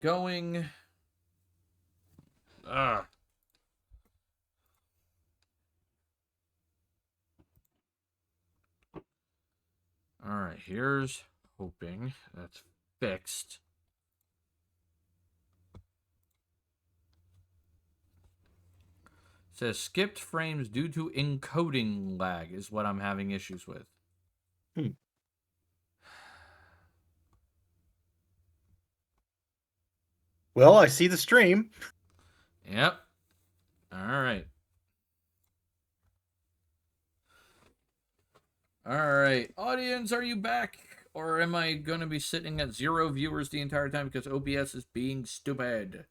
going. Ah. All right, here's hoping that's fixed. It says skipped frames due to encoding lag is what I'm having issues with. Hmm. Well, I see the stream. Yep. All right. All right. Audience, are you back? Or am I going to be sitting at 0 viewers the entire time because OBS is being stupid?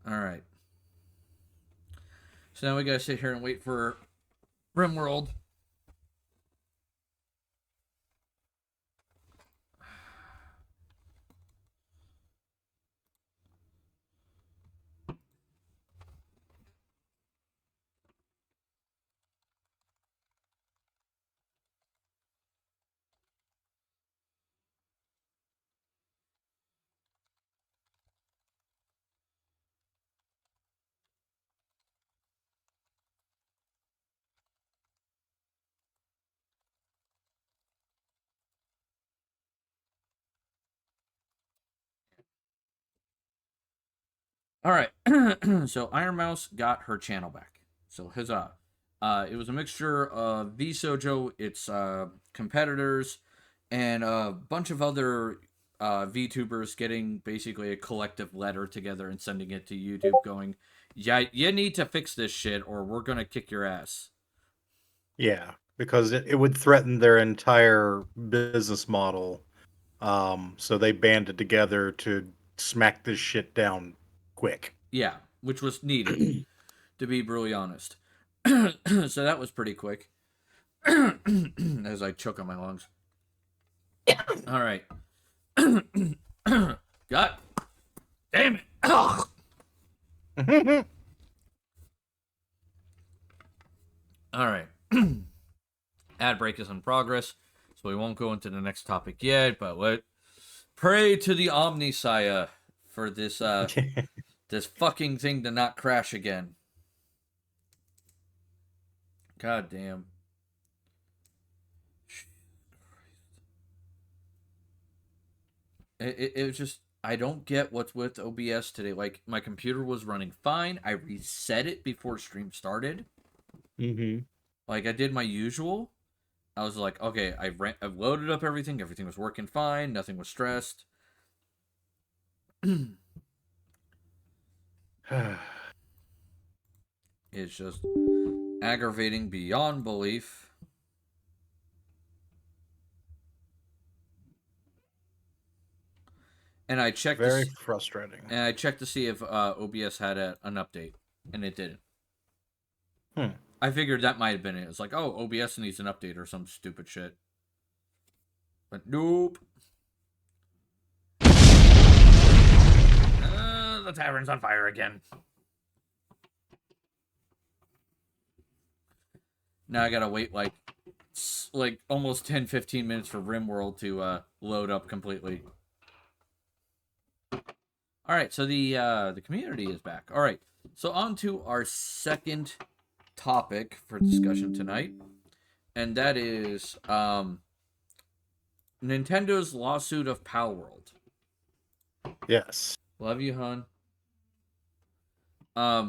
All right. So now we got to sit here and wait for Rimworld. All right. So Iron Mouse got her channel back. So huzzah. It was a mixture of VSojo, its competitors, and a bunch of other VTubers getting basically a collective letter together and sending it to YouTube going, yeah, you need to fix this shit or we're going to kick your ass. Yeah, because it would threaten their entire business model. So they banded together to smack this shit down quick. Yeah, which was needed, to be brutally honest. So that was pretty quick. As I choke on my lungs. All right. God damn it. Ugh. All right. Ad break is in progress, so we won't go into the next topic yet, but let pray to the Omnisaya for this fucking thing to not crash again. God damn. It was just I don't get what's with OBS today. Like my computer was running fine. I reset it before stream started. Mm-hmm. Like I did my usual. I was like, okay, I've loaded up everything. Everything was working fine. Nothing was stressed. It's just aggravating beyond belief. And I checked Very to frustrating. see if OBS had an update, and it didn't. Hmm. I figured that might have been it. It's like, oh, OBS needs an update or some stupid shit. But nope. The tavern's on fire again. Now I gotta wait like almost 10-15 minutes for Rimworld to load up completely. All right, so the community is back. All right, so on to our second topic for discussion tonight, and that is Nintendo's lawsuit of Palworld. Yes. Love you, hon.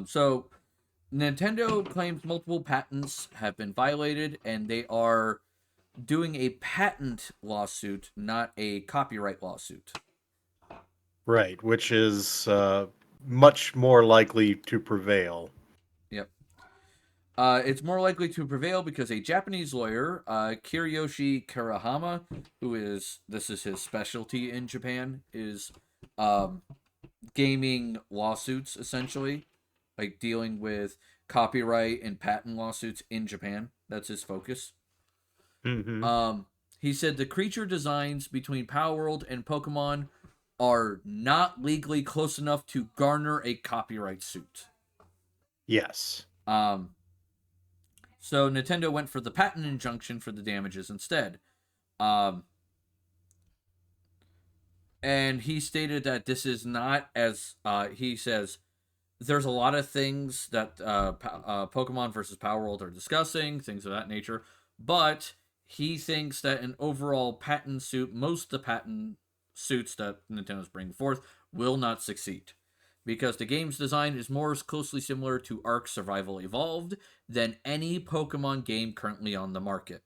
So Nintendo claims multiple patents have been violated, and they are doing a patent lawsuit, not a copyright lawsuit. Right, which is much more likely to prevail. Yep. It's more likely to prevail because a Japanese lawyer, Kiriyoshi Karahama, this is his specialty in Japan, is um, gaming lawsuits essentially, like dealing with copyright and patent lawsuits in Japan. That's his focus. Mm-hmm. Um, he said the creature designs between Power World and Pokemon are not legally close enough to garner a copyright suit. Yes. Um, So Nintendo went for the patent injunction for the damages instead. Um, and he stated that this is not as he says there's a lot of things that Pokemon versus Power World are discussing, things of that nature, but he thinks that an overall patent suit, most of the patent suits that Nintendo's bringing forth, will not succeed. Because the game's design is more closely similar to Ark Survival Evolved than any Pokemon game currently on the market.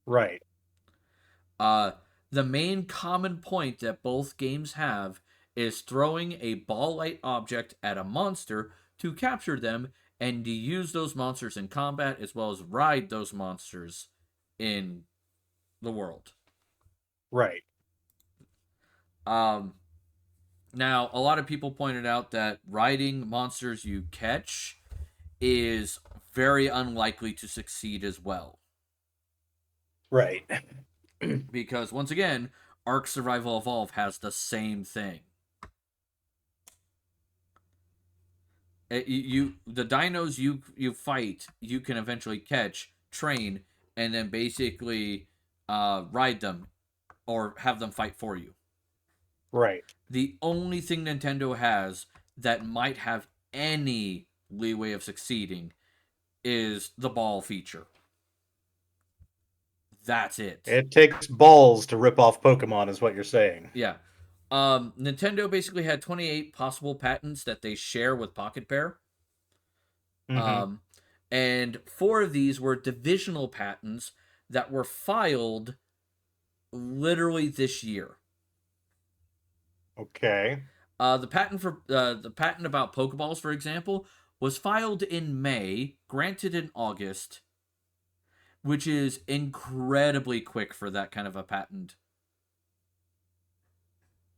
Right. Uh, the main common point that both games have is throwing a ball-like object at a monster to capture them and to use those monsters in combat as well as ride those monsters in the world. Right. Um, Now, a lot of people pointed out that riding monsters you catch is very unlikely to succeed as well. Right. Because, once again, Ark Survival Evolve has the same thing. The dinos you fight, you can eventually catch, train, and then basically ride them or have them fight for you. Right. The only thing Nintendo has that might have any leeway of succeeding is the ball feature. That's it. It takes balls to rip off Pokemon, is what you're saying. Yeah. Nintendo basically had 28 possible patents that they share with Pocket Pair. Mm-hmm. Um, and 4 of these were divisional patents that were filed literally this year. Okay. The patent about Pokeballs, for example, was filed in May, granted in August, which is incredibly quick for that kind of a patent.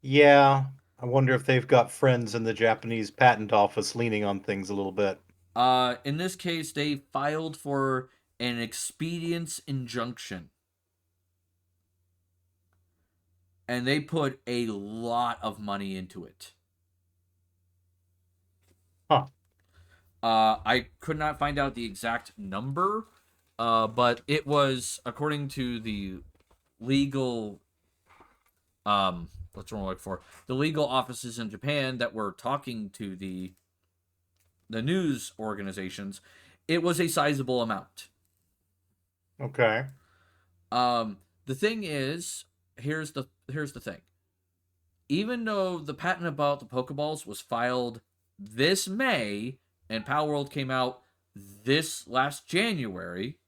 Yeah. I wonder if they've got friends in the Japanese patent office leaning on things a little bit. In this case, they filed for an expedience injunction. And they put a lot of money into it. Huh. I could not find out the exact number, but it was, according to the legal, what's wrong for the legal offices in Japan that were talking to the news organizations, it was a sizable amount. Okay. The thing is, here's the thing. Even though the patent about the Pokeballs was filed this May and Power World came out this last January,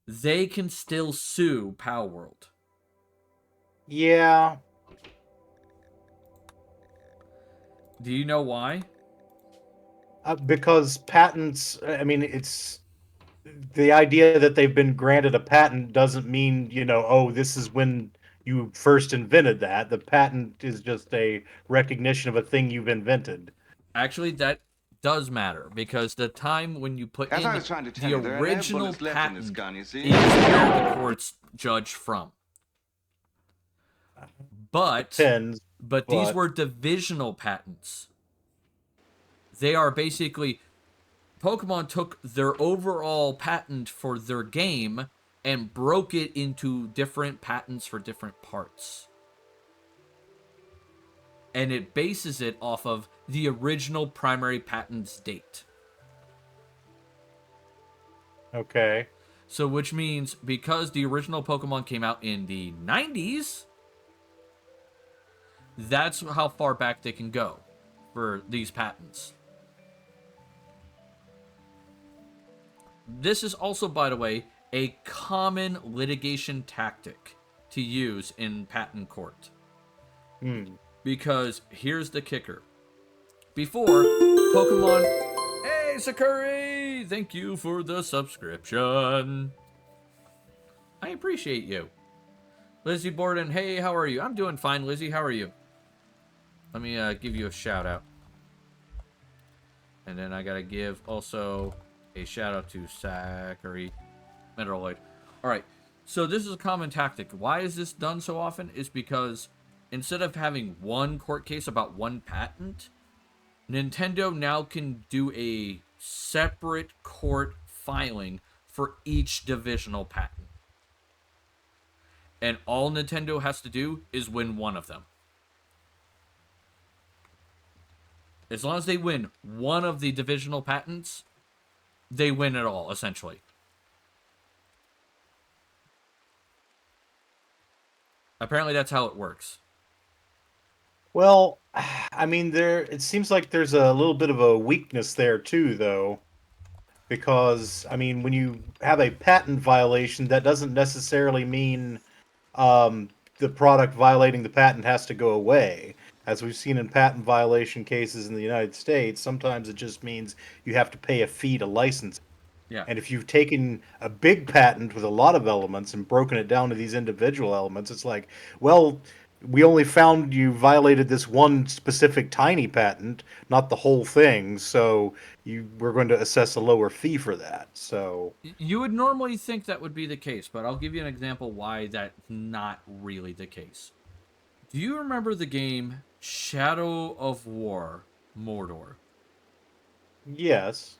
they can still sue Power World. Yeah. Do you know why? Because patents, I mean, it's the idea that they've been granted a patent doesn't mean, oh, this is when you first invented that. The patent is just a recognition of a thing you've invented. Actually, that does matter because the time when you put As I in was trying to tell the you, there are no original bullets left in this patent gun, you see? is where the courts judge from. But Depends, these but were divisional patents. They are basically Pokemon took their overall patent for their game and broke it into different patents for different parts. And it bases it off of the original primary patent's date. okay. So, which means because the original Pokemon came out in the 90s, that's how far back they can go for these patents. This is also, by the way, a common litigation tactic to use in patent court. Because here's the kicker. Before, Pokemon... Hey, Sakuri! Thank you for the subscription. I appreciate you. Lizzie Borden, hey, how are you? I'm doing fine, Lizzie. How are you? Let me give you a shout out. And then I gotta give also a shout out to Sakuri Meteoroid. Alright, so this is a common tactic. Why is this done so often? Is because instead of having one court case about one patent, Nintendo now can do a separate court filing for each divisional patent. And all Nintendo has to do is win one of them. As long as they win one of the divisional patents, they win it all, essentially. Apparently, that's how it works. Well, I mean, it seems like there's a little bit of a weakness there too, though, because I mean, when you have a patent violation, that doesn't necessarily mean the product violating the patent has to go away. As we've seen in patent violation cases in the United States, sometimes it just means you have to pay a fee to license. Yeah. And if you've taken a big patent with a lot of elements and broken it down to these individual elements, it's like, well, we only found you violated this one specific tiny patent, not the whole thing. So we're going to assess a lower fee for that. So You would normally think that would be the case, but I'll give you an example why that's not really the case. Do you remember the game Shadow of War Mordor? yes,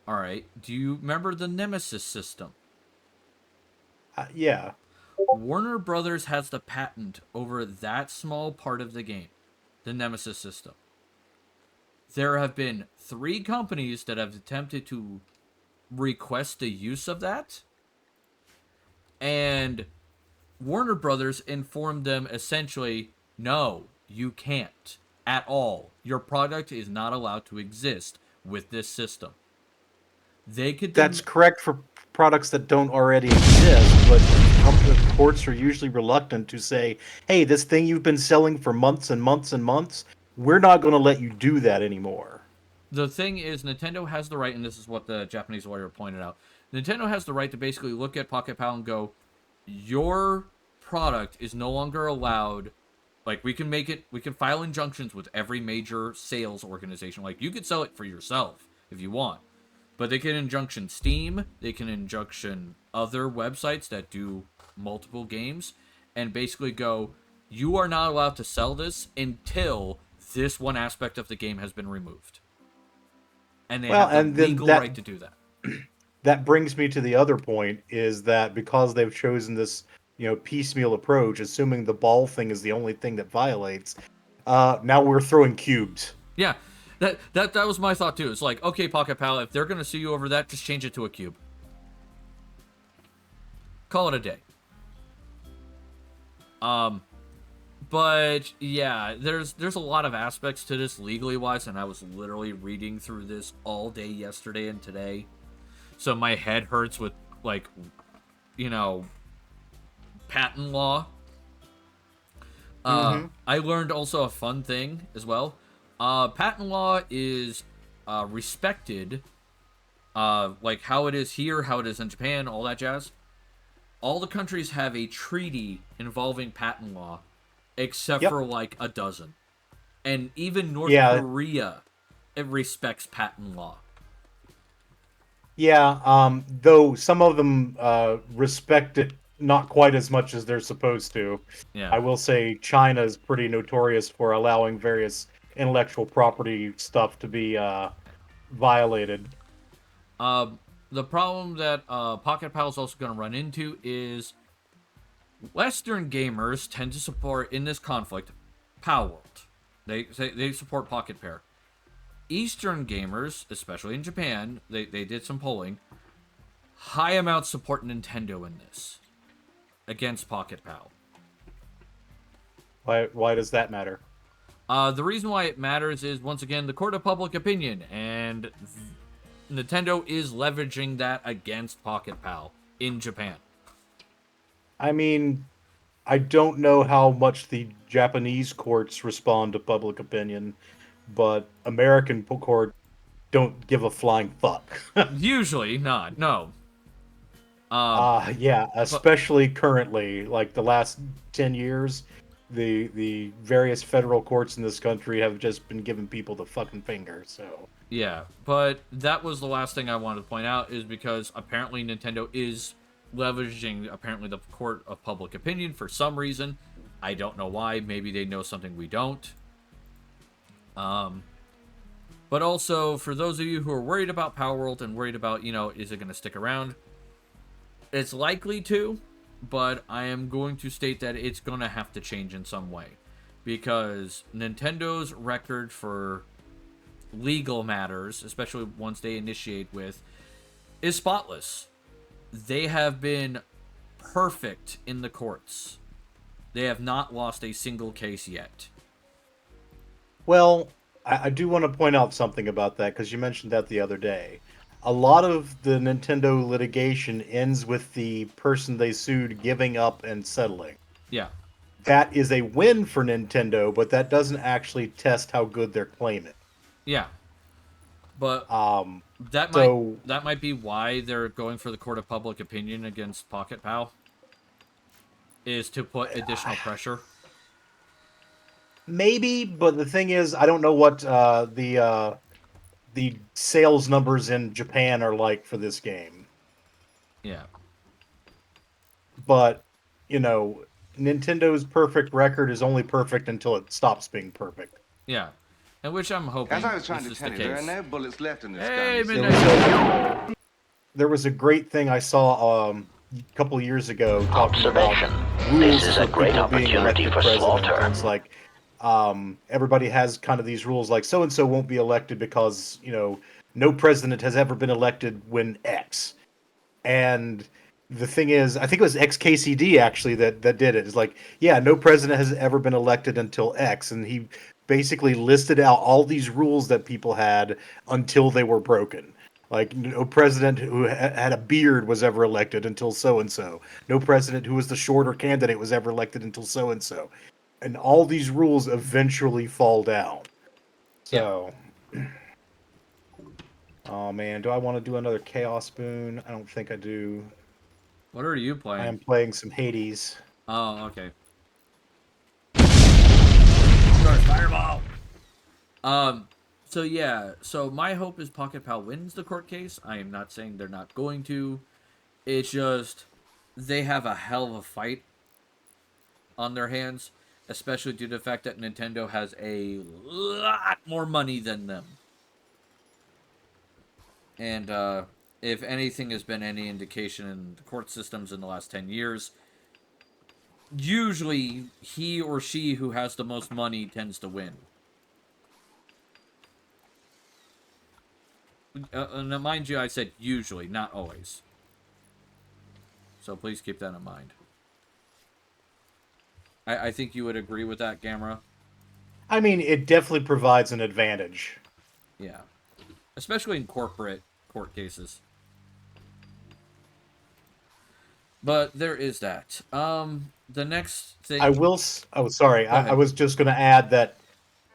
All right. Do you remember the Nemesis system? yeah, Warner Brothers has the patent over that small part of the game, the Nemesis system. There have been 3 companies that have attempted to request the use of that, and Warner Brothers informed them essentially, no, you can't at all. Your product is not allowed to exist with this system. They could that's correct for products that don't already exist, but courts are usually reluctant to say, hey, this thing you've been selling for months and months and months, we're not going to let you do that anymore. The thing is, Nintendo has the right, and this is what the Japanese lawyer pointed out. Nintendo has the right to basically look at Pocket Pal and go, your product is no longer allowed. Like, we can file injunctions with every major sales organization. Like, you could sell it for yourself if you want. But they can injunction Steam, they can injunction other websites that do multiple games, and basically go, you are not allowed to sell this until this one aspect of the game has been removed. And they Well, have the and then legal right to do that. that brings me to the other point is that because they've chosen this, piecemeal approach, assuming the ball thing is the only thing that violates, now we're throwing cubes. Yeah, that was my thought too. It's like, okay, Pocket Pal, if they're gonna sue you over that, just change it to a cube. Call it a day. But yeah, there's a lot of aspects to this legally wise, and I was literally reading through this all day yesterday and today. So my head hurts with, like, patent law. I learned also a fun thing as well. Patent law is respected, like how it is here, how it is in Japan, all that jazz. All the countries have a treaty involving patent law, except Yep. for like a dozen. And even North Yeah. Korea, it respects patent law. Yeah, though some of them respect it not quite as much as they're supposed to. Yeah. I will say China is pretty notorious for allowing various intellectual property stuff to be violated. The problem that Pocket Pal is also going to run into is Western gamers tend to support, in this conflict, Pal World. They support Pocket Pair. Eastern gamers, especially in Japan, they did some polling, high amounts support Nintendo in this against Pocket Pal. Why does that matter? The reason why it matters is, once again, the court of public opinion, and Nintendo is leveraging that against Pocket Pal in Japan. I mean, I don't know how much the Japanese courts respond to public opinion, but American courts don't give a flying fuck. Usually not, no. Yeah, especially currently, like the last 10 years, the various federal courts in this country have just been giving people the fucking finger, so. Yeah, but that was the last thing I wanted to point out, is because apparently Nintendo is leveraging apparently the court of public opinion for some reason. I don't know why. Maybe they know something we don't. But But also, for those of you who are worried about Power World and worried about, is it going to stick around? It's likely to, but I am going to state that it's going to have to change in some way. Because Nintendo's record for legal matters, especially ones they initiate with, is spotless. They have been perfect in the courts. They have not lost a single case yet. Well, I do want to point out something about that because you mentioned that the other day. A lot of the Nintendo litigation ends with the person they sued giving up and settling. Yeah. That is a win for Nintendo, but that doesn't actually test how good they're claiming. Yeah. But Um, that might so that might be why they're going for the court of public opinion against Pocket Pal, is to put additional pressure. maybe, but the thing is, I don't know what the sales numbers in Japan are like for this game. Yeah. But you know, Nintendo's perfect record is only perfect until it stops being perfect. Yeah. And which I'm As I hoping was trying this to is the tell you, there are case. no bullets left in this gun, Hey, you There see. was Midnight. there was a great thing I saw a couple of years ago talking about Observation. This rules is for a great people being opportunity elected for president, and slaughter. it's like everybody has kind of these rules like so and so won't be elected because no president has ever been elected when X. And the thing is, I think it was XKCD actually that did it. It's like, yeah, no president has ever been elected until X, and he basically listed out all these rules that people had until they were broken. Like no president who had a beard was ever elected until so and so. No president who was the shorter candidate was ever elected until so and so. And all these rules eventually fall down. Yeah. So, oh man, do I want to do another Chaos Boon? I don't think I do. What are you I playing? am playing some Hades. Oh, okay. Fireball. Um. So yeah. So my hope is Pocket Pal wins the court case. I am not saying they're not going to. It's just they have a hell of a fight on their hands, especially due to the fact that Nintendo has a lot more money than them. And if anything has been any indication in the court systems in the last 10 years, usually he or she who has the most money tends to win. And mind you, I said usually, not always. So please keep that in mind. I think you would agree with that, Gamera. I mean, it definitely provides an advantage. Yeah. Especially in corporate court cases. But there is that. The next I thing. will. Oh, sorry. Go I ahead. was just going to add that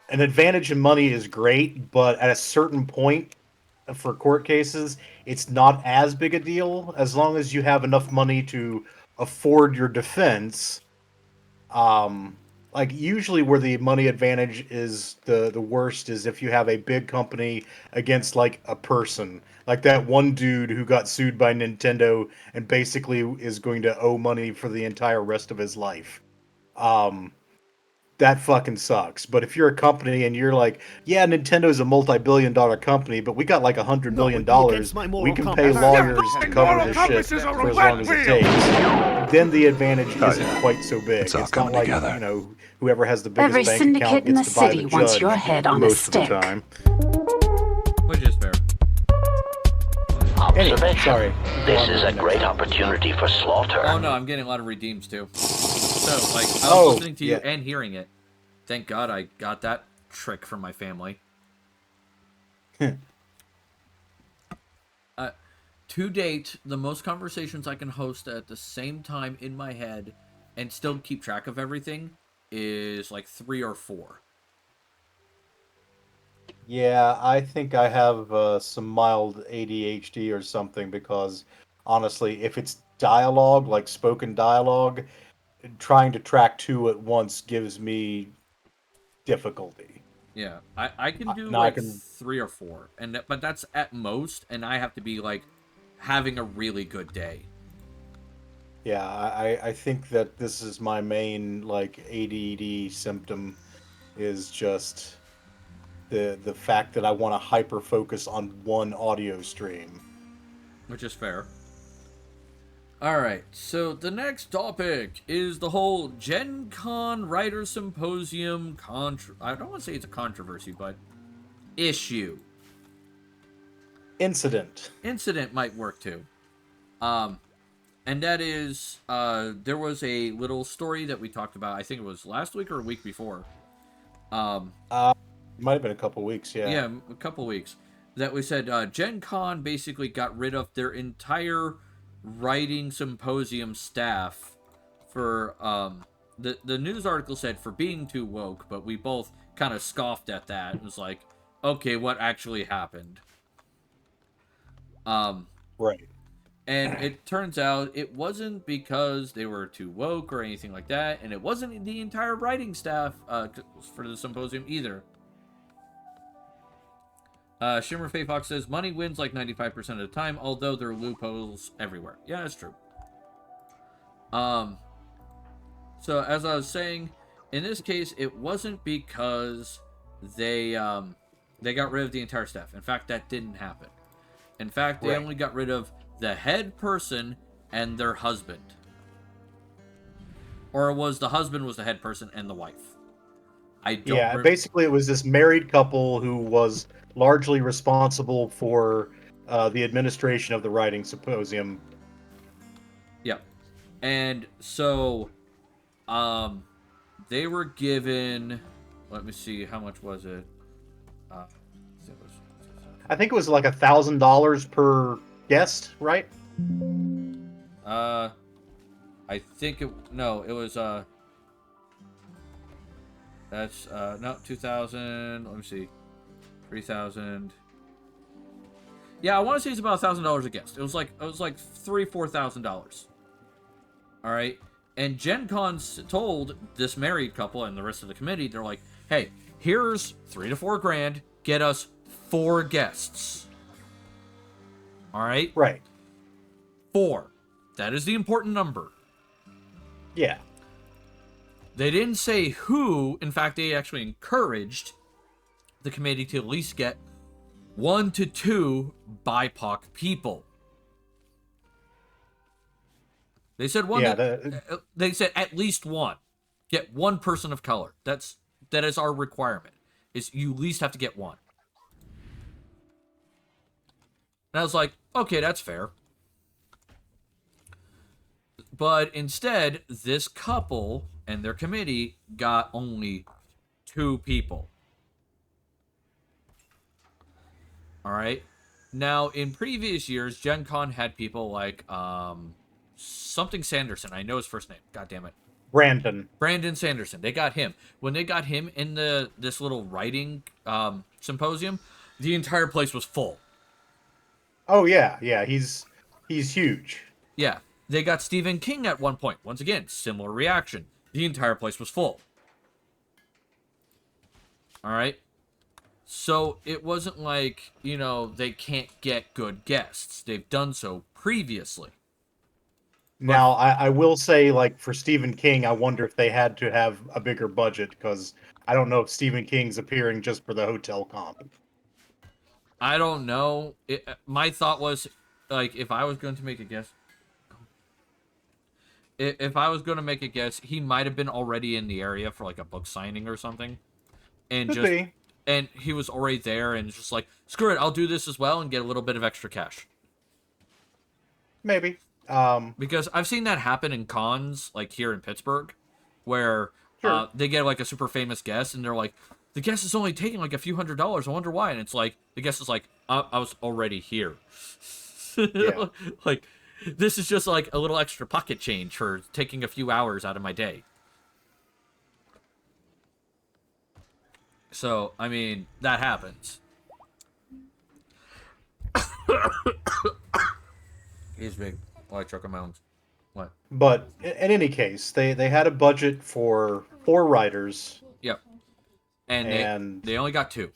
an advantage in money is great, but at a certain point for court cases, it's not as big a deal as long as you have enough money to afford your defense. Um, like usually where the money advantage is the worst is if you have a big company against like a person, like that one dude who got sued by Nintendo and basically is going to owe money for the entire rest of his life. Um, that fucking sucks. But if you're a company and you're like, yeah, Nintendo's a multi-billion-dollar company, but we got like No, it $100 million, against my we moral can pay compass. lawyers to Your cover moral this shit compasses are for a as wet long as it wheel. takes. Then the advantage Oh, isn't yeah. quite so big. It's all It's not coming like, together. whoever has the biggest Every bank account syndicate in gets the to buy the city wants your judge head on a most of the stick. time. Which is fair. Anyway, Observation. sorry. Go This on to is the a next great one. opportunity for slaughter. Oh no, I'm getting a lot of redeems too. So, like, I was Oh, listening to you yeah. and hearing it. Thank God I got that trick from my family. uh, to date, the most conversations I can host at the same time in my head and still keep track of everything is like 3 or 4. Yeah, I think I have some mild ADHD or something because honestly, if it's dialogue, like spoken dialogue, trying to track two at once gives me difficulty. Yeah, I can do Now I like can, 3 or 4, but that's at most, and I have to be like having a really good day. yeah, I think that this is my main like ADD symptom is just the fact that I want to hyper focus on one audio stream. Which is fair. Alright, so the next topic is the whole Gen Con Writer Symposium I don't want to say it's a controversy, but issue. Incident. Incident might work too. And that is, there was a little story that we talked about, I think it was last week or a week before. Might have been a couple weeks, yeah. Yeah, a couple weeks. That we said Gen Con basically got rid of their entire writing symposium staff for, the news article said for being too woke, but we both kind of scoffed at that. It was like, okay, what actually happened? Right. And it turns out it wasn't because they were too woke or anything like that, and it wasn't the entire writing staff for the symposium either. Shimmer Faye Fox says, money wins like 95% of the time, although there are loopholes everywhere. Yeah, that's true. So as I was saying, in this case, it wasn't because they got rid of the entire staff. In fact, that didn't happen. In fact, they only got rid of the head person and their husband. Or it was the husband was the head person and the wife. I don't basically it was this married couple who was largely responsible for the administration of the writing symposium. Yep. And so they were given, let me see, how much was it? I think it was like $1,000 per guest, right? I think it was that's no 2,000. Let me see, 3,000. Yeah, I want to say it's about $1,000 a guest. It was like $3,000-$4,000. All right, and Gen Con told this married couple and the rest of the committee, they're like, hey, here's $3,000 to $4,000. Get us 4 guests. All right. Right. 4. That is the important number. Yeah. They didn't say who. In fact, they actually encouraged the committee to at least get 1 to 2 BIPOC people. They said one. Yeah, they said at least 1. Get 1 person of color. That is our requirement. Is you at least have to get 1. And I was like, okay, that's fair. But instead, this couple and their committee got only 2 people. All right. Now, in previous years, Gen Con had people like something Sanderson. I know his first name. God damn it. Brandon Sanderson. They got him. When they got him in this little writing symposium, the entire place was full. Oh yeah, he's huge. Yeah. They got Stephen King at one point. Once again, similar reaction. The entire place was full. All right. So it wasn't like, they can't get good guests. They've done so previously. Now, I will say, like, for Stephen King, I wonder if they had to have a bigger budget, because I don't know if Stephen King's appearing just for the hotel comp. I don't know. My thought was, like, if I was going to make a guess, he might have been already in the area for, like, a book signing or something. And Could be. And he was already there and just like, screw it, I'll do this as well and get a little bit of extra cash. Maybe. Because I've seen that happen in cons, like here in Pittsburgh, where they get like a super famous guest and they're like, the guest is only taking like a few $100s. I wonder why. And it's like, the guest is like, I was already here. Yeah. Like, this is just like a little extra pocket change for taking a few hours out of my day. So, I mean, that happens. He's big. White Trucker Mountains. What? But in any case, they had a budget for 4 writers. Yep. And they only got 2.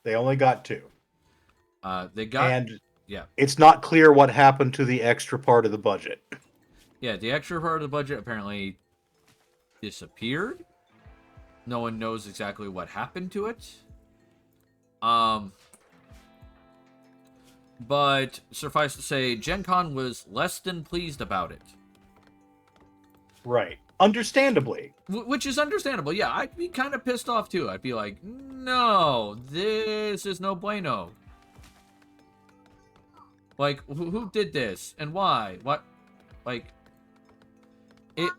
They only got 2. They got... And yeah. It's not clear what happened to the extra part of the budget. Yeah, the extra part of the budget apparently disappeared. No one knows exactly what happened to it. Um, but suffice to say, Gen Con was less than pleased about it. Right. Understandably. Which is understandable. Yeah, I'd be kind of pissed off too. I'd be like, no, this is no bueno. Like, who did this and why? What? Like, it.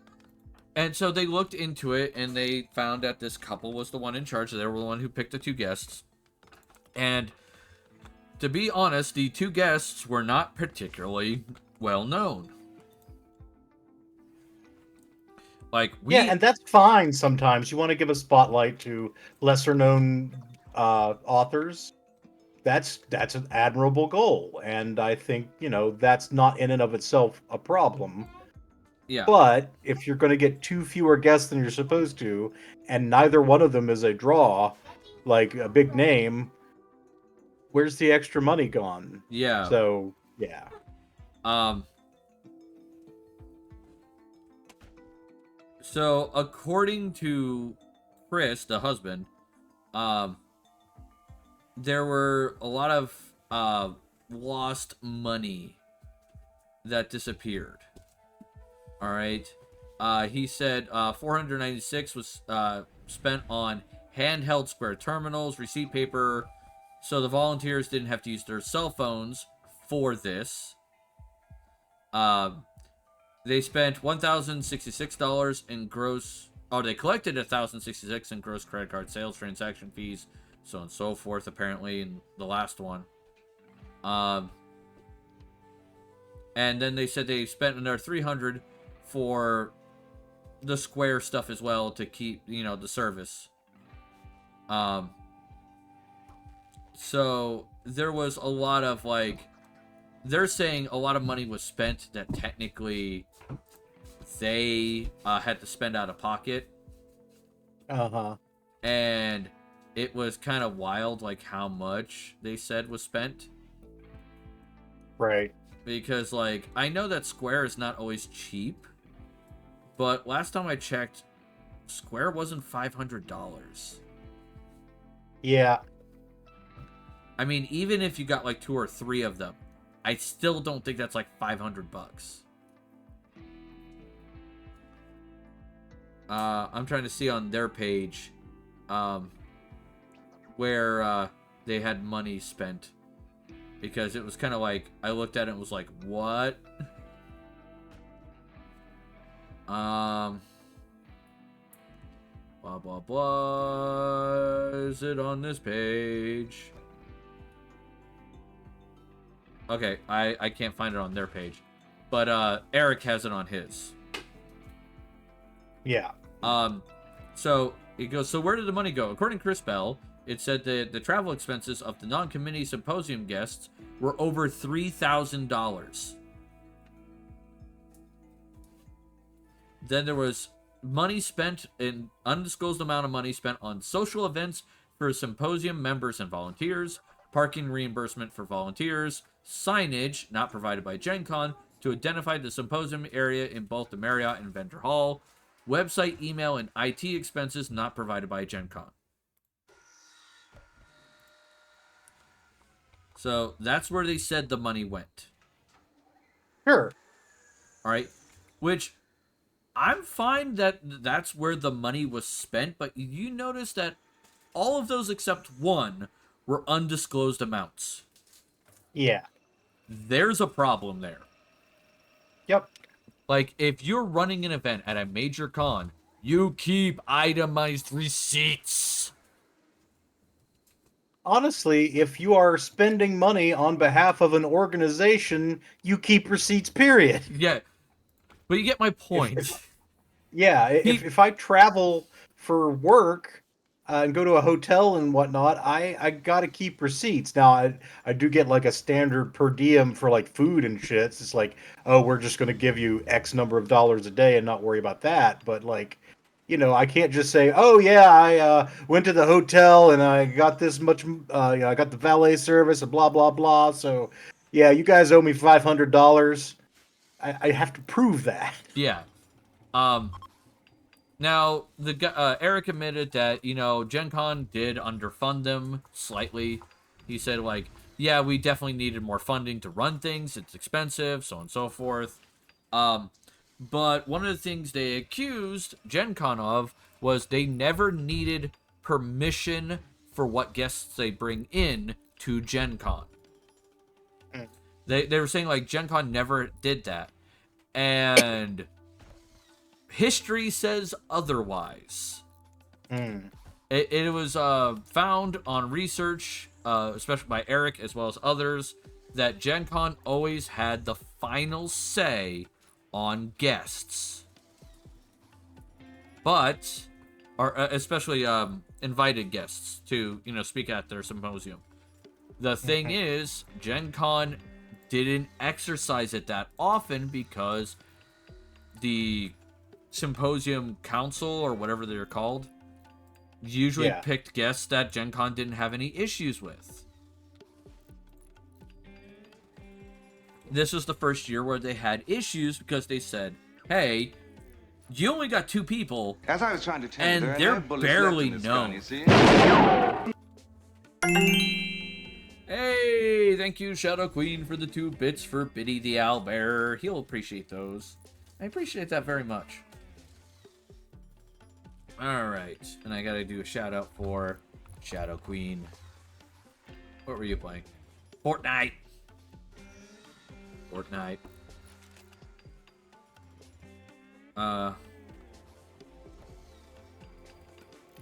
And so they looked into it and they found that this couple was the one in charge. They were the one who picked the two guests. And to be honest, the two guests were not particularly well known. Like, Yeah, and that's fine sometimes. You want to give a spotlight to lesser known authors. That's an admirable goal, and I think, that's not in and of itself a problem. Yeah. But if you're going to get two fewer guests than you're supposed to, and neither one of them is a draw, like a big name, where's the extra money gone? Yeah. So, yeah. So according to Chris, the husband, there were a lot of lost money that disappeared. All right. He said 496 was spent on handheld square terminals, receipt paper, so the volunteers didn't have to use their cell phones for this. They spent $1,066 in gross. Oh, they collected $1,066 in gross credit card sales, transaction fees, so on and so forth. Apparently, in the last one. And then they said they spent another $300 for the Square stuff as well to keep, the service. So there was a lot of they're saying a lot of money was spent that technically they had to spend out of pocket. And it was kind of wild, how much they said was spent. Right. Because, I know that Square is not always cheap, but last time I checked, Square wasn't $500. Yeah. I mean, even if you got, 2 or 3 of them, I still don't think that's, $500. I'm trying to see on their page, where, they had money spent. Because it was kind of I looked at it and was like, what? Blah, blah, blah. Is it on this page? Okay, I can't find it on their page. But, Eric has it on his. Yeah. So, it goes, so where did the money go? According to Chris Bell, it said that the travel expenses of the non-committee symposium guests were over $3,000. Then there was money spent, an undisclosed amount of money spent on social events for symposium members and volunteers, parking reimbursement for volunteers, signage not provided by Gen Con to identify the symposium area in both the Marriott and Vendor Hall, website, email, and IT expenses not provided by Gen Con. So that's where they said the money went. Sure. All right. Which I'm fine that that's where the money was spent, but you notice that all of those except one were undisclosed amounts. Yeah. There's a problem there. Yep. If you're running an event at a major con, you keep itemized receipts. Honestly, if you are spending money on behalf of an organization, you keep receipts, period. Yeah. But you get my point. If I travel for work and go to a hotel and whatnot, I got to keep receipts. Now, I do get a standard per diem for food and shit. It's oh, we're just going to give you X number of dollars a day and not worry about that. But I can't just say, oh yeah, I went to the hotel and I got this much, I got the valet service and blah blah blah. So, yeah, you guys owe me $500. I have to prove that. Yeah. Now, Eric admitted that, Gen Con did underfund them slightly. He said, like, yeah, we definitely needed more funding to run things. It's expensive, so on and so forth. But one of the things they accused Gen Con of was they never needed permission for what guests they bring in to Gen Con. They were saying, like, Gen Con never did that. And history says otherwise. It was found on research, especially by Eric as well as others, that Gen Con always had the final say on guests. But, or especially invited guests to, speak at their symposium. The thing is, Gen Con didn't exercise it that often because the symposium council, or whatever they're called, usually picked guests that Gen Con didn't have any issues with. This was the first year where they had issues because they said, hey, you only got 2 people, As I was trying to tell and you, they're barely known. You see? Hey, thank you, Shadow Queen, for the 2 bits for Biddy the Owlbear. He'll appreciate those. I appreciate that very much. Alright, and I gotta do a shout out for Shadow Queen. What were you playing? Fortnite! Fortnite.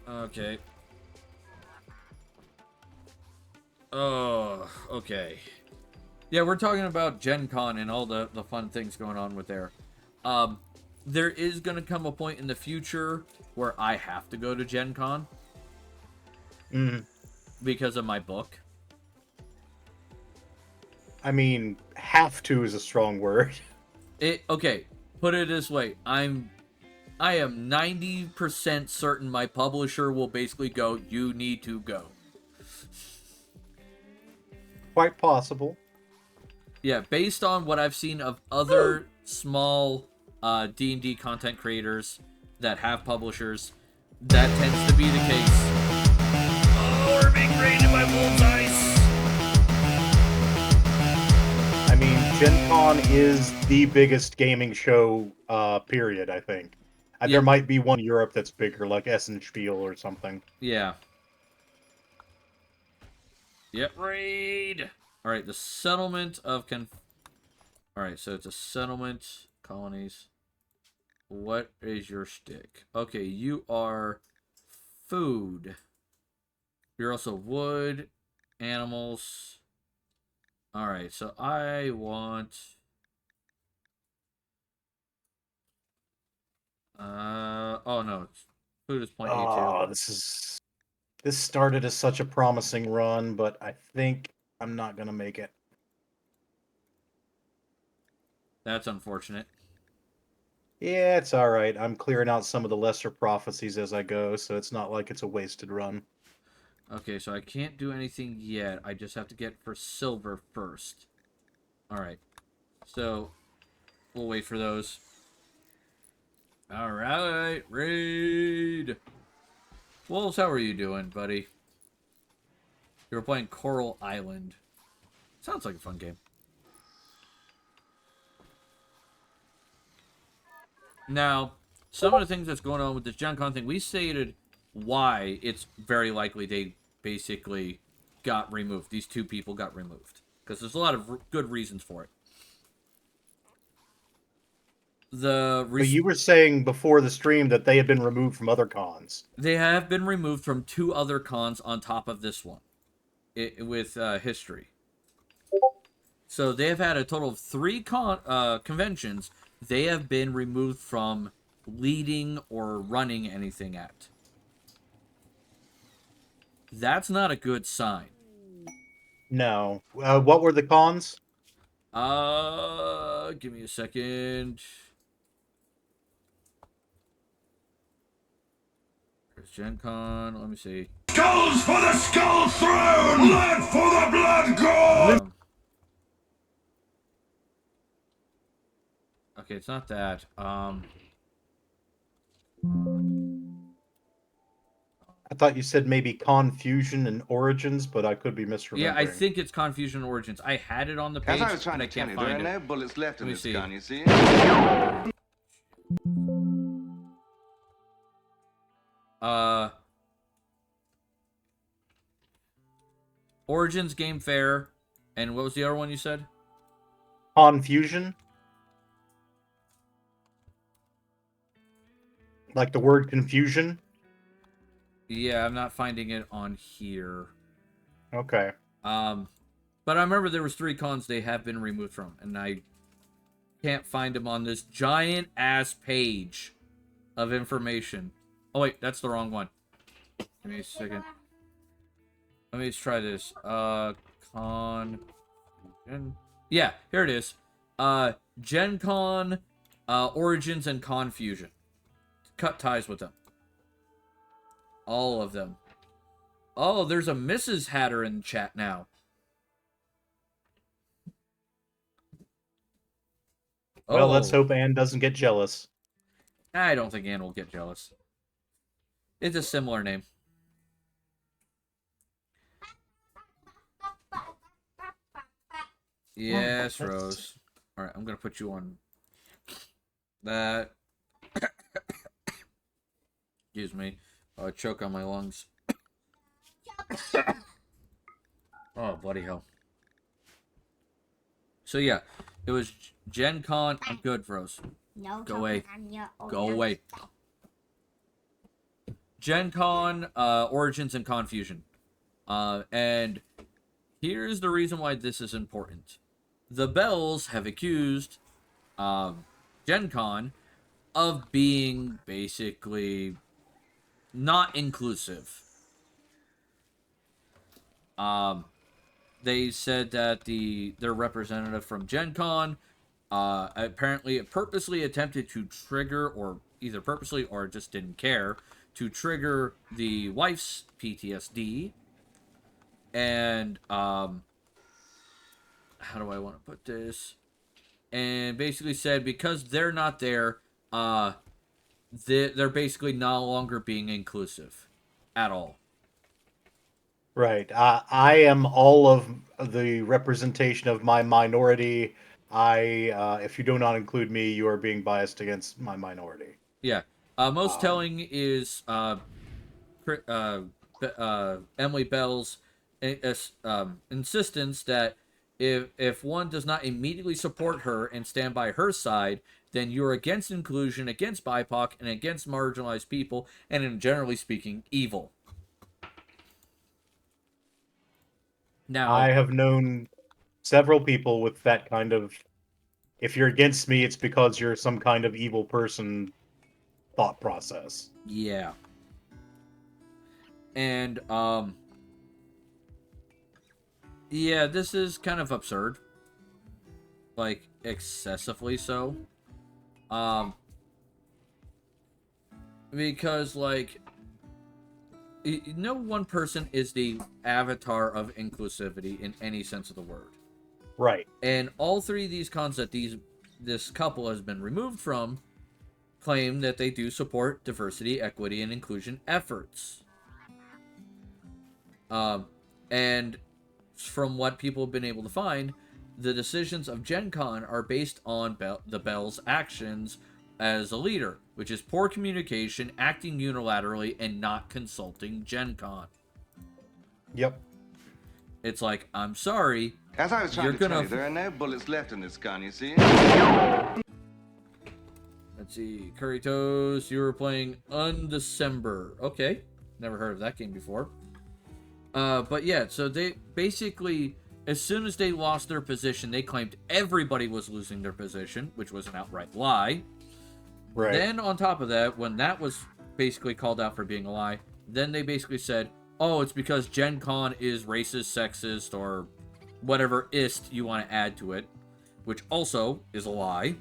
Okay. Oh, okay. Yeah, we're talking about Gen Con and all the fun things going on with there. There is going to come a point in the future where I have to go to Gen Con. Because of my book. I mean, have to is a strong word. Okay, put it this way. I am 90% certain my publisher will basically go, you need to go. Quite possible. Yeah, based on what I've seen of other small D&D content creators that have publishers, that tends to be the case. Oh, we're being raided by wolves' ice! I mean, Gen Con is the biggest gaming show, period, I think. There might be one in Europe that's bigger, like Essenspiel or something. Yeah. Yep. Raid! Alright, the settlement of Alright, so it's a settlement, colonies. What is your shtick? Okay, you are food. You're also wood, animals. Alright, so I want... oh no, food is 0.82. Oh, this started as such a promising run, but I think I'm not gonna make it. That's unfortunate. Yeah, it's alright. I'm clearing out some of the lesser prophecies as I go, so it's not like it's a wasted run. Okay, so I can't do anything yet. I just have to get for silver first. Alright. So, we'll wait for those. Alright, raid! Wolves, how are you doing, buddy? You were playing Coral Island. Sounds like a fun game. Now, some of the things that's going on with this Gen Con thing, we stated why it's very likely they basically got removed. These 2 people got removed. Because there's a lot of good reasons for it. But you were saying before the stream that they had been removed from other cons. They have been removed from 2 other cons on top of this one. With history. So they have had a total of 3 conventions they have been removed from leading or running anything at. That's not a good sign. No. What were the cons? Give me a second. There's Gen Con. Let me see. Skulls for the Skull Throne! Blood for the Blood God! Okay, it's not that. thought you said maybe Confusion and Origins, but I could be misremembering. Yeah, I think it's Confusion Origins. I had it on the page, As I was trying and to I tell can't you, there are find it. no bullets left in Let me this see. gun, you see? Origins Game Fair, and what was the other one you said? Confusion? Like the word confusion? Yeah, I'm not finding it on here. Okay. But I remember there was 3 cons they have been removed from, and I can't find them on this giant ass page of information. Oh wait, that's the wrong one. Give me a second. Let me try this. Con. Yeah, here it is. Gen Con, Origins, and Confusion. Cut ties with them. All of them. Oh, there's a Mrs. Hatter in chat now. Well, let's Oh. hope Anne doesn't get jealous. I don't think Anne will get jealous. It's a similar name. Yes, Rose. Alright, I'm gonna put you on that. Excuse me. Choke on my lungs. Oh, bloody hell. So yeah, it was Gen Con. I'm good, Rose. No, Go away. Oh, Go away. Gen Con, Origins, and Confusion. And here's the reason why this is important. The Bells have accused Gen Con of being basically not inclusive. They said that their representative from Gen Con apparently purposely attempted to trigger, or either purposely or just didn't care, to trigger the wife's PTSD. And how do I want to put this? And basically said because they're not there, they're basically no longer being inclusive at all. Right. I am all of the representation of my minority. If you do not include me, you are being biased against my minority. Yeah. Most telling is Emily Bell's insistence that if one does not immediately support her and stand by her side, then you're against inclusion, against BIPOC, and against marginalized people, and in generally speaking, evil. Now, I have known several people with that kind of, if you're against me, it's because you're some kind of evil person thought process. yeah. And, yeah, this is kind of absurd. Like, excessively so. Because, like, no one person is the avatar of inclusivity in any sense of the word. Right. And all 3 of these cons that this couple has been removed from claim that they do support diversity, equity, and inclusion efforts. And from what people have been able to find, the decisions of Gen Con are based on the Bell's actions as a leader, which is poor communication, acting unilaterally, and not consulting Gen Con. Yep. It's like, I'm sorry. As I was trying You're to tell gonna you, there are no bullets left in this gun, you see? Let's see. Curry Toast, you were playing Undecember. Okay. Never heard of that game before. But yeah, so they basically, as soon as they lost their position, they claimed everybody was losing their position, which was an outright lie. Right. Then on top of that, when that was basically called out for being a lie, then they basically said, oh, it's because Gen Con is racist, sexist, or whatever ist you want to add to it, which also is a lie.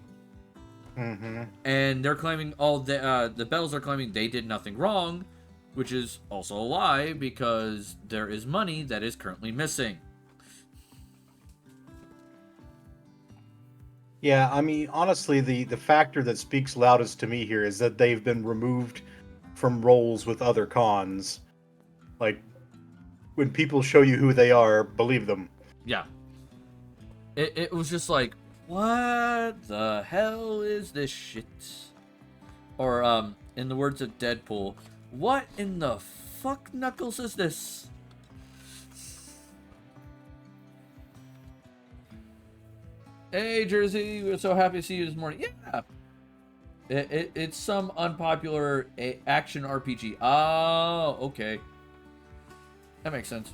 Mm-hmm. And they're claiming the Bells are claiming they did nothing wrong, which is also a lie because there is money that is currently missing. Yeah, I mean, honestly, the factor that speaks loudest to me here is that they've been removed from roles with other cons. Like, when people show you who they are, believe them. Yeah. It was just like, what the hell is this shit? Or, in the words of Deadpool, what in the fuck, Knuckles, is this? Hey, Jersey, we're so happy to see you this morning. Yeah. It's some unpopular action RPG. Oh, okay. That makes sense.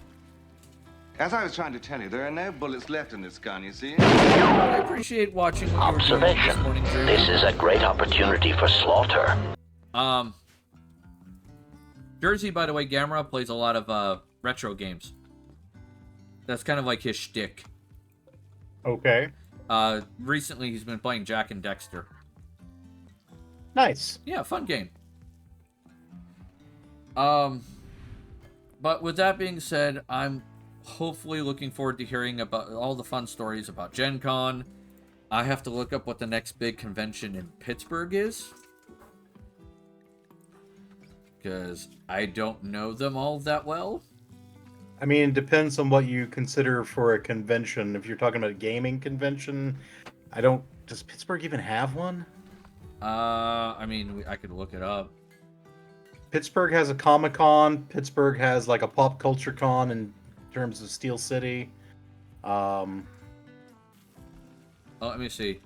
As I was trying to tell you, there are no bullets left in this gun, you see? I appreciate watching what you were doing this Observation. morning, Jersey. This is a great opportunity for slaughter. Jersey, by the way, Gamera plays a lot of retro games. That's kind of like his shtick. Okay. Recently he's been playing Jack and Dexter. Nice. Yeah, fun game. But with that being said, I'm hopefully looking forward to hearing about all the fun stories about Gen Con. I have to look up what the next big convention in Pittsburgh is, because I don't know them all that well. I mean, it depends on what you consider for a convention. If you're talking about a gaming convention, does Pittsburgh even have one? I mean, I could look it up. Pittsburgh has a Comic-Con. Pittsburgh has like a pop culture con in terms of Steel City. Oh, let me see.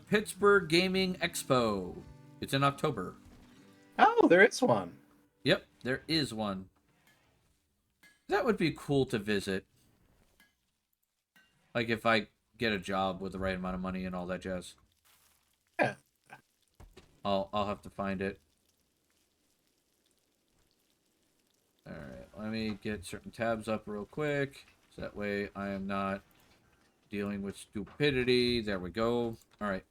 Pittsburgh Gaming Expo. It's in October. Oh, there is one. Yep, there is one. That would be cool to visit. Like if I get a job with the right amount of money and all that jazz. Yeah. I'll have to find it. Alright, let me get certain tabs up real quick. So that way I am not dealing with stupidity. There we go. Alright.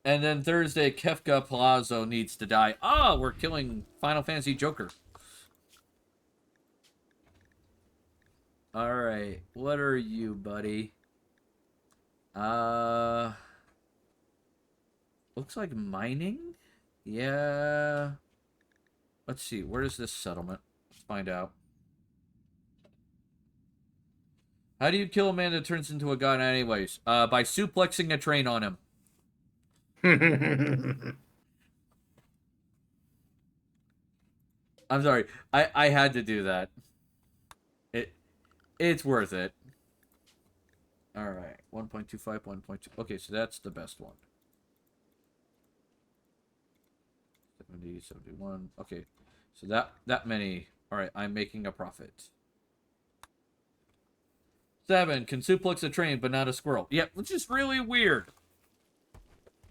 And then Thursday, Kefka Palazzo needs to die. Ah, we're killing Final Fantasy Joker. Alright, what are you, buddy? Looks like mining? Yeah. Let's see, where is this settlement? Let's find out. How do you kill a man that turns into a god anyways? By suplexing a train on him. I'm sorry. I had to do that. It's worth it. Alright. 1.25, 1.2. Okay, so that's the best one. 70, 71. Okay. So that many. Alright, I'm making a profit. 7. Can suplex a train but not a squirrel. Yep, which is really weird.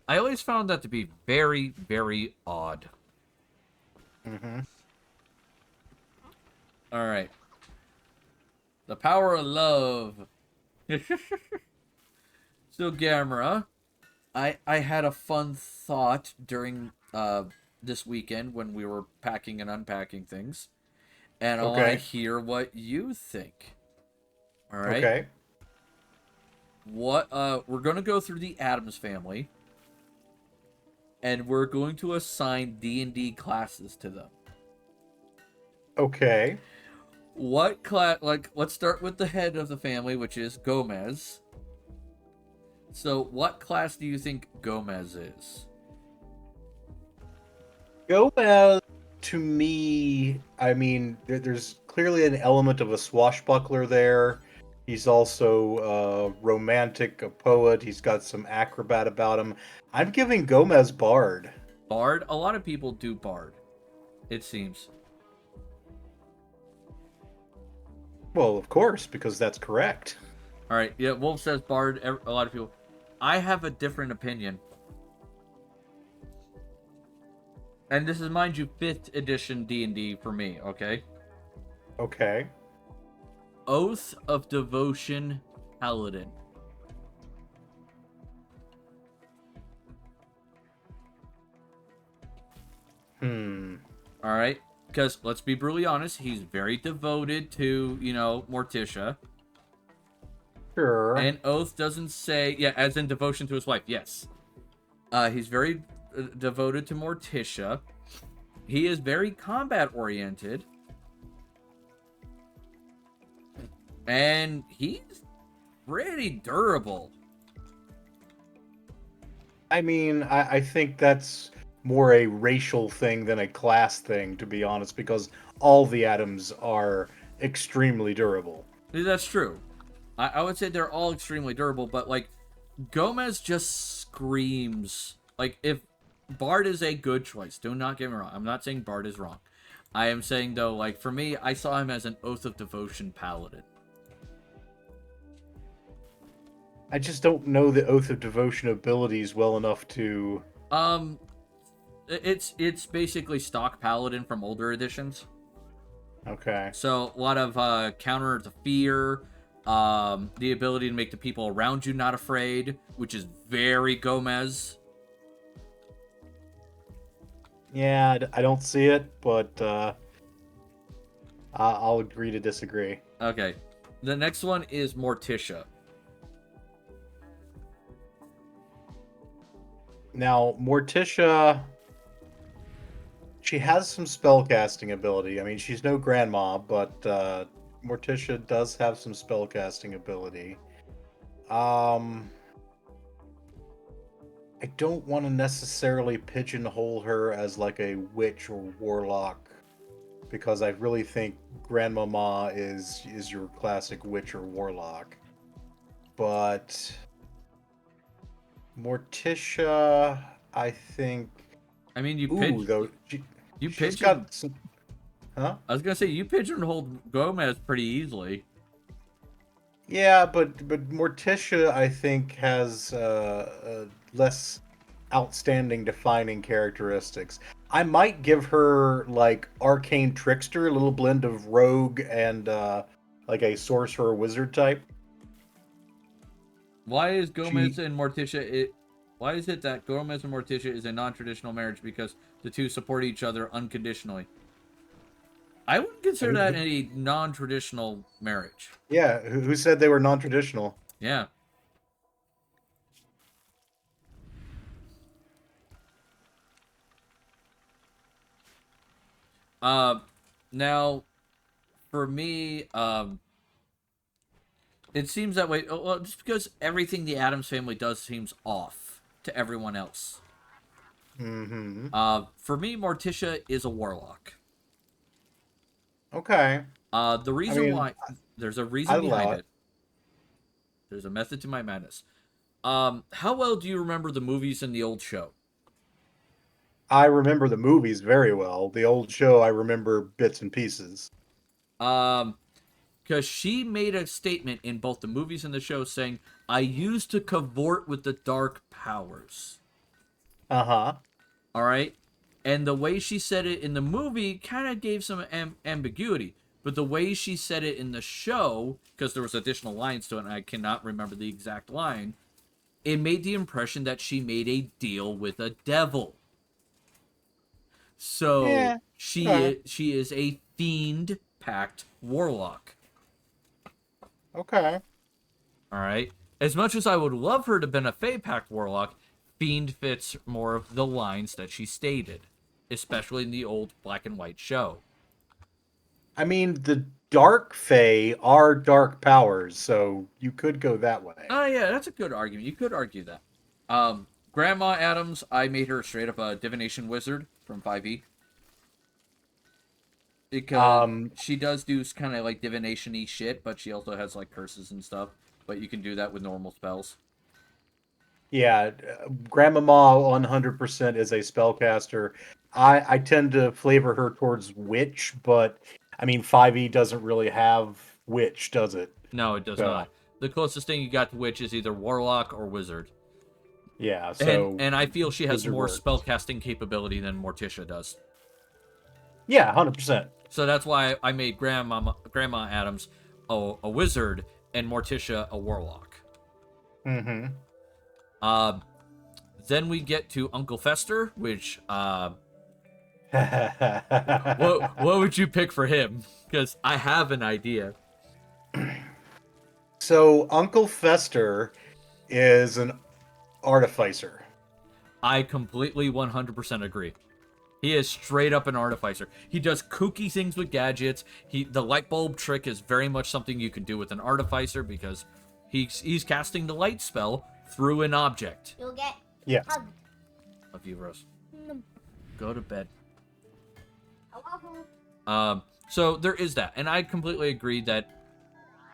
I always found that to be very, very odd. Mm-hmm. Alright. The power of love. So, Gamera, I had a fun thought during this weekend when we were packing and unpacking things. And I want to hear what you think. Alright? Okay. What, we're going to go through the Addams family. And we're going to assign D&D classes to them. Okay. What class, like, let's start with the head of the family, which is Gomez. So, what class do you think Gomez is? Gomez, to me, I mean, there's clearly an element of a swashbuckler there. He's also romantic, a poet. He's got some acrobat about him. I'm giving Gomez Bard. Bard? A lot of people do Bard, it seems. Well, of course, because that's correct. Alright, yeah, Wolf says Bard, a lot of people. I have a different opinion. And this is, mind you, 5th edition D&D for me, okay? Okay. Oath of Devotion Paladin. Alright? Because, let's be brutally honest, he's very devoted to, you know, Morticia. Sure. And Oath doesn't say... Yeah, as in devotion to his wife, yes. He's very devoted to Morticia. He is very combat oriented. And he's pretty durable. I mean, I think that's more a racial thing than a class thing, to be honest, because all the atoms are extremely durable. That's true. I would say they're all extremely durable, but like Gomez just screams. Like if Bard is a good choice, do not get me wrong. I'm not saying Bard is wrong. I am saying though, like for me, I saw him as an Oath of Devotion paladin. I just don't know the Oath of Devotion abilities well enough to. It's basically stock paladin from older editions. Okay. So a lot of counter to fear, the ability to make the people around you not afraid, which is very Gomez. Yeah, I don't see it, but I'll agree to disagree. Okay, the next one is Morticia. Now, Morticia, she has some spellcasting ability. I mean, she's no grandma, but Morticia does have some spellcasting ability. I don't want to necessarily pigeonhole her as like a witch or warlock, because I really think Grandmama is your classic witch or warlock. But Morticia, I think. I mean, you Ooh, though she's pigeon. got some. Huh? I was gonna say you pigeonholed Gomez pretty easily. Yeah, but Morticia, I think, has less outstanding defining characteristics. I might give her like arcane trickster, a little blend of rogue and like a sorcerer wizard type. Why is Gomez She, and Morticia? Why is it that Gomez and Morticia is a non-traditional marriage because the two support each other unconditionally? I wouldn't consider that a non-traditional marriage. yeah, who said they were non-traditional? Yeah. Now, for me, it seems that way. Well, just because everything the Addams family does seems off to everyone else. Mm-hmm. For me, Morticia is a warlock. Okay. The I reason mean, why there's a I reason allow behind it. it. There's a method to my madness. How well do you remember the movies in the old show? I remember the movies very well. The old show, I remember bits and pieces. Um, because she made a statement in both the movies and the show saying, "I used to cavort with the dark powers." Uh-huh. All right, and the way she said it in the movie kind of gave some ambiguity, but the way she said it in the show, because there was additional lines to it, and I cannot remember the exact line, it made the impression that she made a deal with a devil. So Yeah. Okay. she is a fiend packed warlock. Okay. All right. As much as I would love her to have been a Fey packed warlock, fiend fits more of the lines that she stated, especially in the old black and white show. I mean, the dark fae are dark powers, so you could go that way. Oh yeah, that's a good argument. You could argue that. Grandma Adams, I made her straight up a divination wizard from 5e. Because Um, she does do kind of like divination-y shit, but she also has like curses and stuff. But you can do that with normal spells. yeah, Grandmama 100% is a spellcaster. I tend to flavor her towards witch, but I mean 5e doesn't really have witch, does it? No, it does So, not. The closest thing you got to witch is either warlock or wizard. yeah, And so and I feel she has wizard more works. spellcasting capability than Morticia does. Yeah, 100%. So that's why I made Grandma Adams a wizard and Morticia a warlock. Mm-hmm. Uh, then we get to Uncle Fester, which what would you pick for him? Because I have an idea. So Uncle Fester is an artificer. I completely 100% agree. He is straight up an artificer. He does kooky things with gadgets. The light bulb trick is very much something you can do with an artificer because he's casting the light spell through an object. You'll get Yeah. Love you, Rose. Go to bed. hugged. So there is that, and I completely agree that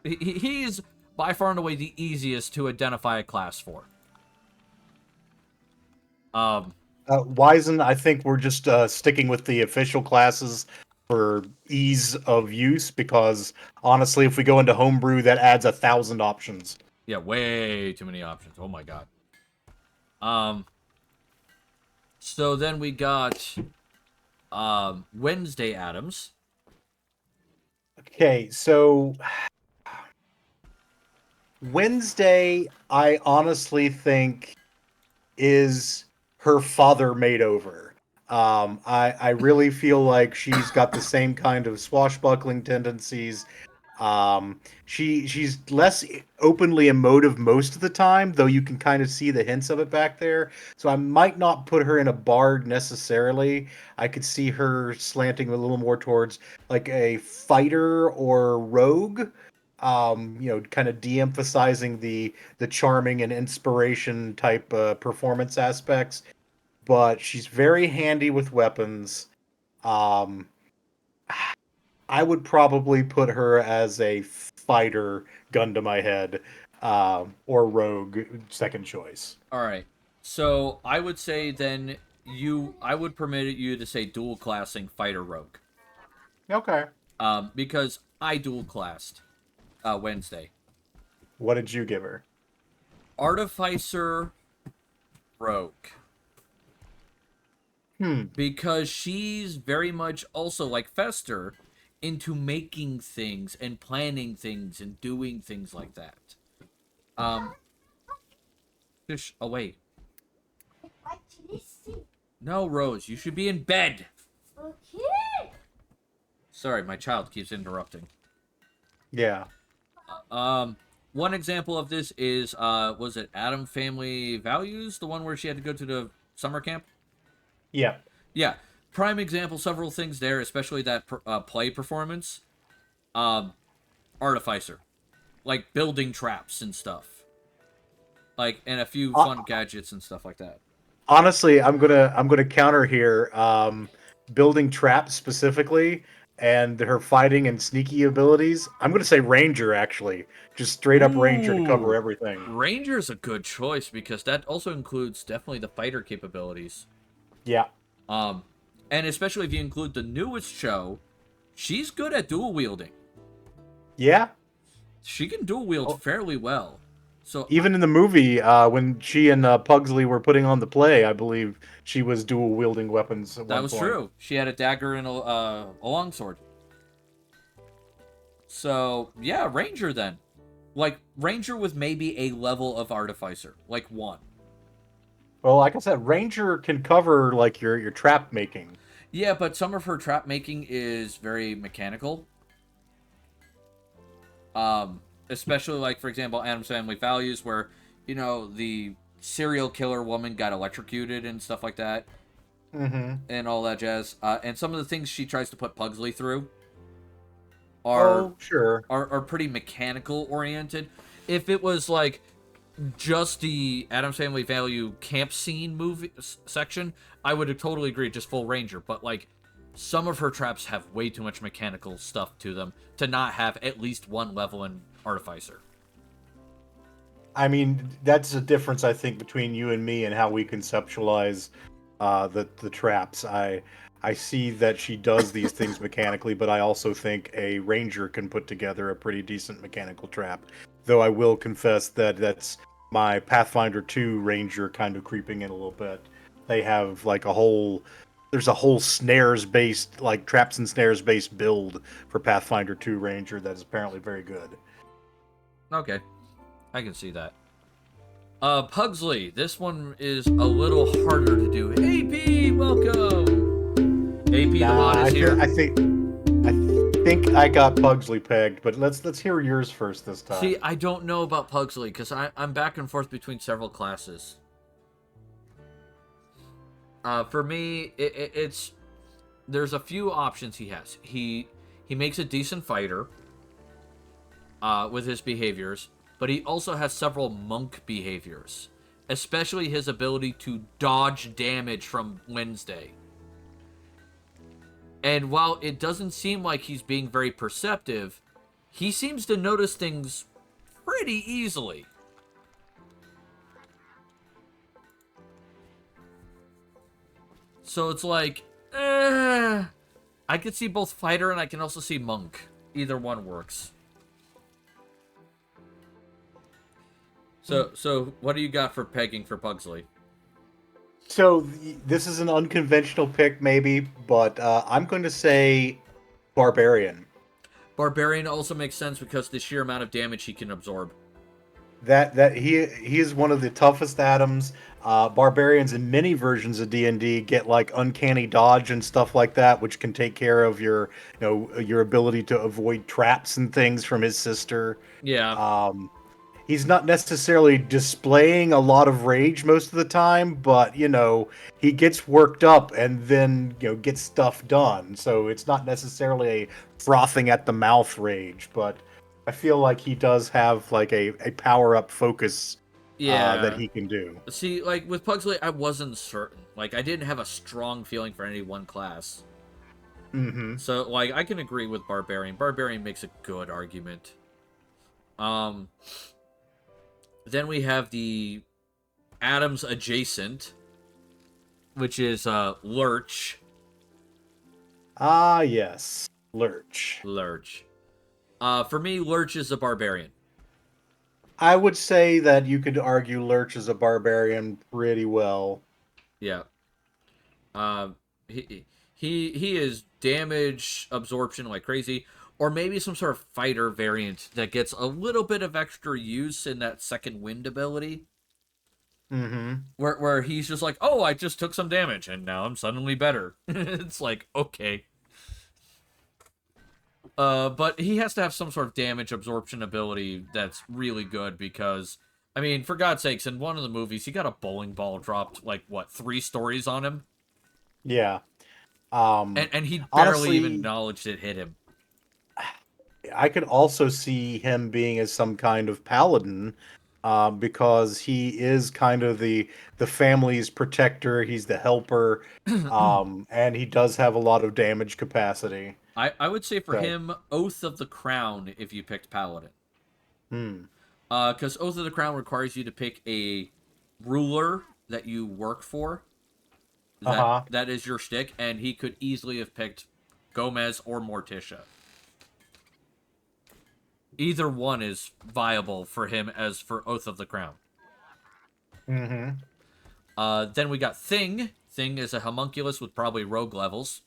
he's by far and away the easiest to identify a class for. Wizen, I think we're just sticking with the official classes for ease of use, because honestly, if we go into homebrew, that adds 1,000 options. Yeah, way too many options. Oh my god. So then we got Wednesday Addams. Okay, so Wednesday, I honestly think is her father made over. I really feel like she's got the same kind of swashbuckling tendencies. She's less openly emotive most of the time, though you can kind of see the hints of it back there. So I might not put her in a bard necessarily. I could see her slanting a little more towards like a fighter or rogue. Kind of de-emphasizing the charming and inspiration type performance aspects. But she's very handy with weapons. Um, I would probably put her as a fighter, gun to my head, or rogue, second choice. All right. So I would say then I would permit you to say dual classing fighter rogue. Okay. Because I dual classed Wednesday. What did you give her? Artificer rogue. Because she's very much also like Fester into making things and planning things and doing things like that. Fish away. No, Rose, you should be in bed. Okay. Sorry, my child keeps interrupting. Yeah. One example of this is was it Adam Family Values, the one where she had to go to the summer camp? Yeah. Yeah, prime example, several things there, especially that play performance. Artificer. Like building traps and stuff. Like, and a few fun gadgets and stuff like that. Honestly, I'm gonna counter here. Building traps specifically, and her fighting and sneaky abilities. I'm gonna say Ranger, actually, just straight up Ranger to cover Ooh. everything. Ranger's a good choice because that also includes definitely the fighter capabilities. Yeah. And especially if you include the newest show, she's good at dual wielding. Yeah. She can dual wield fairly well. So Even in the movie, when she and Pugsley were putting on the play, I believe she was dual wielding weapons at that one was point. true. She had a dagger and a longsword. So yeah, Ranger then. Like Ranger with maybe a level of Artificer, like 1. Well, like I said, Ranger can cover like your trap making. Yeah, but some of her trap making is very mechanical. Especially like, for example, Addams Family Values, where, the serial killer woman got electrocuted and stuff like that. Mm-hmm. And all that jazz. And some of the things she tries to put Pugsley through are sure. are pretty mechanical oriented. If it was like just the Addams Family Value camp scene movie section, I would have totally agreed, just full Ranger. But like, some of her traps have way too much mechanical stuff to them to not have at least 1 level in Artificer. I mean, that's the difference, I think, between you and me and how we conceptualize the traps. I see that she does these things mechanically, but I also think a Ranger can put together a pretty decent mechanical trap. Though I will confess that that's my Pathfinder 2 Ranger kind of creeping in a little bit. They have like there's a whole snares-based, like traps and snares-based build for Pathfinder 2 Ranger that is apparently very good. Okay, I can see that. Pugsley, this one is a little harder to do. AP, welcome. AP the mod is here. I think I got Pugsley pegged, but let's hear yours first this time. See, I don't know about Pugsley because I'm back and forth between several classes. For me, it's there's a few options he has. He makes a decent fighter with his behaviors, but he also has several monk behaviors, especially his ability to dodge damage from Wednesday. And while it doesn't seem like he's being very perceptive, he seems to notice things pretty easily. So it's like, I could see both fighter and I can also see monk. Either one works. So what do you got for pegging for Pugsley? So this is an unconventional pick, maybe, but I'm going to say Barbarian. Barbarian also makes sense because the sheer amount of damage he can absorb. That he is one of the toughest atoms. Barbarians in many versions of D&D get like uncanny dodge and stuff like that, which can take care of your your ability to avoid traps and things from his sister. Yeah. He's not necessarily displaying a lot of rage most of the time, but he gets worked up and then gets stuff done. So it's not necessarily a frothing at the mouth rage, but I feel like he does have like a power up focus that Yeah. he can do. See, like with Pugsley, I wasn't certain. Like I didn't have a strong feeling for any one class. Mm-hmm. So like I can agree with Barbarian. Barbarian makes a good argument. Then we have the Adams adjacent, which is Lurch. Ah, yes, Lurch. Lurch. For me, Lurch is a barbarian. I would say that you could argue Lurch is a barbarian pretty well. Yeah. Uh, he is damage absorption like crazy, or maybe some sort of fighter variant that gets a little bit of extra use in that second wind ability. Mm-hmm. Where he's just like, oh, I just took some damage and now I'm suddenly better. It's like, okay. But he has to have some sort of damage absorption ability that's really good because, I mean, for God's sakes, in one of the movies, he got a bowling ball dropped, like, what, 3 stories on him? Yeah. And he barely even Honestly, acknowledged it hit him. I could also see him being as some kind of paladin, because he is kind of the family's protector. He's the helper, and he does have a lot of damage capacity. I would say for So, him, Oath of the Crown if you picked Paladin. hmm. Because Oath of the Crown requires you to pick a ruler that you work for. Uh-huh. That is your shtick, and he could easily have picked Gomez or Morticia. Either one is viable for him as for Oath of the Crown. Mm-hmm. Then we got Thing. Thing is a homunculus with probably rogue levels.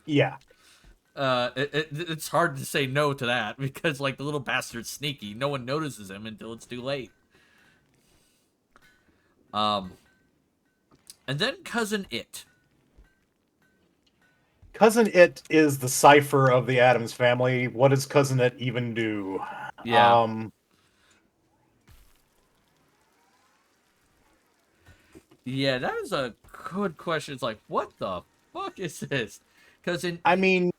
Yeah. It's hard to say no to that because, like, the little bastard's sneaky. No one notices him until it's too late. And then Cousin It. Cousin It is the cipher of the Addams family. What does Cousin It even do? Yeah. Yeah, that is a good question. It's like, what the fuck is this? Because I mean,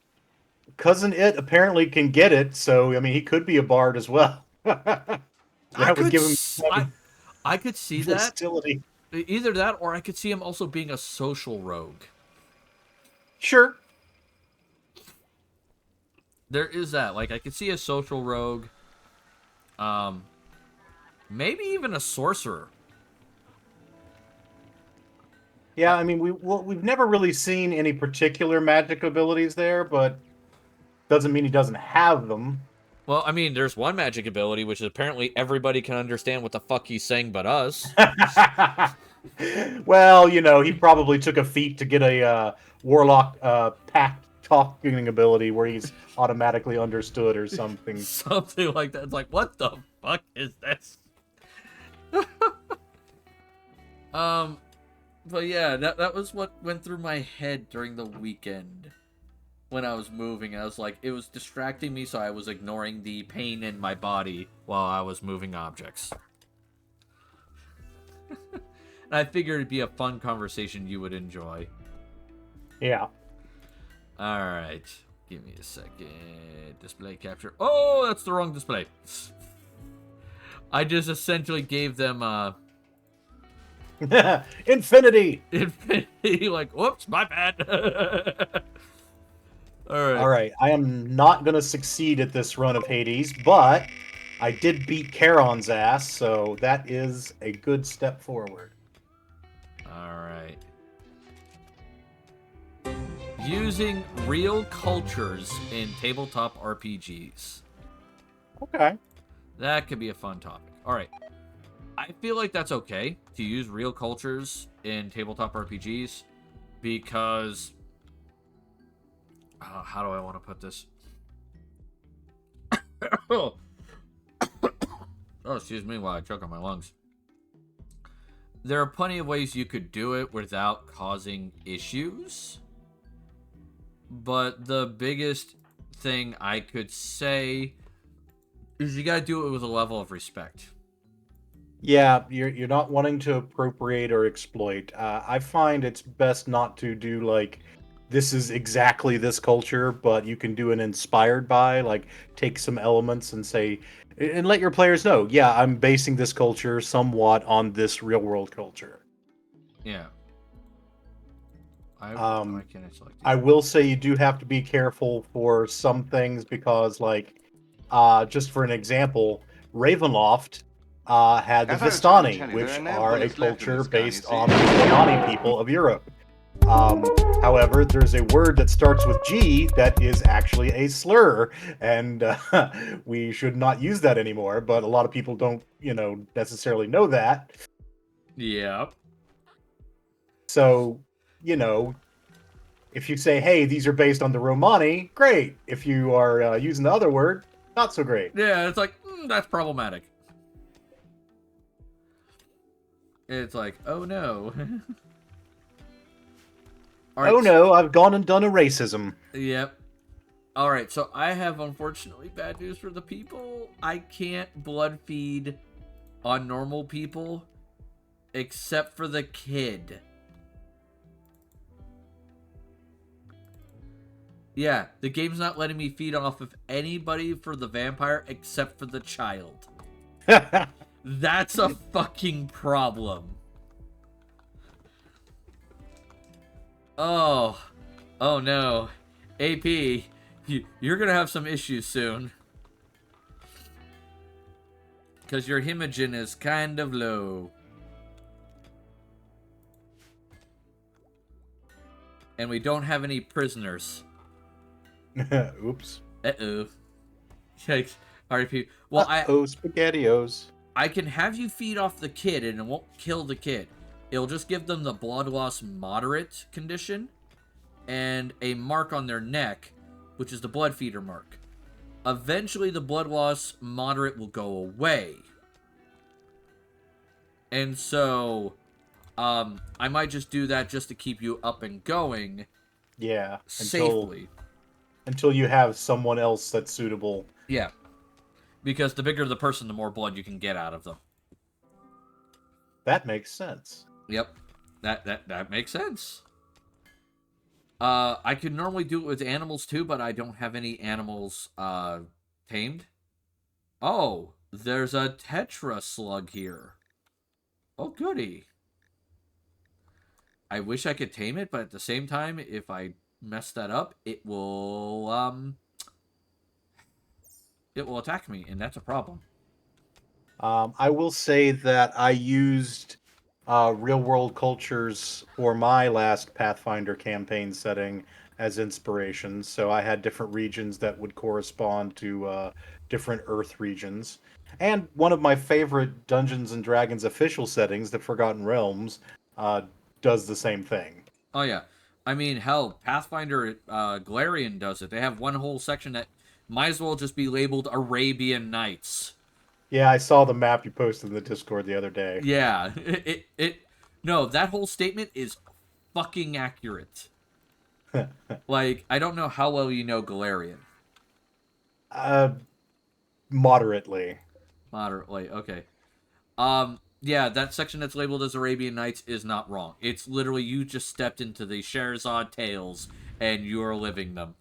Cousin It apparently can get it, so I mean, he could be a bard as well. I That would could give him I could see that. versatility. Either that or I could see him also being a social rogue. Sure. There is that. Like I could see a social rogue. Maybe even a sorcerer. Yeah, I mean, we've never really seen any particular magic abilities there, but doesn't mean he doesn't have them. Well, I mean, there's one magic ability, which is apparently everybody can understand what the fuck he's saying but us. Well, he probably took a feat to get a warlock pact talking ability where he's automatically understood or something. Something like that. It's like, what the fuck is this? But yeah, that was what went through my head during the weekend when I was moving. I was like, it was distracting me, so I was ignoring the pain in my body while I was moving objects. And I figured it'd be a fun conversation you would enjoy. Yeah. All right. Give me a second. Display capture. Oh, that's the wrong display. I just essentially gave them Infinity. infinity. Like, whoops, my bad. All right. All right, I am not going to succeed at this run of Hades, but I did beat Charon's ass, so that is a good step forward. All right. Using real cultures in tabletop RPGs. Okay. That could be a fun topic. All right. I feel like that's okay to use real cultures in tabletop RPGs because how do I want to put this? Oh, excuse me while I choke on my lungs. There are plenty of ways you could do it without causing issues. But the biggest thing I could say is you gotta do it with a level of respect. Yeah, you're not wanting to appropriate or exploit. I find it's best not to do like this is exactly this culture, but you can do an inspired by, like take some elements and say and let your players know, yeah, I'm basing this culture somewhat on this real world culture. Yeah. Why can't I select I will say you do have to be careful for some things because, like, just for an example, Ravenloft had the As I was trying to tell Vistani, you, there which are no are a bullets left in culture this gun, you based see? on the Romani people of Europe. However, there's a word that starts with G that is actually a slur, and we should not use that anymore. But a lot of people don't, necessarily know that. Yeah. So, you know, if you say, hey, these are based on the Romani, great. If you are using the other word, not so great. Yeah, it's like, that's problematic. It's like, oh no. All right, Oh no, I've gone and done a racism. Yep. All right, so I have unfortunately bad news for the people. I can't blood feed on normal people except for the kid. Yeah, the game's not letting me feed off of anybody for the vampire except for the child. That's a fucking problem. Oh no. AP, you're gonna have some issues soon. Because your Himogen is kind of low. And we don't have any prisoners. Oops. Uh-oh. Yikes. RP. Well, SpaghettiOs. I can have you feed off the kid and it won't kill the kid. It'll just give them the blood loss moderate condition and a mark on their neck, which is the blood feeder mark. Eventually, the blood loss moderate will go away. And so, I might just do that just to keep you up and going. Yeah. Safely. Until you have someone else that's suitable. Yeah. Because the bigger the person, the more blood you can get out of them. That makes sense. Yep. That makes sense. I could normally do it with animals too, but I don't have any animals tamed. Oh, there's a tetra slug here. Oh, goody. I wish I could tame it, but at the same time, if I mess that up, it will attack me, and that's a problem. I will say that I used real world cultures for my last Pathfinder campaign setting as inspiration. So I had different regions that would correspond to different Earth regions. And one of my favorite Dungeons and Dragons official settings, the Forgotten Realms, does the same thing. Oh, yeah. I mean, hell, Pathfinder Galarian does it. They have one whole section that might as well just be labeled Arabian Nights. Yeah, I saw the map you posted in the Discord the other day. Yeah. No, that whole statement is fucking accurate. Like, I don't know how well you know Galarian. Moderately. Moderately, okay. Yeah, that section that's labeled as Arabian Nights is not wrong. It's literally you just stepped into the Scheherazade tales and you're living them.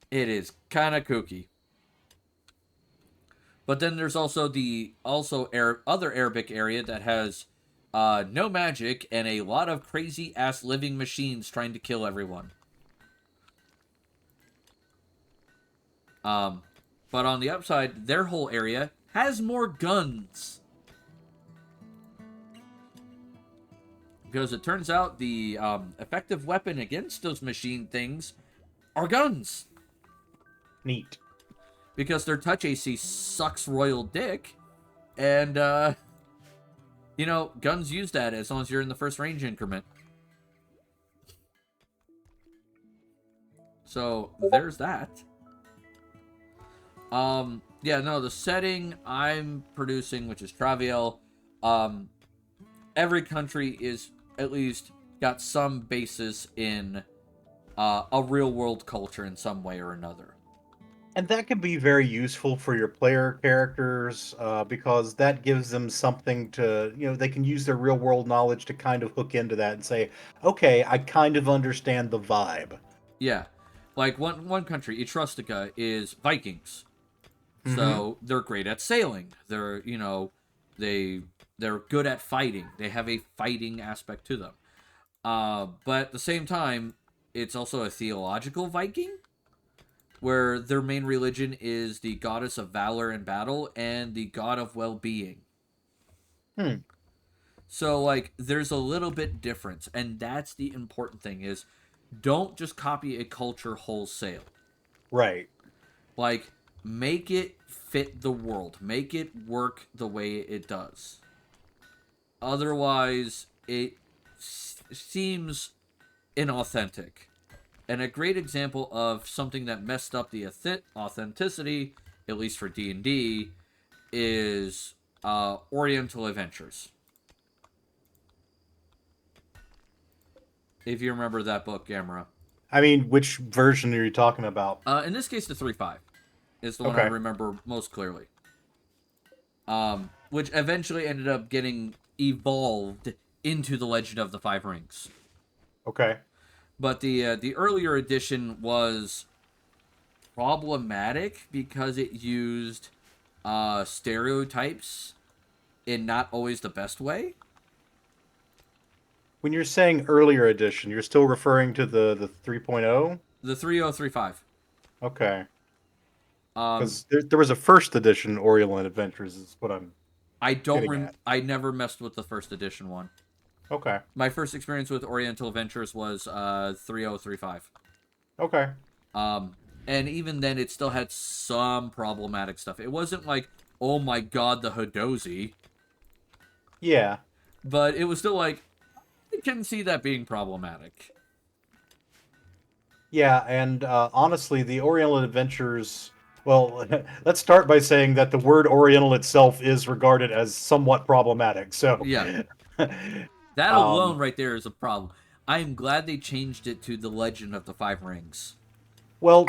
It is kind of kooky. But then there's also the other Arabic area that has no magic and a lot of crazy ass living machines trying to kill everyone. But on the upside, their whole area has more guns. Because it turns out the effective weapon against those machine things are guns. Neat. Because their touch AC sucks royal dick. And, guns use that as long as you're in the first range increment. So, there's that. The setting I'm producing, which is Traviel, every country is at least got some basis in a real world culture in some way or another. And that can be very useful for your player characters because that gives them something to, they can use their real world knowledge to kind of hook into that and say, okay, I kind of understand the vibe. Yeah. Like one country, Etrustica, is Vikings. So they're great at sailing. They're good at fighting. They have a fighting aspect to them. But at the same time, it's also a theological Viking, where their main religion is the goddess of valor and battle and the god of well-being. So, like, there's a little bit difference, and that's the important thing is don't just copy a culture wholesale. Right. Like, make it fit the world. Make it work the way it does. Otherwise, it seems inauthentic. And a great example of something that messed up the authenticity, at least for D&D, is Oriental Adventures. If you remember that book, Gamera. I mean, which version are you talking about? In this case, the 3.5 is the one Okay. I remember most clearly. Which eventually ended up getting evolved into the Legend of the Five Rings. Okay. But the earlier edition was problematic because it used stereotypes in not always the best way. When you're saying earlier edition, you're still referring to the 3.0? The 3035. Okay. Um, Because there was a first edition Oriental Adventures is what I'm getting at. I never messed with the first edition one. Okay. My first experience with Oriental Adventures was 3035. Okay. And even then, it still had some problematic stuff. It wasn't like, oh my god, the Hadozi. Yeah. But it was still like, I can see that being problematic. Yeah, and honestly, the Oriental Adventures. Well, let's start by saying that the word Oriental itself is regarded as somewhat problematic. So, Yeah. That alone right there is a problem. I am glad they changed it to the Legend of the Five Rings. well,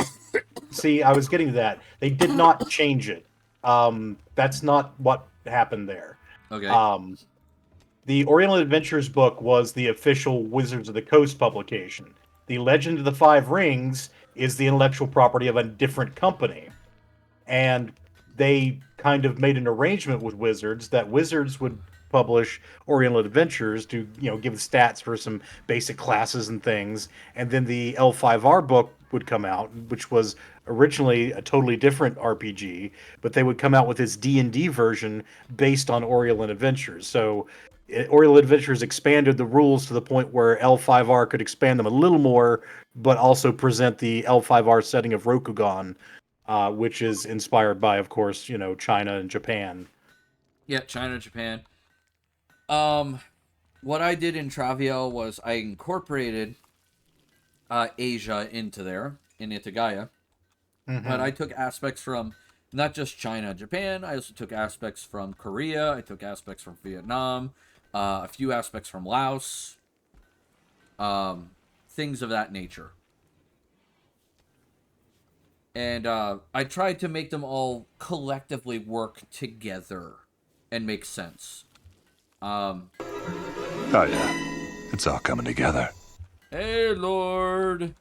see, I was getting to that. They did not change it. That's not what happened there. Okay. The Oriental Adventures book was the official Wizards of the Coast publication. The Legend of the Five Rings is the intellectual property of a different company. And they kind of made an arrangement with Wizards that Wizards would publish Oriental Adventures to, give stats for some basic classes and things, and then the L5R book would come out, which was originally a totally different RPG, but they would come out with this D&D version based on Oriental Adventures. So Oriental Adventures expanded the rules to the point where L5R could expand them a little more, but also present the L5R setting of Rokugan, which is inspired by, of course, China and Japan. Yeah, China, Japan. What I did in Traviel was I incorporated Asia into there, in Itagaya. But I took aspects from not just China, Japan. I also took aspects from Korea. I took aspects from Vietnam. A few aspects from Laos. Things of that nature. And I tried to make them all collectively work together and make sense. Oh yeah, it's all coming together. Hey, Lord.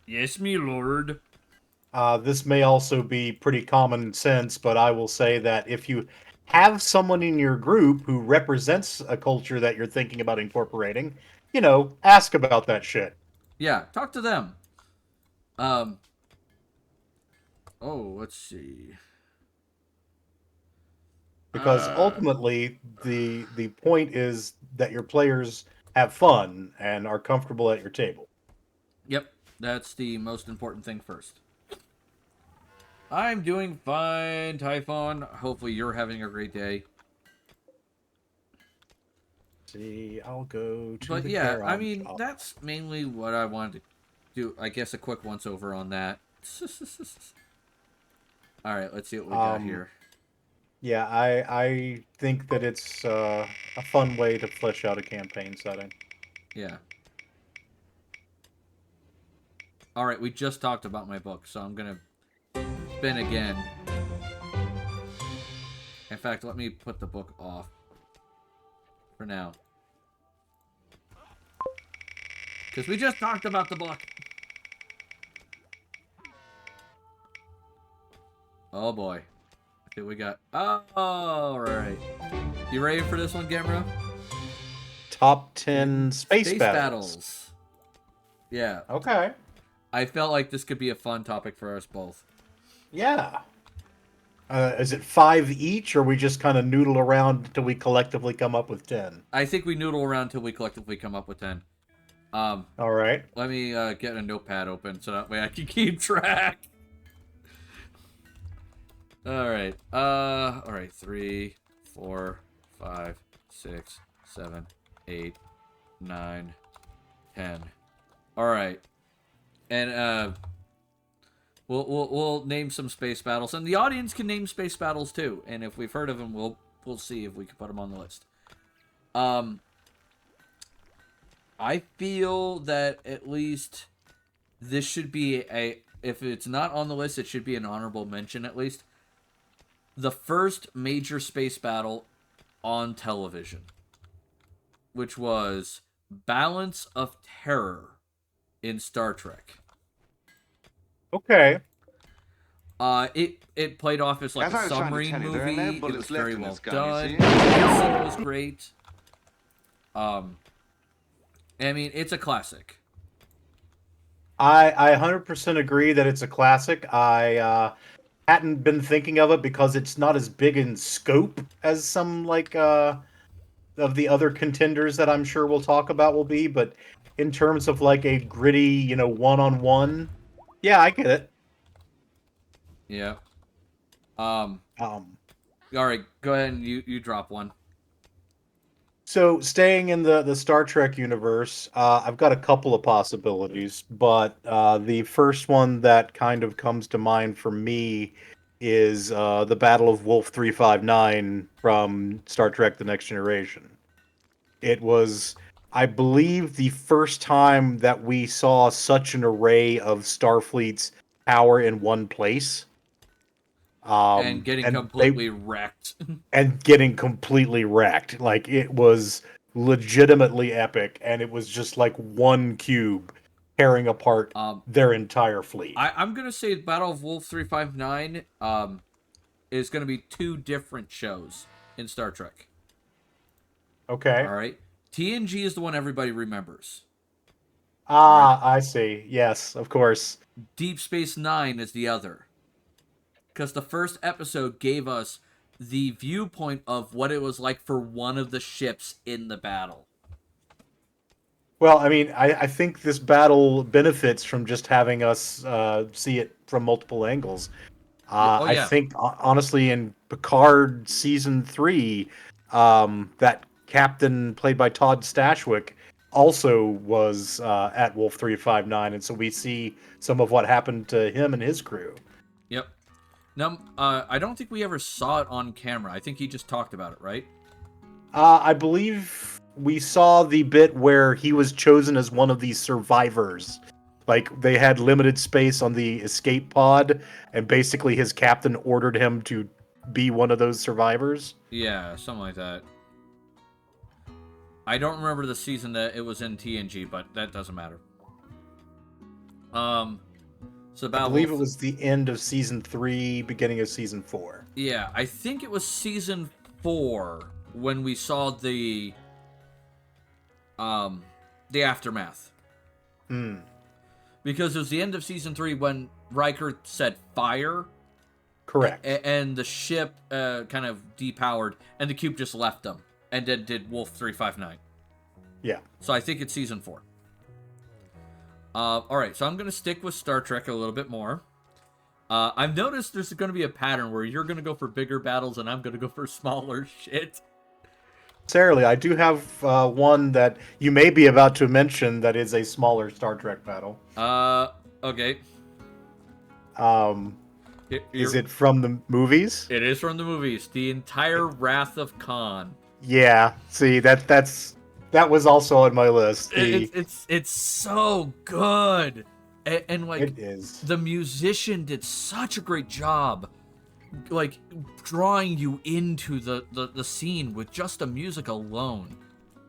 Yes, me lord. This may also be pretty common sense, but I will say that if you have someone in your group who represents a culture that you're thinking about incorporating, ask about that shit. Yeah, talk to them. Um. Oh, let's see. Because ultimately the point is that your players have fun and are comfortable at your table. Yep, that's the most important thing first. I'm doing fine, Typhon. Hopefully you're having a great day. See, I'll go to But the yeah, I garage. mean, that's mainly what I wanted to do. I guess a quick once over on that. All right, let's see what we got here. Yeah, I think that it's a fun way to flesh out a campaign setting. Yeah. All right, we just talked about my book, so I'm going to spin again. In fact, let me put the book off for now. Because we just talked about the book. Oh boy. Okay, we got... Oh, all right. You ready for this one, Gemro? Top 10 space battles. Yeah. Okay. I felt like this could be a fun topic for us both. Yeah. Is it 5 each, or we just kind of noodle around until we collectively come up with 10? I think we noodle around until we collectively come up with 10. All right. Let me get a notepad open so that way I can keep track. All right. All right. 3, 4, 5, 6, 7, 8, 9, 10. All right. And we'll name some space battles, and the audience can name space battles too. And if we've heard of them, we'll see if we can put them on the list. I feel that at least this should be if it's not on the list, it should be an honorable mention at least. The first major space battle on television, which was Balance of Terror in Star Trek. Okay. It played off as like a submarine movie. It was very well done. The pacing was great. I mean, it's a classic. I 100% agree that it's a classic. I hadn't been thinking of it because it's not as big in scope as some of the other contenders that I'm sure we'll talk about will be, but in terms of like a gritty, one-on-one, yeah, I get it. Yeah. All right, go ahead and you drop one. So staying in the Star Trek universe, I've got a couple of possibilities, but the first one that kind of comes to mind for me is the Battle of Wolf 359 from Star Trek: The Next Generation. It was, I believe, the first time that we saw such an array of Starfleet's power in one place. And getting completely wrecked. And getting completely wrecked. Like, it was legitimately epic, and it was just like one cube tearing apart their entire fleet. I'm gonna say Battle of Wolf 359 is gonna be 2 different shows in Star Trek. Okay. All right. TNG is the one everybody remembers. Ah, right. I see. Yes, of course. Deep Space Nine is the other. Because the first episode gave us the viewpoint of what it was like for one of the ships in the battle. Well, I mean, I think this battle benefits from just having us see it from multiple angles. Yeah. I think, honestly, in Picard Season 3, that captain played by Todd Stashwick also was at Wolf 359, and so we see some of what happened to him and his crew. Yep. Now, I don't think we ever saw it on camera. I think he just talked about it, right? I believe we saw the bit where he was chosen as one of these survivors. Like, they had limited space on the escape pod, and basically his captain ordered him to be one of those survivors. Yeah, something like that. I don't remember the season that it was in TNG, but that doesn't matter. So I believe it Battle. was the end of season 3, beginning of season 4. Yeah, I think it was season 4 when we saw the aftermath. Hmm. Because it was the end of season 3 when Riker said fire. Correct. And the ship kind of depowered, and the cube just left them, and then did Wolf 359. Yeah. So I think it's season 4. All right, so I'm going to stick with Star Trek a little bit more. I've noticed there's going to be a pattern where you're going to go for bigger battles, and I'm going to go for smaller shit. Necessarily, I do have one that you may be about to mention that is a smaller Star Trek battle. Okay. Is it from the movies? It is from the movies. The entire Wrath of Khan. Yeah. See, that was also on my list. It's so good, and like It is. the musician did such a great job, like drawing you into the scene with just the music alone.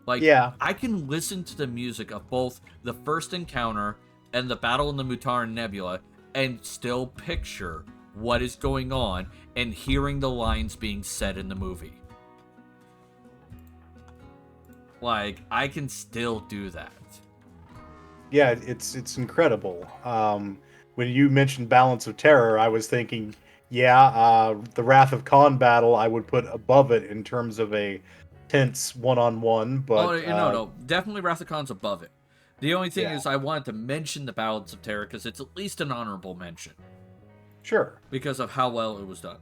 Like, Yeah. I can listen to the music of both the first encounter and the battle in the Mutaran Nebula and still picture what is going on and hearing the lines being said in the movie. Like, I can still do that. Yeah, it's incredible. When you mentioned Balance of Terror, I was thinking, the Wrath of Khan battle I would put above it in terms of a tense one-on-one, but No, definitely Wrath of Khan's above it. The only thing Yeah. is I wanted to mention the Balance of Terror because it's at least an honorable mention sure. because of how well it was done.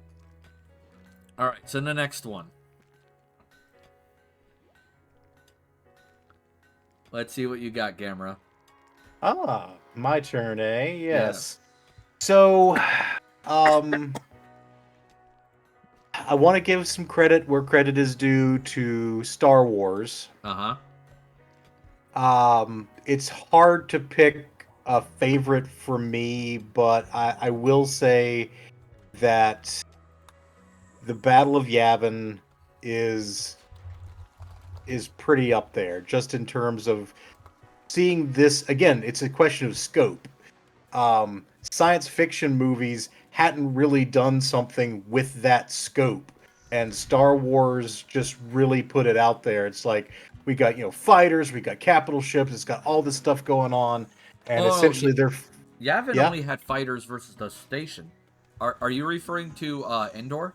All right, so the next one. Let's see what you got, Gamera. My turn, eh? Yes. So, I want to give some credit where credit is due to Star Wars. Uh-huh. It's hard to pick a favorite for me, but I will say that the Battle of Yavin is pretty up there, just in terms of seeing this again. It's a question of scope. Science fiction movies hadn't really done something with that scope, and Star Wars just really put it out there. It's like we got fighters, we got capital ships, it's got all this stuff going on, and essentially they're Yavin yeah. only had fighters versus the station. Are you referring to Endor?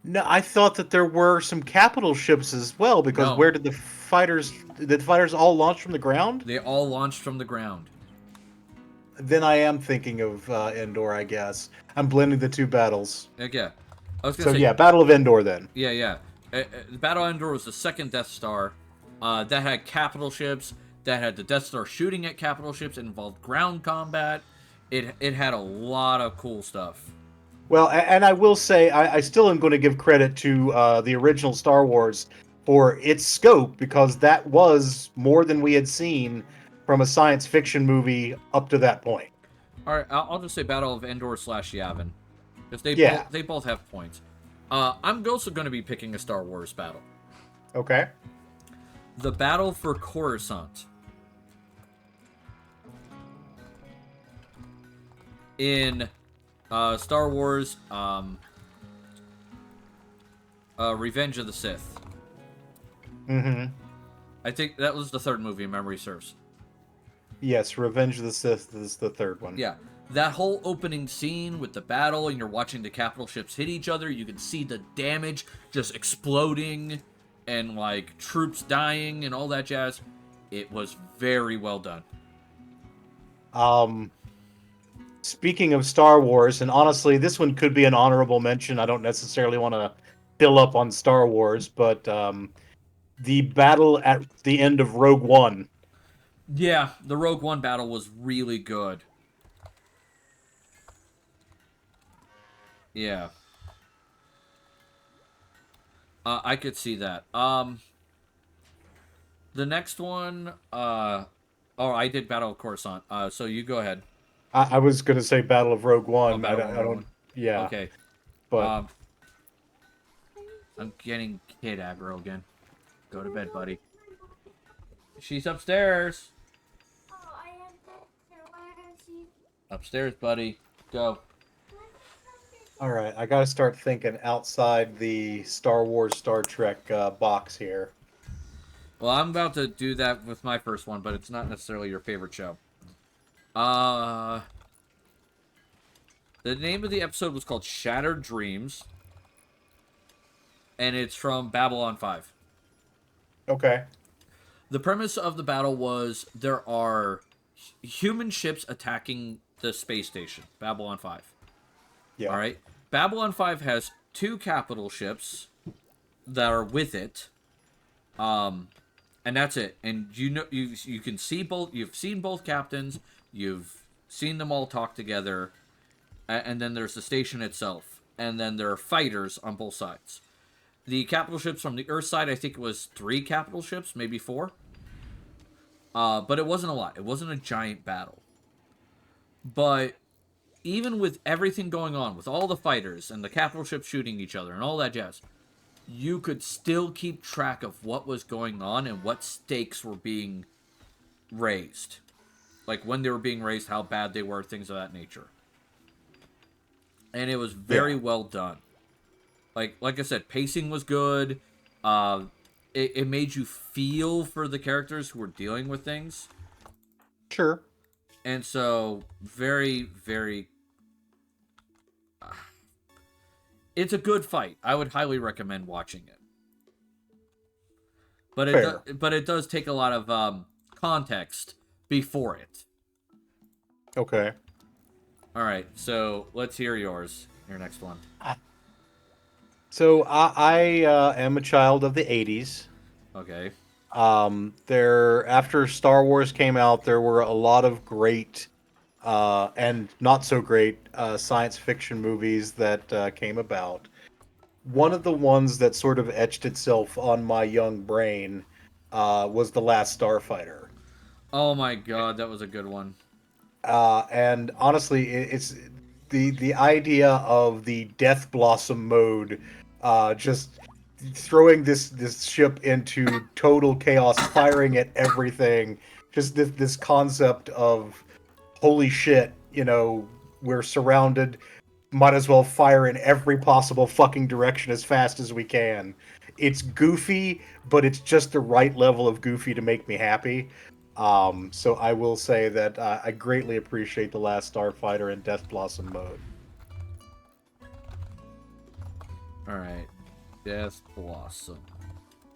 No, I thought that there were some capital ships as well, because No. where did the fighters all launch from the ground? They all launched from the ground. Then I am thinking of Endor, I guess. I'm blending the two battles. Yeah. I was So gonna say, yeah, Battle of Endor then. Yeah. The Battle of Endor was the second Death Star. That had capital ships. That had the Death Star shooting at capital ships. It involved ground combat. It had a lot of cool stuff. Well, and I will say, I still am going to give credit to the original Star Wars for its scope, because that was more than we had seen from a science fiction movie up to that point. All right, I'll just say Battle of Endor / Yavin, because they both have points. I'm also going to be picking a Star Wars battle. Okay. The Battle for Coruscant. In Star Wars, Revenge of the Sith. Mm-hmm. I think that was the third movie, if memory serves. Yes, Revenge of the Sith is the third one. Yeah. That whole opening scene with the battle, and you're watching the capital ships hit each other, you can see the damage just exploding, and, like, troops dying, and all that jazz. It was very well done. Speaking of Star Wars, and honestly, this one could be an honorable mention. I don't necessarily want to fill up on Star Wars, but the battle at the end of Rogue One. Yeah, the Rogue One battle was really good. Yeah. I could see that. The next one, I did Battle of Coruscant. So you go ahead. I was going to say Battle of Rogue One. Battle I of don't. Rogue One. Yeah. Okay. But I'm getting kid aggro again. Go to bed, buddy. She's upstairs. Oh, I have that. I have seen. Upstairs, buddy. Go. All right, I got to start thinking outside the Star Wars, Star Trek box here. Well, I'm about to do that with my first one, but it's not necessarily your favorite show. The name of the episode was called Shattered Dreams, and it's from Babylon 5. Okay. The premise of the battle was there are human ships attacking the space station, Babylon 5. Yeah. All right. Babylon 5 has 2 capital ships that are with it. And that's it. And you know you can see both. You've seen both captains. You've seen them all talk together. And then there's the station itself. And then there are fighters on both sides. The capital ships from the Earth side, I think it was 3 capital ships, maybe 4. But it wasn't a lot. It wasn't a giant battle. But even with everything going on, with all the fighters and the capital ships shooting each other and all that jazz, you could still keep track of what was going on and what stakes were being raised. Like when they were being raised, how bad they were, things of that nature. And it was very well done. Like I said, pacing was good. It made you feel for the characters who were dealing with things. Sure. And so, very, very... it's a good fight. I would highly recommend watching it. But it does take a lot of context before it. Okay. All right, so let's hear yours. Your next one. So I am a child of the 80s. Okay. After Star Wars came out, there were a lot of great and not so great science fiction movies that came about. One of the ones that sort of etched itself on my young brain was The Last Starfighter. Oh my god, that was a good one. And honestly, it's the idea of the Death Blossom mode, just throwing this ship into total chaos, firing at everything. Just this concept of holy shit, we're surrounded. Might as well fire in every possible fucking direction as fast as we can. It's goofy, but it's just the right level of goofy to make me happy. So I will say that I greatly appreciate The Last Starfighter in Death Blossom mode. Alright. Death Blossom.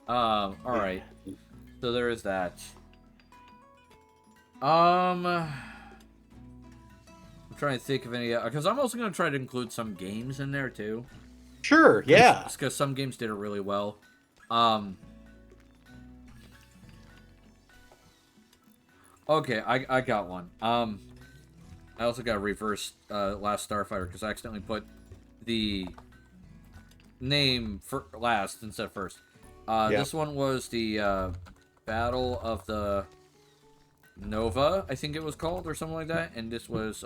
Alright. So there is that. I'm trying to think of any... because I'm also going to try to include some games in there, too. Sure, yeah. Because some games did it really well. Okay, I got one. I also got reverse Last Starfighter because I accidentally put the name for last instead of first. This one was the Battle of the Nova, I think it was called, or something like that. And this was...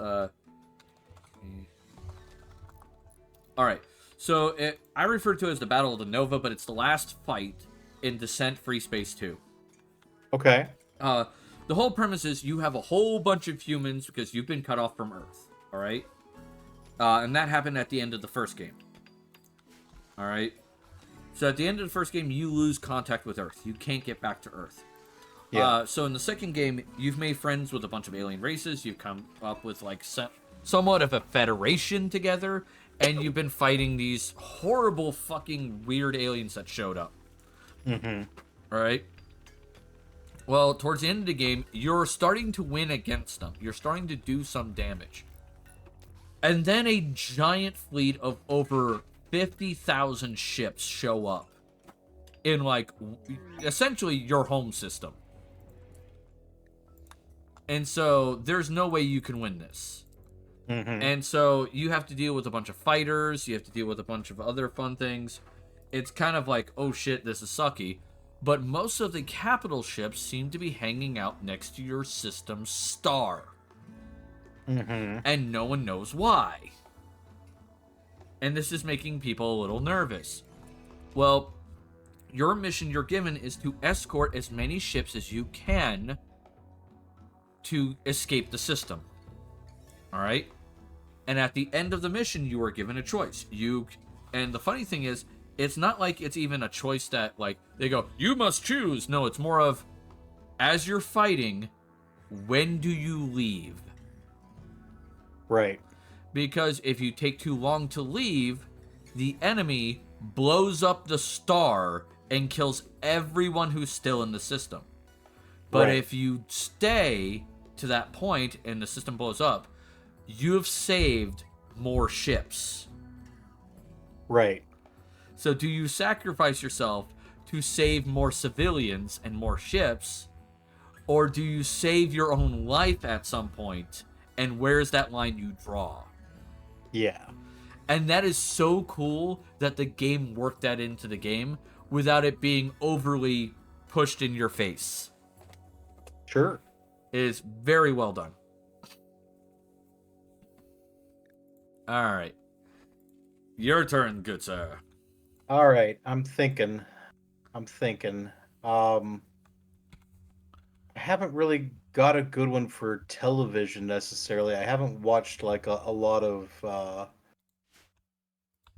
Alright, so I refer to it as the Battle of the Nova, but it's the last fight in Descent Free Space 2. Okay. The whole premise is you have a whole bunch of humans because you've been cut off from Earth, alright? And that happened at the end of the first game. Alright? So at the end of the first game, you lose contact with Earth. You can't get back to Earth. Yeah. So in the second game, you've made friends with a bunch of alien races. You've come up with, like, somewhat of a federation together. And you've been fighting these horrible fucking weird aliens that showed up. Mm-hmm. Alright? Well, towards the end of the game, you're starting to win against them. You're starting to do some damage. And then a giant fleet of over 50,000 ships show up. In, like, essentially your home system. And so, there's no way you can win this. Mm-hmm. And so, you have to deal with a bunch of fighters. You have to deal with a bunch of other fun things. It's kind of like, oh shit, this is sucky. But most of the capital ships seem to be hanging out next to your system's star. Mm-hmm. And no one knows why. And this is making people a little nervous. Well, your mission you're given is to escort as many ships as you can to escape the system. All right? And at the end of the mission, you are given a choice. And the funny thing is, it's not like it's even a choice that, like, they go, you must choose. No, it's more of, as you're fighting, when do you leave? Right. Because if you take too long to leave, the enemy blows up the star and kills everyone who's still in the system. But Right. if you stay to that point and the system blows up, you have saved more ships. Right. So do you sacrifice yourself to save more civilians and more ships, or do you save your own life at some point, and where's that line you draw? Yeah. And that is so cool that the game worked that into the game without it being overly pushed in your face. Sure. It is very well done. All right. Your turn, good sir. All right. I'm thinking. I haven't really got a good one for television necessarily. I haven't watched like a lot of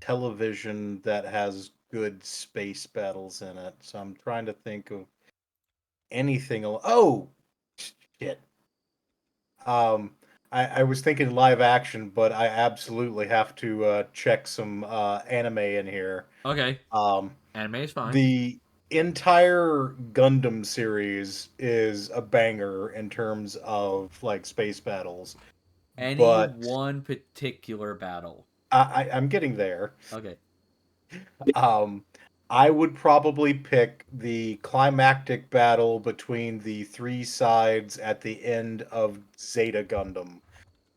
television that has good space battles in it. So I'm trying to think of anything. Oh, shit. Um, I was thinking live action, but I absolutely have to check some anime in here. Okay. Um, Anime is fine. the entire Gundam series is a banger in terms of like space battles, Any but one particular battle. I'm getting there. Okay. Um, I would probably pick the climactic battle between the three sides at the end of Zeta Gundam,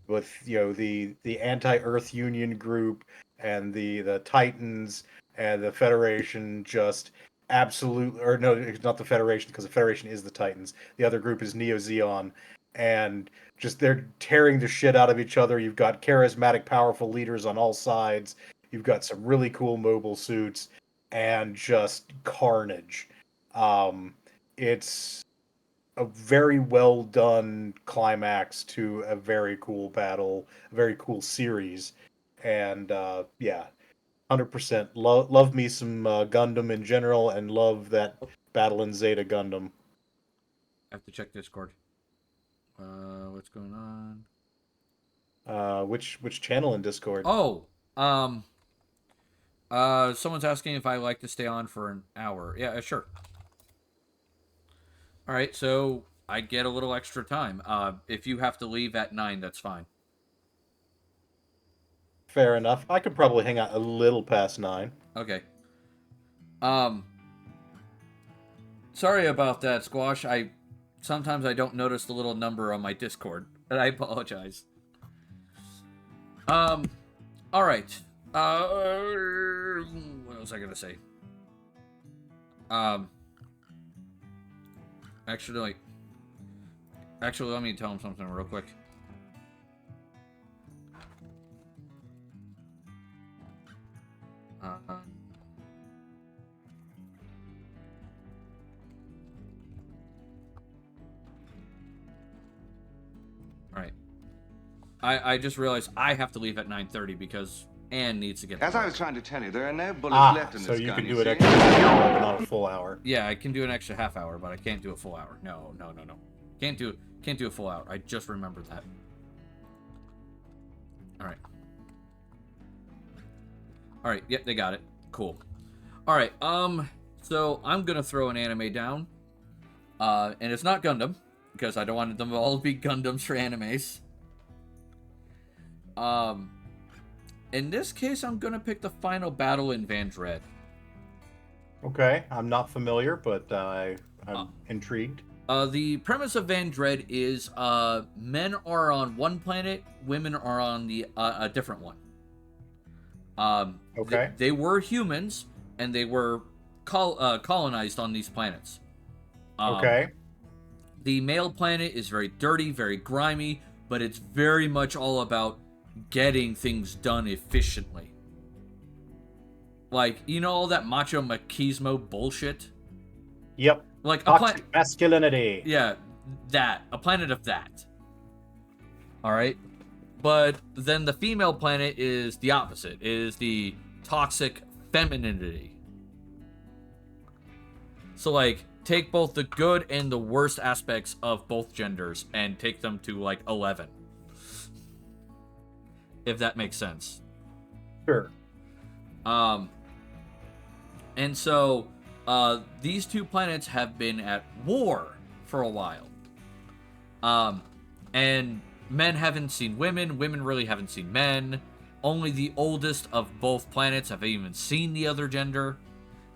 with the anti-Earth Union group and the Titans and the Federation just absolute, or no, it's not the Federation because the Federation is the Titans. The other group is Neo Zeon, and just they're tearing the shit out of each other. You've got charismatic, powerful leaders on all sides. You've got some really cool mobile suits and just carnage. It's a very well done climax to a very cool battle, a very cool series, and yeah, 100%. Love me some Gundam in general, and love that battle in Zeta Gundam. I have to check Discord. What's going on? Which channel in Discord? Oh, someone's asking if I like to stay on for an hour. Yeah, sure. All right, so I get a little extra time. If you have to leave at 9, that's fine. Fair enough. I could probably hang out a little past 9. Okay. Sorry about that, Squash. Sometimes I don't notice the little number on my Discord, and I apologize. All right. What was I gonna say? Actually, let me tell him something real quick. Alright. I just realized I have to leave at 9:30 because Anne needs to get As to I work. was trying to tell you, there are no bullets left in So this you gun, can you do it see? extra hour, but not a full hour. Yeah, I can do an extra half hour, but I can't do a full hour. No. Can't do a full hour. I just remembered that. Alright. Alright, yep, they got it. Cool. Alright, so I'm gonna throw an anime down. And it's not Gundam, because I don't want them all to be Gundams for animes. In this case, I'm gonna pick the final battle in Van Dread. Okay, I'm not familiar, but I'm intrigued. The premise of Van Dread is men are on one planet, women are on a different one. Okay. They were humans, and they were colonized on these planets. Okay. The male planet is very dirty, very grimy, but it's very much all about getting things done efficiently. Like, you know all that macho machismo bullshit? Yep. Like a Toxic planet, masculinity. yeah, a planet of that. All right, but then the female planet is the opposite. It is the toxic femininity. So like, take both the good and the worst aspects of both genders and take them to like 11, if that makes sense. Sure. And so these two planets have been at war for a while. And men haven't seen women, women really haven't seen men. Only the oldest of both planets have even seen the other gender,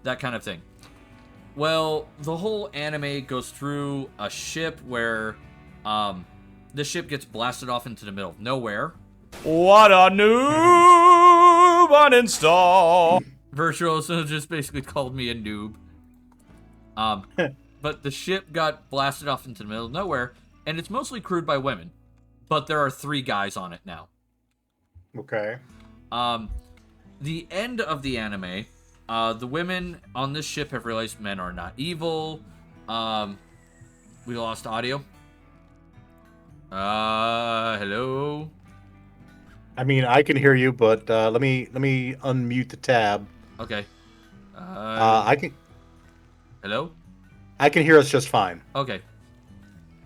that kind of thing. Well, the whole anime goes through a ship where the ship gets blasted off into the middle of nowhere. What a noob uninstall! Virtuoso just basically called me a noob. But the ship got blasted off into the middle of nowhere, and it's mostly crewed by women. But there are 3 guys on it now. Okay. The end of the anime, the women on this ship have realized men are not evil. We lost audio. Hello? I mean, I can hear you, but let me unmute the tab. Okay. I can Hello? hear us just fine. Okay.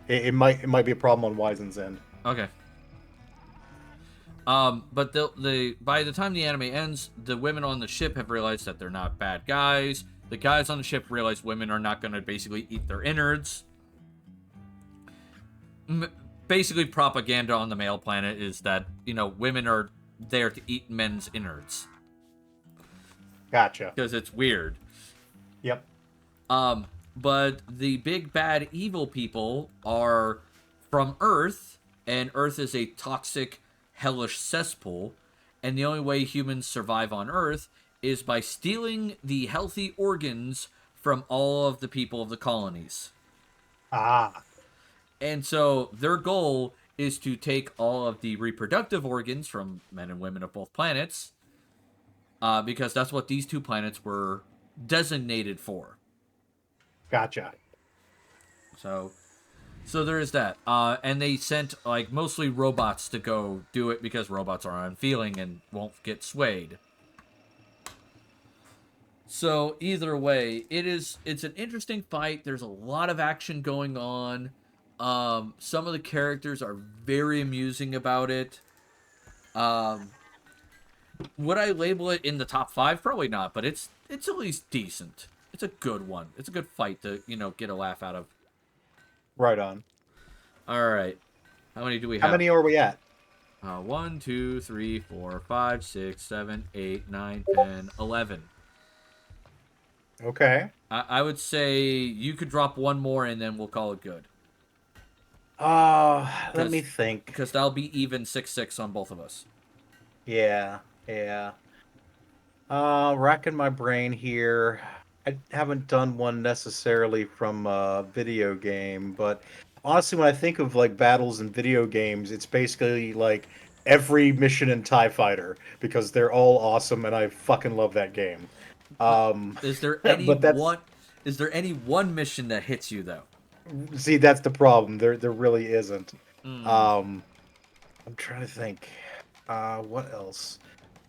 It might be a problem on Wisen's end. Okay. But by the time the anime ends, the women on the ship have realized that they're not bad guys. The guys on the ship realize women are not going to basically eat their innards. Basically, propaganda on the male planet is that, women are there to eat men's innards. Gotcha. Because it's weird. Yep. But the big bad evil people are from Earth, and Earth is a toxic, hellish cesspool, and the only way humans survive on Earth is by stealing the healthy organs from all of the people of the colonies. Ah. And so their goal is to take all of the reproductive organs from men and women of both planets, because that's what these 2 planets were designated for. Gotcha. So there is that. And they sent like mostly robots to go do it because robots are unfeeling and won't get swayed. So either way, it's an interesting fight. There's a lot of action going on. Some of the characters are very amusing about it. Would I label it in the top 5? Probably not, but it's at least decent. It's a good one. It's a good fight to, get a laugh out of. Right on. All right. How many do we have? How many are we at? 1, 2, 3, 4, 5, 6, 7, 8, 9, 10, 11. Okay. I would say you could drop one more and then we'll call it good. Let me think. Because that'll be even 6-6 on both of us. Yeah. Racking my brain here. I haven't done one necessarily from a video game, but honestly, when I think of like battles in video games, it's basically like every mission in TIE Fighter because they're all awesome and I fucking love that game. Is there any but that's, one? Is there any one mission that hits you though? see, that's the problem. There really isn't. I'm trying to think. What else?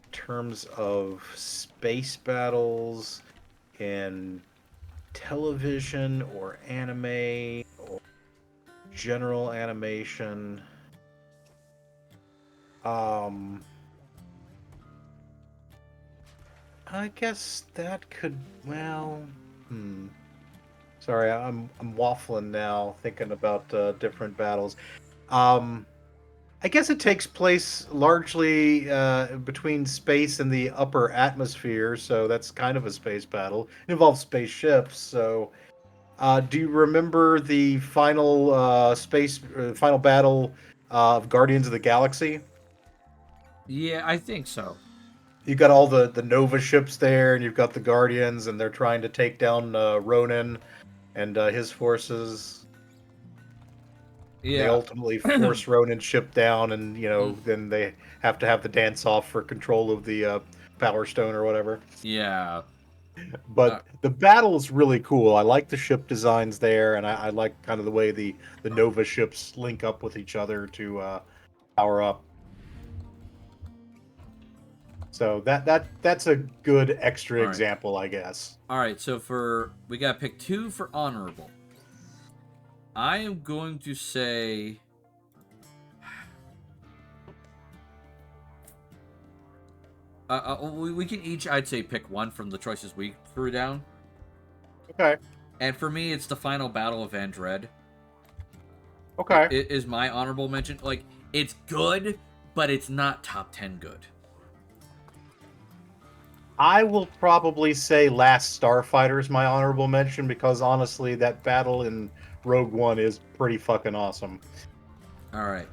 In terms of space battles in television or anime or general animation. I guess that could, well, Sorry, I'm waffling now, thinking about different battles. I guess it takes place largely between space and the upper atmosphere, so that's kind of a space battle. It involves spaceships, so do you remember the final final battle of Guardians of the Galaxy? Yeah, I think so. You've got all the Nova ships there, and you've got the Guardians, and they're trying to take down Ronan and his forces. Yeah. They ultimately force Ronan's ship down, and then they have to have the dance off for control of the Power Stone or whatever. Yeah. But the battle is really cool. I like the ship designs there, and I like kind of the way the Nova ships link up with each other to power up. So that's a good extra All right. example, I guess. All right, so we got to pick 2 for honorable. I am going to say we can each, I'd say, pick one from the choices we threw down. Okay. And for me, it's the final battle of Andred. Okay. It is my honorable mention. Like, it's good, but it's not top 10 good. I will probably say Last Starfighter is my honorable mention because honestly, that battle in Rogue One is pretty fucking awesome. All right.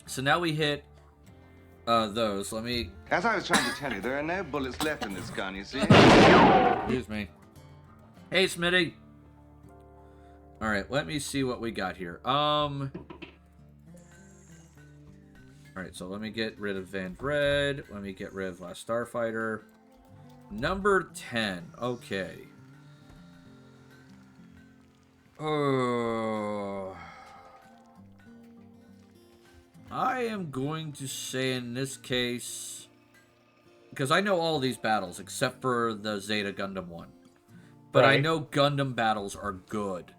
So now we hit those. Let me... As I was trying to tell you, there are no bullets left in this gun, you see? Excuse me. Hey, Smitty. All right, let me see what we got here. All right, so let me get rid of Van Dred. Let me get rid of Last Starfighter. Number 10. Okay. Oh. I am going to say in this case, because I know all these battles except for the Zeta Gundam one. But I Right. know Gundam battles are good.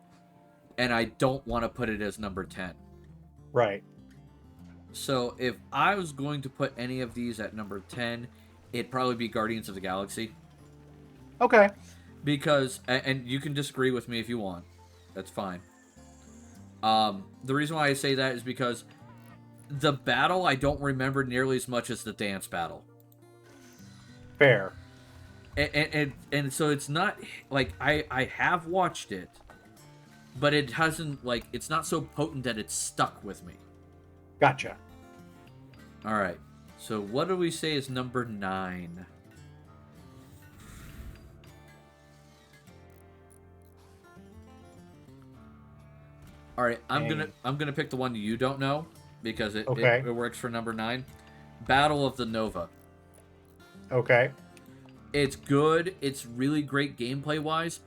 And I don't want to put it as number 10. Right. So if I was going to put any of these at number 10, it'd probably be Guardians of the Galaxy. Okay. Because, and you can disagree with me if you want. That's fine. The reason why I say that is because the battle I don't remember nearly as much as the dance battle. Fair. And so it's not, like, I have watched it, but it hasn't, like, it's not so potent that it's stuck with me. Gotcha. All right. So what do we say is number 9? All right, I'm gonna pick the one you don't know because it works for number 9. Battle of the Nova. Okay. It's good. It's really great gameplay wise,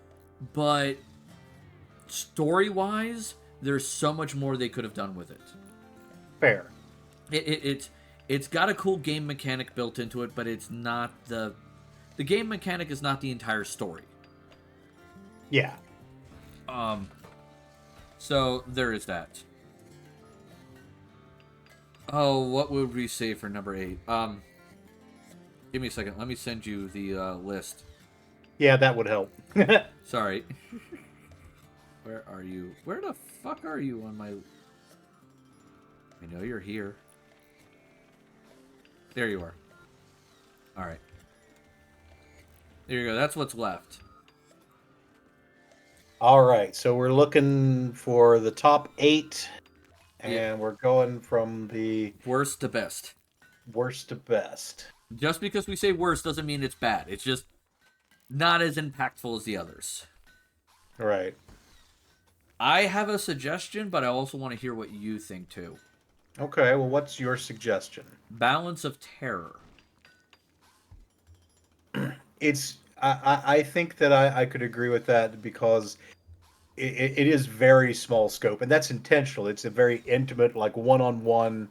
but story wise, there's so much more they could have done with it. Fair. It's got a cool game mechanic built into it, but it's not the game mechanic is not the entire story. Yeah. So there is that. Oh, what would we say for number 8? Give me a second. Let me send you the list. Yeah, that would help. Sorry. Where are you? Where the fuck are you on my... I know you're here. There you are. Alright. There you go. That's what's left. All right, so we're looking for the top 8, and Yeah. we're going from the Worst to best. worst to best. Just because we say worst doesn't mean it's bad. It's just not as impactful as the others. Right. I have a suggestion, but I also want to hear what you think too. Okay, well, what's your suggestion? Balance of Terror. I think that I could agree with that because it is very small scope, and that's intentional. It's a very intimate, like one-on-one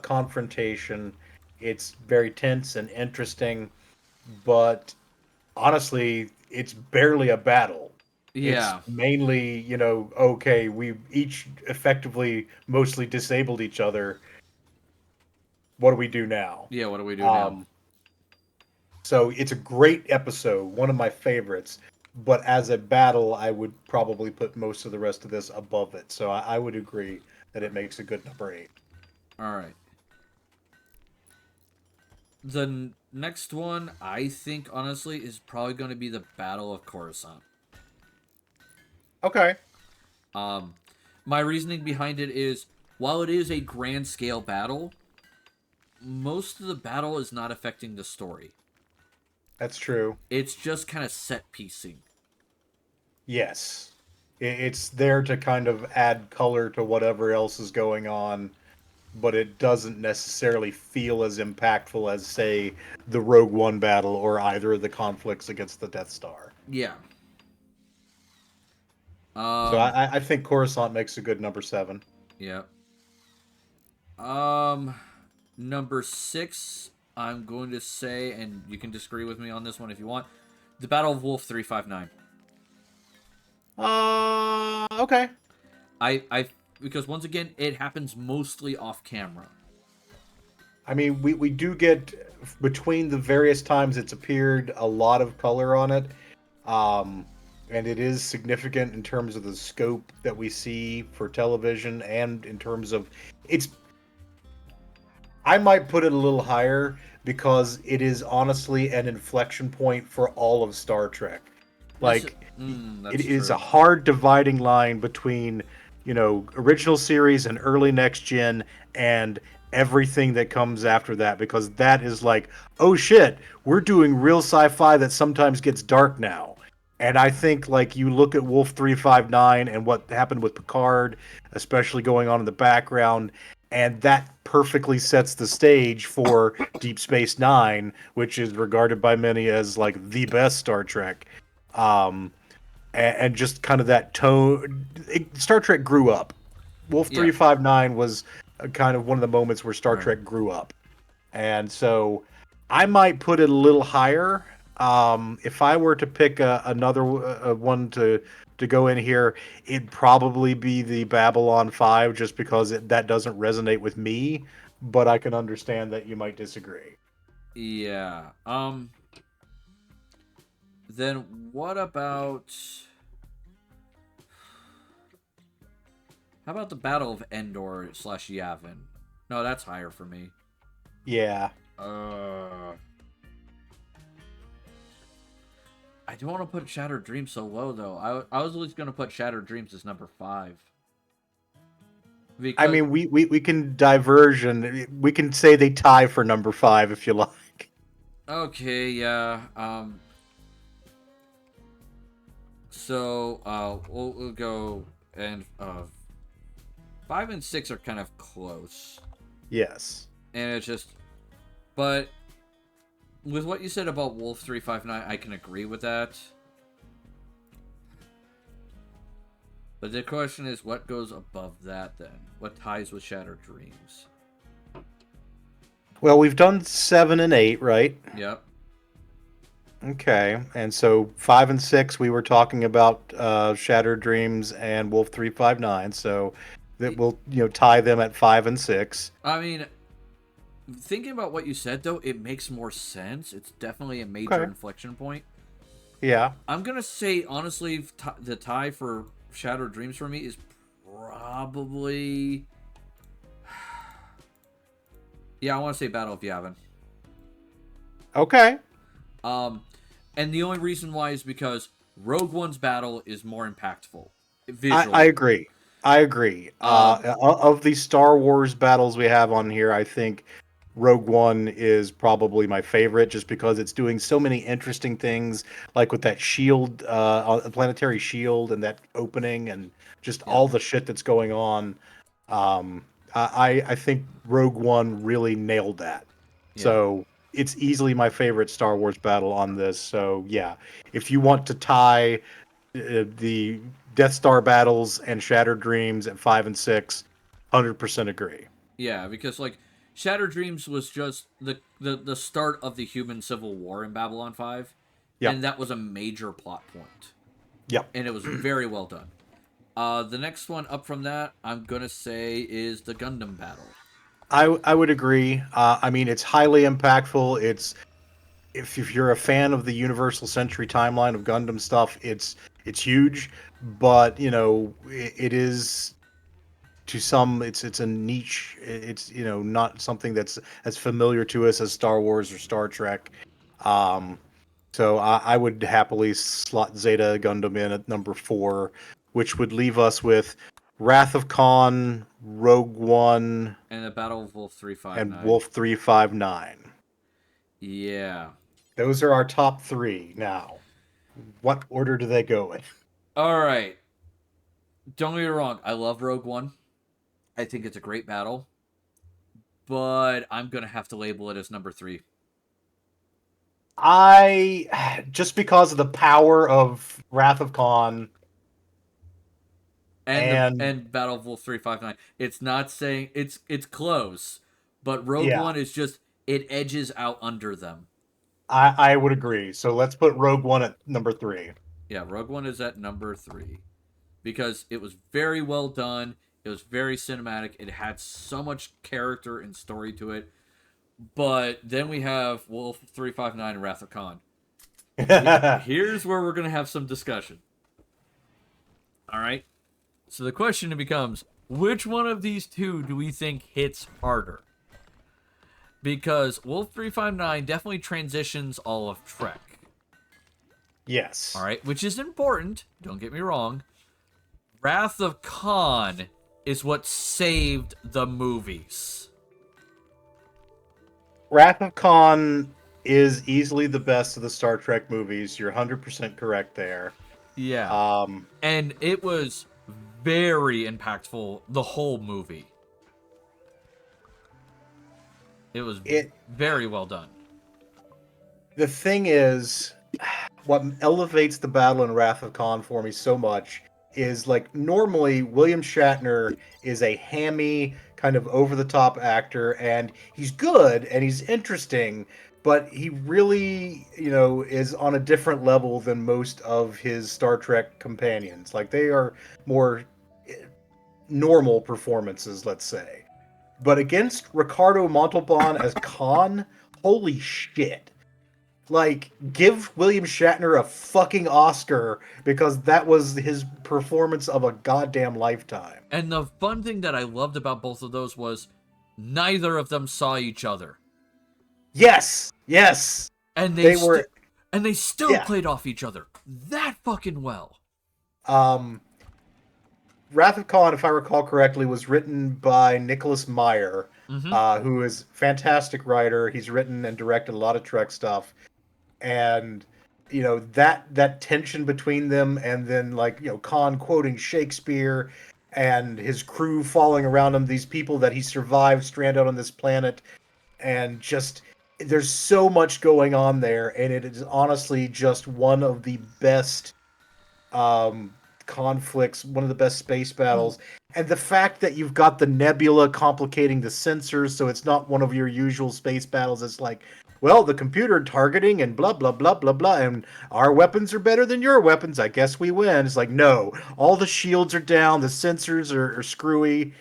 confrontation. It's very tense and interesting, but honestly, it's barely a battle. Yeah. It's mainly, okay, we each effectively mostly disabled each other. What do we do now? Yeah, what do we do now? So it's a great episode, one of my favorites. But as a battle, I would probably put most of the rest of this above it. So I would agree that it makes a good number 8. All right. The next one, I think, honestly, is probably going to be the Battle of Coruscant. Okay. My reasoning behind it is, while it is a grand scale battle, most of the battle is not affecting the story. That's true. It's just kind of set piecing. Yes. It's there to kind of add color to whatever else is going on. but it doesn't necessarily feel as impactful as, say, the Rogue One battle or either of the conflicts against the Death Star. Yeah. So I think Coruscant makes a good number 7. Yeah. Number 6, I'm going to say, and you can disagree with me on this one if you want, the Battle of Wolf 359. Okay. I because once again, it happens mostly off camera. I mean, we do get, between the various times it's appeared, a lot of color on it. And it is significant in terms of the scope that we see for television and in terms of it's. I might put it a little higher because it is honestly an inflection point for all of Star Trek. Like, That's it is true. a hard dividing line between, original series and early next gen and everything that comes after that, because that is like, oh shit, we're doing real sci-fi that sometimes gets dark now. And I think, like, you look at Wolf 359 and what happened with Picard, especially going on in the background, and that perfectly sets the stage for Deep Space Nine, which is regarded by many as like the best Star Trek. And just kind of that tone. Star Trek grew up. Wolf Yeah. 359 was kind of one of the moments where Star Right. Trek grew up. And so I might put it a little higher. If I were to pick another one to go in here, it'd probably be the Babylon 5, just because that doesn't resonate with me, but I can understand that you might disagree. Yeah. Then what about... How about the Battle of Endor / Yavin? No, that's higher for me. Yeah. I don't want to put Shattered Dreams so low, though. I was at least going to put Shattered Dreams as number 5. I mean, we can diverge, and we can say they tie for number 5 if you like. Okay, yeah. So, we'll go, and 5 and 6 are kind of close. Yes. And it's just, but with what you said about Wolf 359, I can agree with that. But the question is, what goes above that then? What ties with Shattered Dreams? Well, we've done 7 and 8, right? Yep. Okay, and so 5 and 6, we were talking about Shattered Dreams and Wolf 359, so that will tie them at 5 and 6. I mean, thinking about what you said, though, it makes more sense. It's definitely a major Okay. inflection point. Yeah. I'm going to say, honestly, the tie for Shattered Dreams for me is probably... Yeah, I want to say Battle of Yavin. Okay. And the only reason why is because Rogue One's battle is more impactful. Visually. I agree. I agree. Of the Star Wars battles we have on here, I think Rogue One is probably my favorite, just because it's doing so many interesting things, like with that shield, planetary shield, and that opening, and just all the shit that's going on. I think Rogue One really nailed that. Yeah. So it's easily my favorite Star Wars battle on this. So yeah, if you want to tie the Death Star battles and Shattered Dreams at 5 and 6, 100% agree. Yeah, because like Shattered Dreams was just the start of the human civil war in Babylon 5. Yep. And that was a major plot point. Yep. And it was very well done. The next one up from that, I'm gonna say, is the Gundam battle. I would agree. I mean, it's highly impactful. It's if you're a fan of the Universal Century timeline of Gundam stuff, it's huge. But it is, to some, it's a niche. It's not something that's as familiar to us as Star Wars or Star Trek. So I would happily slot Zeta Gundam in at number 4, which would leave us with Wrath of Khan, Rogue One, And the Battle of Wolf 359. and Wolf 359. Yeah. Those are our top 3. Now, what order do they go in? Alright. Don't get me wrong, I love Rogue One. I think it's a great battle. but I'm gonna have to label it as number 3. I just because of the power of Wrath of Khan and And Battle of Wolf 359. It's not saying it's close, but Rogue yeah, One is just it edges out under them. I would agree. So let's put Rogue One at number 3. Yeah, Rogue One is at number 3 because it was very well done. It was very cinematic. It had so much character and story to it. But then we have Wolf 359 and Wrath of Khan. Here's where we're going to have some discussion. All right. So the question becomes, which one of these two do we think hits harder? Because Wolf 359 definitely transitions all of Trek. Yes. All right, which is important. Don't get me wrong. Wrath of Khan is what saved the movies. Wrath of Khan is easily the best of the Star Trek movies. You're 100% correct there. Yeah. And it was very impactful the whole movie. It was very well done. The thing is, what elevates the battle in Wrath of Khan for me so much is like normally William Shatner is a hammy kind of over the top actor and he's good and he's interesting, but he really, is on a different level than most of his Star Trek companions. Like they are more normal performances, let's say. But against Ricardo Montalban as Khan, holy shit. Like, give William Shatner a fucking Oscar because that was his performance of a goddamn lifetime. And the fun thing that I loved about both of those was neither of them saw each other. Yes, yes. And they were, and they still yeah. played off each other that fucking well. Wrath of Khan, if I recall correctly, was written by Nicholas Meyer, who is a fantastic writer. He's written and directed a lot of Trek stuff. And that tension between them, and then Khan quoting Shakespeare and his crew following around him, these people that he survived stranded on this planet, and just there's so much going on there, and it is honestly just one of the best conflicts, one of the best space battles. And the fact that you've got the nebula complicating the sensors, so it's not one of your usual space battles. It's like, well, the computer targeting and blah, blah, blah, blah, blah, and our weapons are better than your weapons. I guess we win. It's like, no, all the shields are down, the sensors are screwy,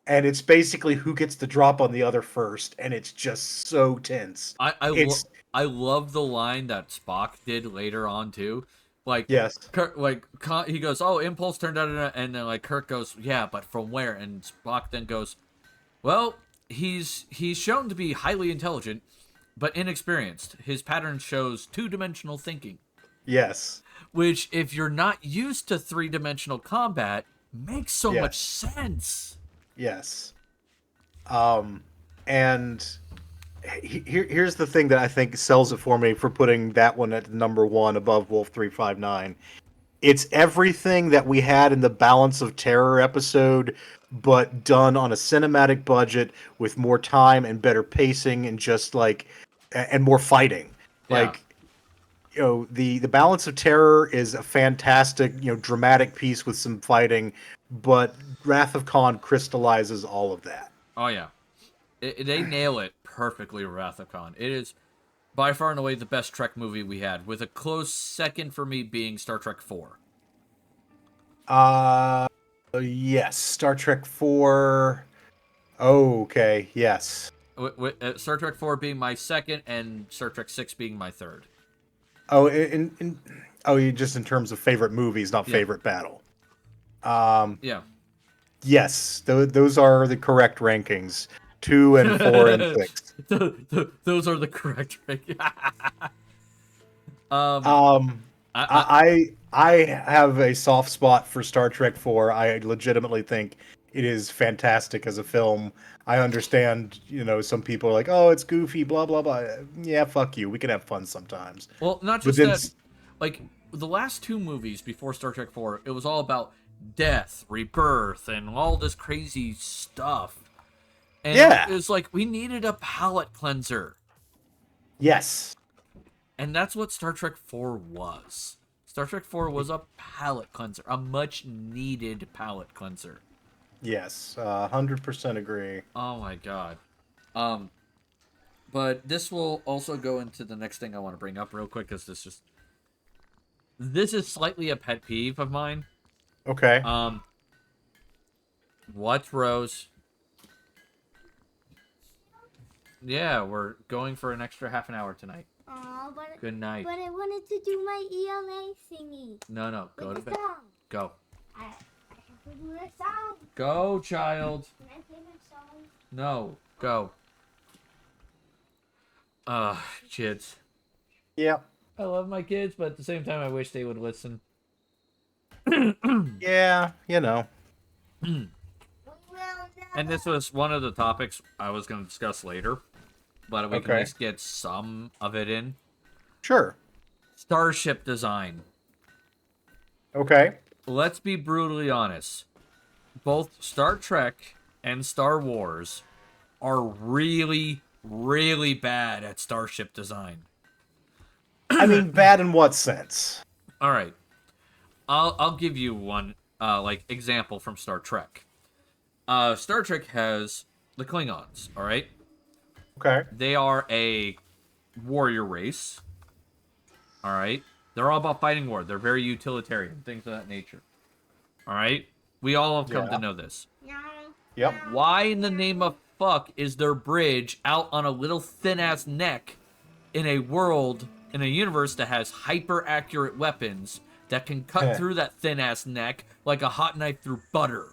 and it's basically who gets the drop on the other first, and it's just so tense. I love the line that Spock did later on, too. Like, yes. Kirk, he goes, oh, Impulse turned out, and then Kirk goes, yeah, but from where? And Spock then goes, well, he's shown to be highly intelligent, but inexperienced. His pattern shows two-dimensional thinking. Yes. Which, if you're not used to three-dimensional combat, makes so much sense. Yes. And here's the thing that I think sells it for me for putting that one at number 1 above Wolf 359. It's everything that we had in the Balance of Terror episode, but done on a cinematic budget with more time and better pacing and just and more fighting. Yeah. The Balance of Terror is a fantastic, dramatic piece with some fighting, but Wrath of Khan crystallizes all of that. Oh, yeah. They nail it perfectly, Wrath of Khan. It is by far and away the best Trek movie we had, with a close second for me being Star Trek 4. Yes, Star Trek 4. Oh, okay, yes. Star Trek 4 being my second, and Star Trek 6 being my third. Oh, just in terms of favorite movies, not favorite battle. Yeah. Yes, those are the correct rankings. 2 and 4 and 6. Those are the correct rankings. I have a soft spot for Star Trek 4. I legitimately think it is fantastic as a film. I understand, some people are like, oh, it's goofy, blah, blah, blah. Yeah, fuck you. We can have fun sometimes. Well, not just that. The last 2 movies before Star Trek 4, it was all about death, rebirth, and all this crazy stuff. And Yeah. it was like, we needed a palate cleanser. Yes. And that's what Star Trek 4 was. Star Trek 4 was a palate cleanser, a much needed palate cleanser. Yes. 100% agree. Oh my god. But this will also go into the next thing I want to bring up real quick, because this is slightly a pet peeve of mine. Okay. What, Rose? Yeah, we're going for an extra half an hour tonight. Aw, but Good night. But I wanted to do my ELA thingy. No, go With to the bed. song. Go. I have to do the song. Go, child. Can I play my song? No, go. Kids. Yep. I love my kids, but at the same time, I wish they would listen. Yeah, you know. And this was one of the topics I was going to discuss later, but we can at Okay. least get some of it in. Sure. Starship design. Okay. Let's be brutally honest. Both Star Trek and Star Wars are really, really bad at starship design. I mean, bad in what sense? All right, I'll give you one example from Star Trek. Star Trek has the Klingons. All right, Okay. they are a warrior race. All right, they're all about fighting war. They're very utilitarian, things of that nature. All right, we all have come Yeah. to know this. No. Yep. Why in the name of fuck is their bridge out on a little thin-ass neck in a world, in a universe that has hyper-accurate weapons that can cut through that thin-ass neck like a hot knife through butter?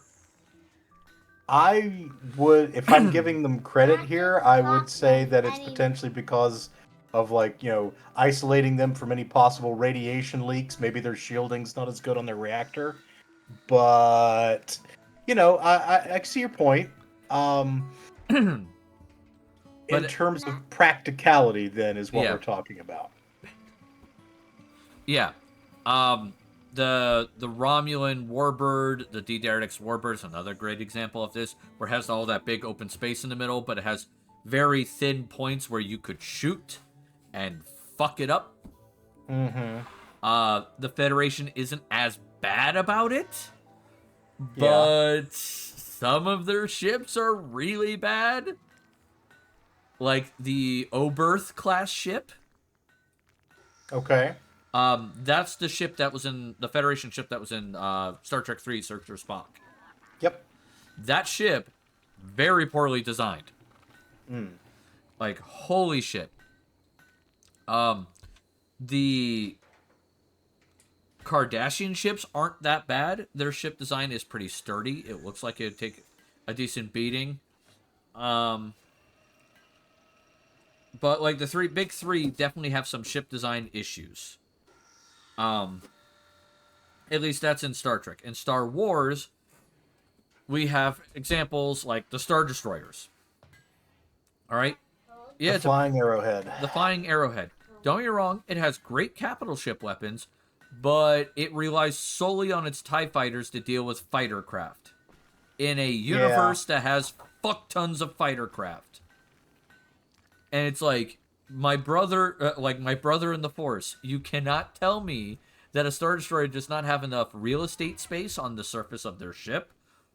I would, if I'm giving them credit here, I would say that it's potentially because of, like, you know, isolating them from any possible radiation leaks. Maybe their shielding's not as good on their reactor. But, you know, I see your point. In But- terms of practicality, then, is what Yeah. we're talking about. Yeah. The Romulan Warbird, the D-Daredix Warbird is another great example of this, where it has all that big open space in the middle, but it has very thin points where you could shoot and fuck it up. Mm-hmm. The Federation isn't as bad about it, but some of their ships are really bad. Like the Oberth class ship. Okay. That's the ship that was in the Federation ship that was in Star Trek 3 Search for Spock. Yep. That ship, very poorly designed. Like, holy shit. The Kardashian ships aren't that bad. Their ship design is pretty sturdy. It looks like it'd take a decent beating. But like the big three definitely have some ship design issues. At least that's in Star Trek. In Star Wars, we have examples like the Star Destroyers. All right? Yeah, The flying arrowhead. the Flying Arrowhead. Don't get me wrong, it has great capital ship weapons, but it relies solely on its TIE fighters to deal with fighter craft. In a universe that has fuck tons of fighter craft. And it's like, my brother in the Force, you cannot tell me that a Star Destroyer does not have enough real estate space on the surface of their ship,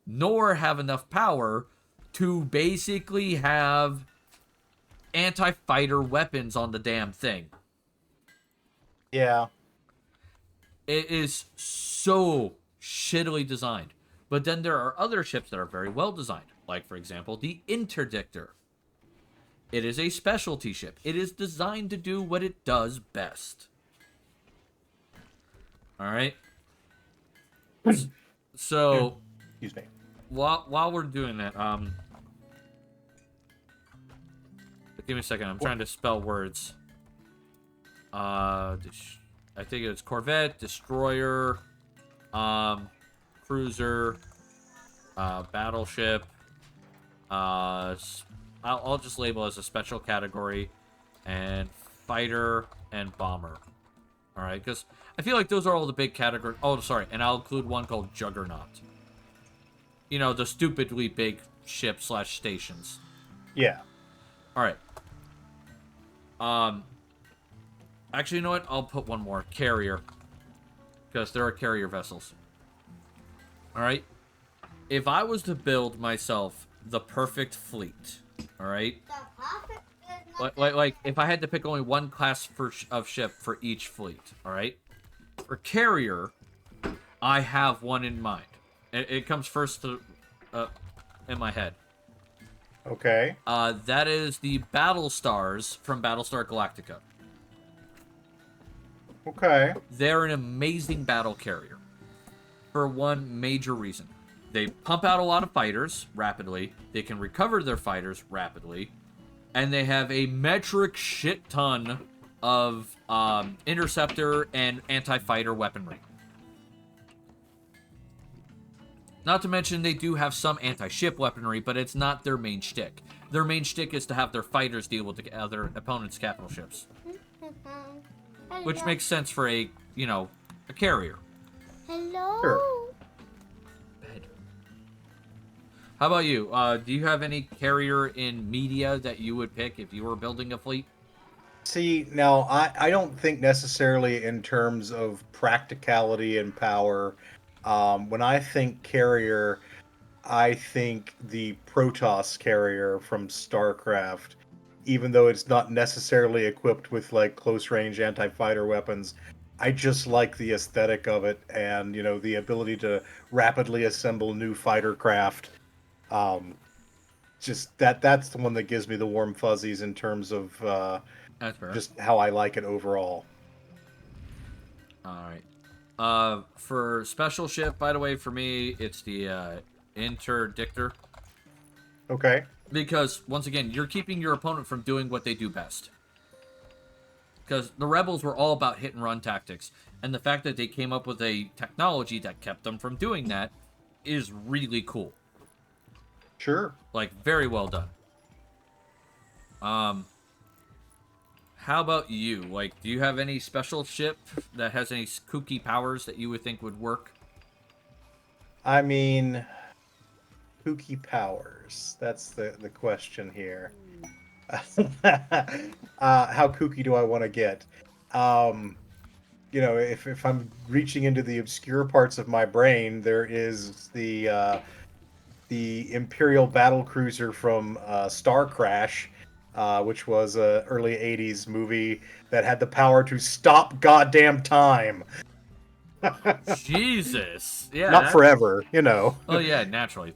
nor have enough power to basically have anti-fighter weapons on the damn thing. Yeah. It is so shittily designed. But then there are other ships that are very well designed. Like, for example, the Interdictor. It is a specialty ship. It is designed to do what it does best. Alright? So, Excuse me. while we're doing that, give me a second. I'm trying to spell words. I think it's Corvette, Destroyer, Cruiser, Battleship. I'll just label as a special category, and Fighter and Bomber. All right, because I feel like those are all the big categories. Oh, sorry, and I'll include one called Juggernaut. you know, the stupidly big ship / stations. Yeah. All right. Actually, you know what? I'll put one more. Carrier. Because there are carrier vessels. All right. If I was to build myself the perfect fleet, all right? Like if I had to pick only one class of ship for each fleet, all right? For carrier, I have one in mind. It comes first to, in my head. Okay. That is the Battle Stars from Battlestar Galactica. Okay. They're an amazing battle carrier for one major reason. They pump out a lot of fighters rapidly, they can recover their fighters rapidly, and they have a metric shit ton of interceptor and anti-fighter weaponry. Not to mention they do have some anti-ship weaponry, but it's not their main shtick. Their main shtick is to have their fighters deal with the other opponent's capital ships. Which makes sense for a, you know, a carrier. Hello. Sure. How about you? Do you have any carrier in media that you would pick if you were building a fleet? See, now I don't think necessarily in terms of practicality and power. When I think carrier, I think the Protoss carrier from StarCraft, even though it's not necessarily equipped with like close range anti-fighter weapons. I just like the aesthetic of it and, you know, the ability to rapidly assemble new fighter craft. Um, just that's the one that gives me the warm fuzzies in terms of That's fair. just how I like it overall. All right. For special ship, by the way, for me, it's the Interdictor. Okay. Because, once again, you're keeping your opponent from doing what they do best. Because the Rebels were all about hit and run tactics. And the fact that they came up with a technology that kept them from doing that is really cool. Sure. Like, very well done. How about you? Like, do you have any special ship that has any kooky powers that you would think would work? I mean, kooky powers. That's the question here. How kooky do I want to get? You know, if I'm reaching into the obscure parts of my brain, there is the Imperial battle cruiser from Star Crash, which was a early '80s movie that had the power to stop goddamn time. Jesus. Yeah. Not forever, you know. Oh, yeah, naturally.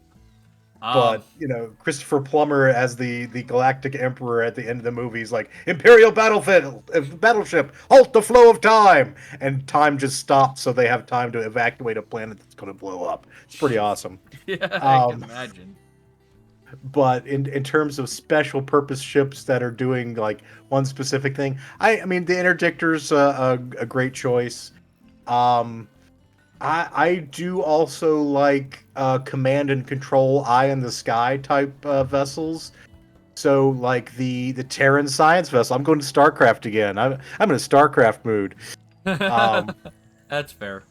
But you know, Christopher Plummer as the Galactic Emperor at the end of the movie is like, Imperial battleship, halt the flow of time, and time just stops, so they have time to evacuate a planet that's going to blow up. It's pretty awesome. Yeah, I can imagine. But in terms of special purpose ships that are doing like one specific thing, I mean the Interdictor's a great choice. I do also like command and control eye in the sky type vessels. So like the Terran science vessel. I'm going to StarCraft again. I'm in a StarCraft mood. That's fair.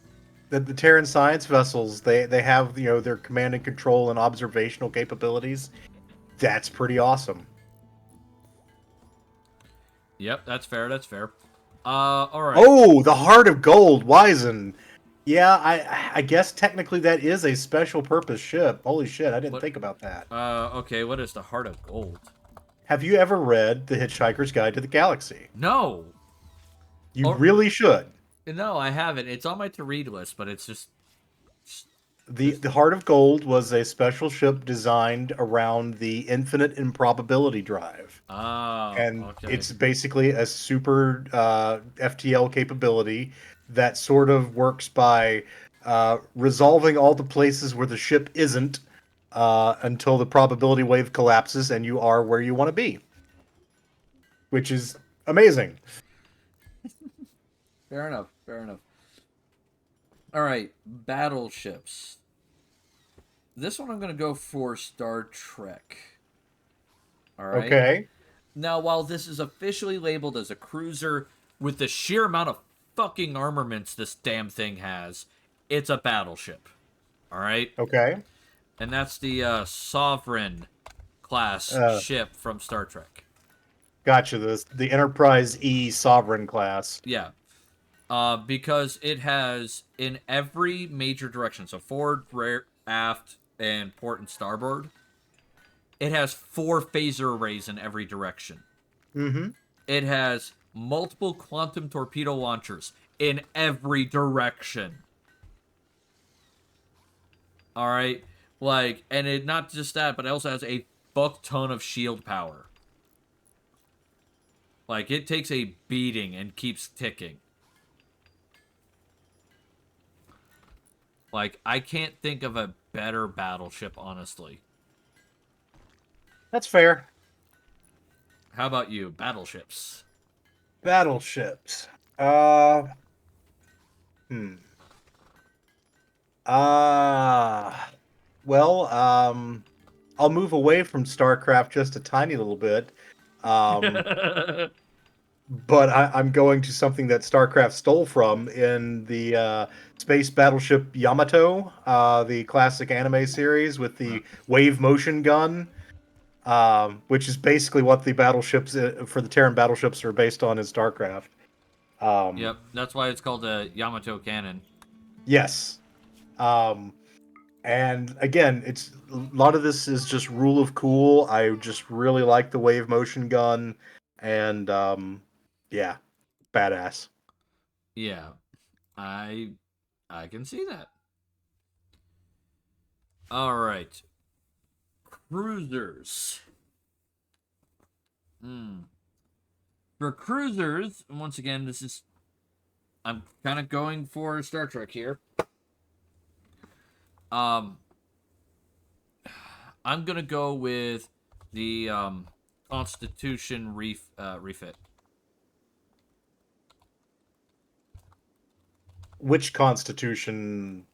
The Terran science vessels, they have, you know, their command and control and observational capabilities. That's pretty awesome. Yep, that's fair. That's fair. All right. Oh, the Heart of Gold, Wizen. Yeah, I guess technically that is a special purpose ship. Holy shit, I didn't think about that. Okay, what is the Heart of Gold? Have you ever read The Hitchhiker's Guide to the Galaxy? No. You really should. No, I haven't. It's on my to-read list, but it's just... The Heart of Gold was a special ship designed around the infinite improbability drive. Oh, And okay. it's basically a super FTL capability that sort of works by resolving all the places where the ship isn't until the probability wave collapses and you are where you want to be. Which is amazing. Fair enough. Fair enough. All right, battleships. This one I'm going to go for Star Trek. All right. Okay. Now, while this is officially labeled as a cruiser, with the sheer amount of fucking armaments this damn thing has, it's a battleship. All right? Okay. And that's the Sovereign class ship from Star Trek. Gotcha. The Enterprise E Sovereign class. Yeah. Because it has in every major direction, so forward, rear, aft, and port and starboard, it has 4 phaser arrays in every direction. Mm-hmm. It has multiple quantum torpedo launchers in every direction. All right, like, and it not just that, but it also has a fuck ton of shield power. Like, it takes a beating and keeps ticking. Like, I can't think of a better battleship, honestly. That's fair. How about you? Battleships. Battleships. Uh, hmm. Uh, well, I'll move away from StarCraft just a tiny little bit. But I'm going to something that StarCraft stole from in the space battleship Yamato, the classic anime series with the wave motion gun, which is basically what the battleships for the Terran battleships are based on in StarCraft. Yep, that's why it's called a Yamato cannon. Yes. And again, it's a lot of this is just rule of cool. I just really like the wave motion gun, and yeah, badass. Yeah, I can see that. All right, cruisers. For cruisers, once again, this is I'm kind of going for Star Trek here. I'm gonna go with the Constitution refit. Which Constitution,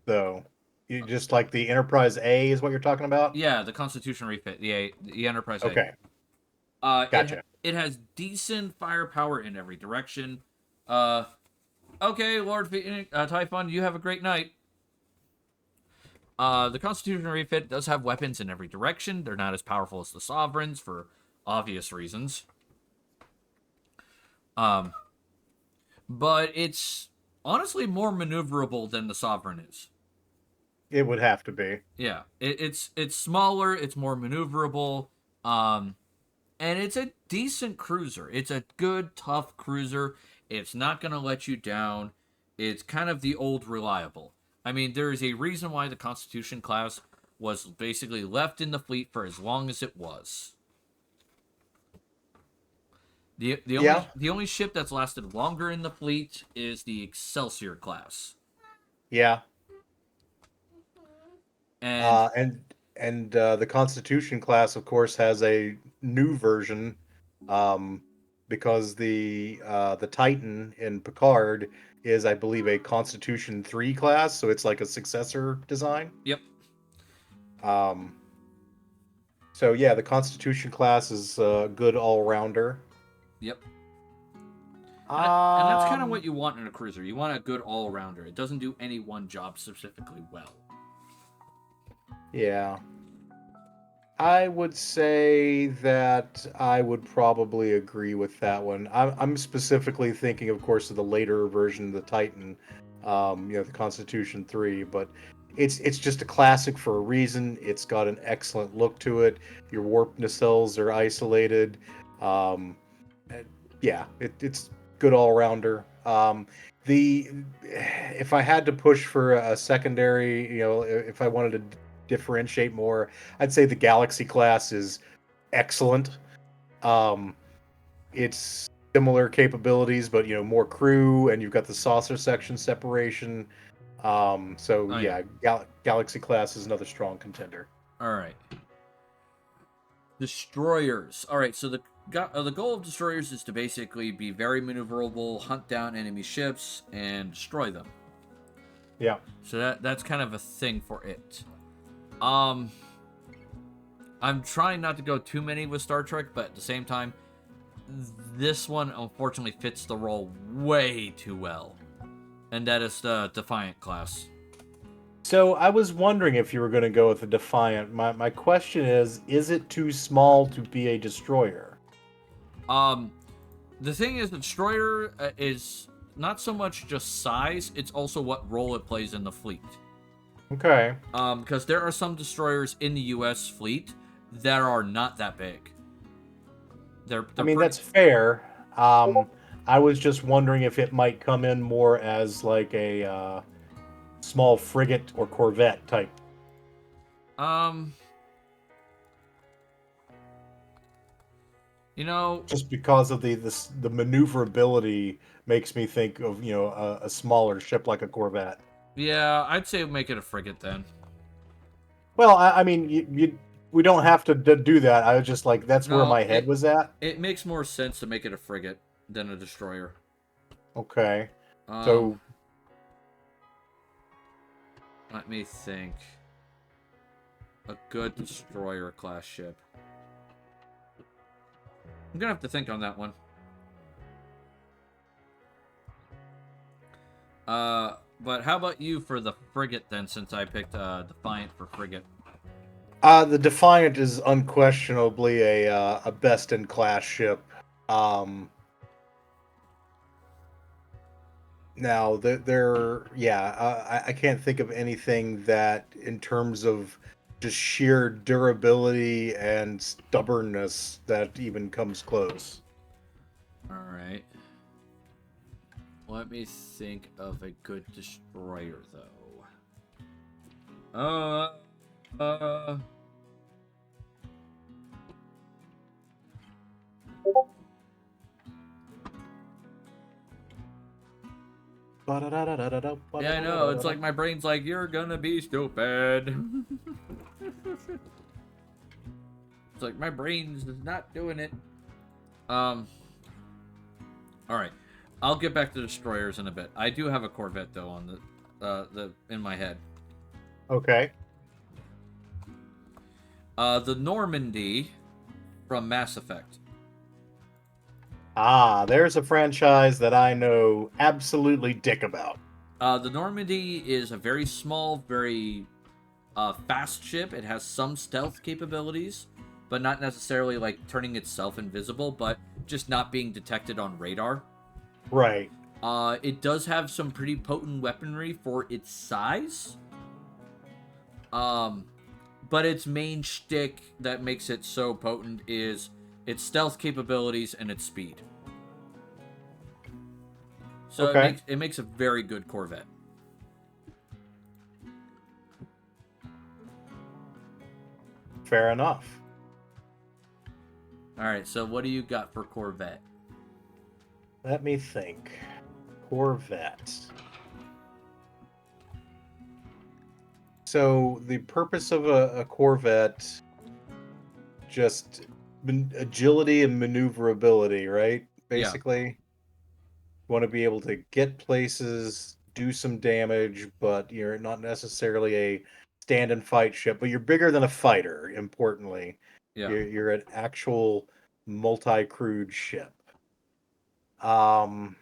though? You just like the Enterprise A is what you're talking about? Yeah, the Constitution refit, the Enterprise A. Okay, It gotcha. it has decent firepower in every direction. Okay, Lord Typhon, you have a great night. The Constitution refit does have weapons in every direction. They're not as powerful as the Sovereigns for obvious reasons. But it's honestly more maneuverable than the Sovereign is. It would have to be. Yeah, it's smaller, it's more maneuverable, and it's a decent cruiser. It's a good, tough cruiser. It's not gonna let you down. It's kind of the old reliable. I mean, there is a reason why the Constitution class was basically left in the fleet for as long as it was. The only ship that's lasted longer in the fleet is the Excelsior class. Yeah. And The Constitution class, of course, has a new version, because the Titan in Picard is, I believe, a Constitution 3 class, so it's like a successor design. yep. Um, so yeah, the Constitution class is a good all rounder. Yep. And that's kind of Um, what you want in a cruiser. You want a good all-rounder. It doesn't do any one job specifically well. Yeah. I would say that I would probably agree with that one. I'm specifically thinking, of course, of the later version of the Titan, the Constitution 3, but it's just a classic for a reason. It's got an excellent look to it. Your warp nacelles are isolated. And yeah, it's good all rounder. The If I had to push for a secondary, if I wanted to differentiate more, I'd say the Galaxy class is excellent. It's similar capabilities, but more crew, and you've got the saucer section separation. So Oh, yeah, Galaxy class is another strong contender. All right. Destroyers. All right, so the goal of destroyers is to basically be very maneuverable, hunt down enemy ships, and destroy them. Yeah. So that's kind of a thing for it. I'm trying not to go too many with Star Trek, but at the same time, this one unfortunately fits the role way too well. And that is the Defiant class. So I was wondering if you were going to go with the Defiant. My question is it too small to be a destroyer? The thing is, the destroyer is not so much just size; it's also what role it plays in the fleet. Okay. Because there are some destroyers in the U.S. fleet that are not that big. They're I mean, pretty. that's fair. I was just wondering if it might come in more as like a small frigate or corvette type. Um, you know, Just because of the maneuverability makes me think of a smaller ship like a corvette. yeah, I'd say make it a frigate then. Well, I mean, we don't have to do that. I was just like, that's where No, my head was at. it makes more sense to make it a frigate than a destroyer. Okay, Um, so let me think. A good destroyer class ship. I'm gonna have to think on that one. But how about you for the frigate then? Since I picked Defiant for frigate. the Defiant is unquestionably a best in class ship. Um, Now, yeah, I can't think of anything that, in terms of just sheer durability and stubbornness, that even comes close. All right. Let me think of a good destroyer though. Uh. Yeah, I know. It's like my brain's like, you're gonna be stupid. It's like my brain's not doing it. All right. I'll get back to destroyers in a bit. I do have a Corvette though on the in my head. Okay. The Normandy from Mass Effect. Ah, there's a franchise that I know absolutely dick about. The Normandy is a very small, very fast ship. It has some stealth capabilities, but not necessarily like turning itself invisible, but just not being detected on radar. Right. It does have some pretty potent weaponry for its size. But its main shtick that makes it so potent is its stealth capabilities and its speed. So Okay. it makes a very good Corvette. Fair enough. All right, so what do you got for Corvette? Let me think. Corvette. So the purpose of a Corvette, just agility and maneuverability, right? Yeah, Basically, you want to be able to get places, do some damage, but you're not necessarily a stand and fight ship. But you're bigger than a fighter. Importantly, yeah. you're an actual multi-crewed ship. Um,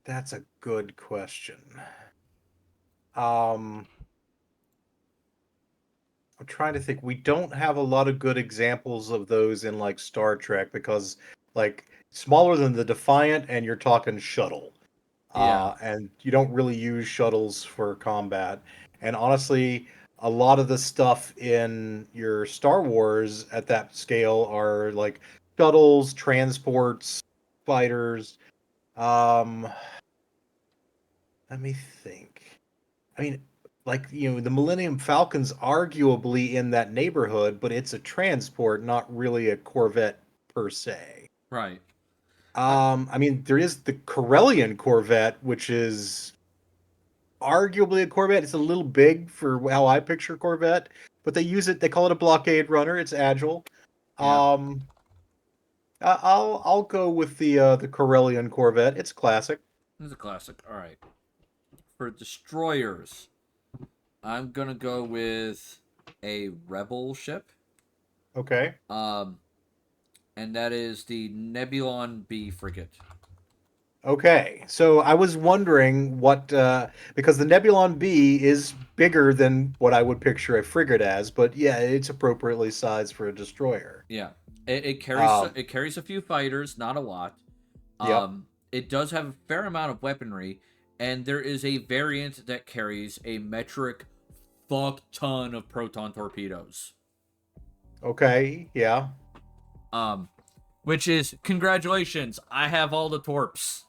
that's a good question. Um, I'm trying to think. We don't have a lot of good examples of those in like Star Trek because like smaller than the Defiant and you're talking shuttle. Yeah. And you don't really use shuttles for combat. And honestly, a lot of the stuff in your Star Wars at that scale are like shuttles, transports, fighters. Um, Let me think. I mean, like, the Millennium Falcon's arguably in that neighborhood, but it's a transport, not really a Corvette per se. Right. I mean, there is the Corellian Corvette, which is arguably a Corvette. It's a little big for how I picture Corvette, but they call it a blockade runner. It's agile. Yeah. Um, I'll go with the Corellian Corvette. It's classic. This is a classic. All right. For destroyers, I'm gonna go with a rebel ship. Okay. Um, and that is the Nebulon B frigate. Okay, so I was wondering what because the Nebulon B is bigger than what I would picture a frigate as, but yeah, it's appropriately sized for a destroyer. Yeah, it carries a few fighters, not a lot. Yep. It does have a fair amount of weaponry, and there is a variant that carries a metric fuck ton of proton torpedoes. Okay. Yeah. Um, which is congratulations, I have all the torps.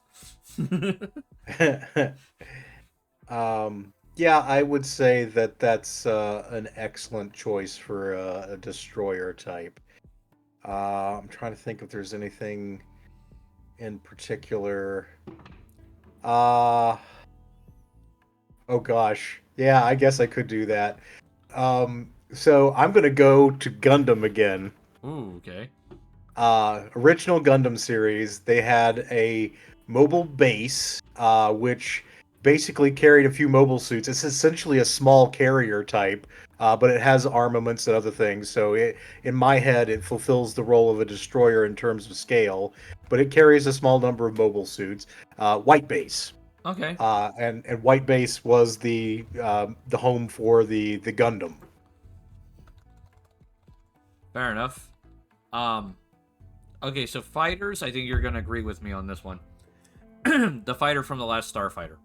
Yeah, I would say that that's an excellent choice for a destroyer type. I'm trying to think if there's anything in particular. Uh, oh gosh. Yeah, I guess I could do that. So I'm gonna go to Gundam again. Ooh, okay. Original Gundam series, they had a mobile base, which basically carried a few mobile suits. It's essentially a small carrier type, but it has armaments and other things. So in my head, it fulfills the role of a destroyer in terms of scale, but it carries a small number of mobile suits. White base. Okay. And White Base was the home for the Gundam. Fair enough. Um, okay, so fighters, I think you're gonna agree with me on this one. The fighter from the last Starfighter.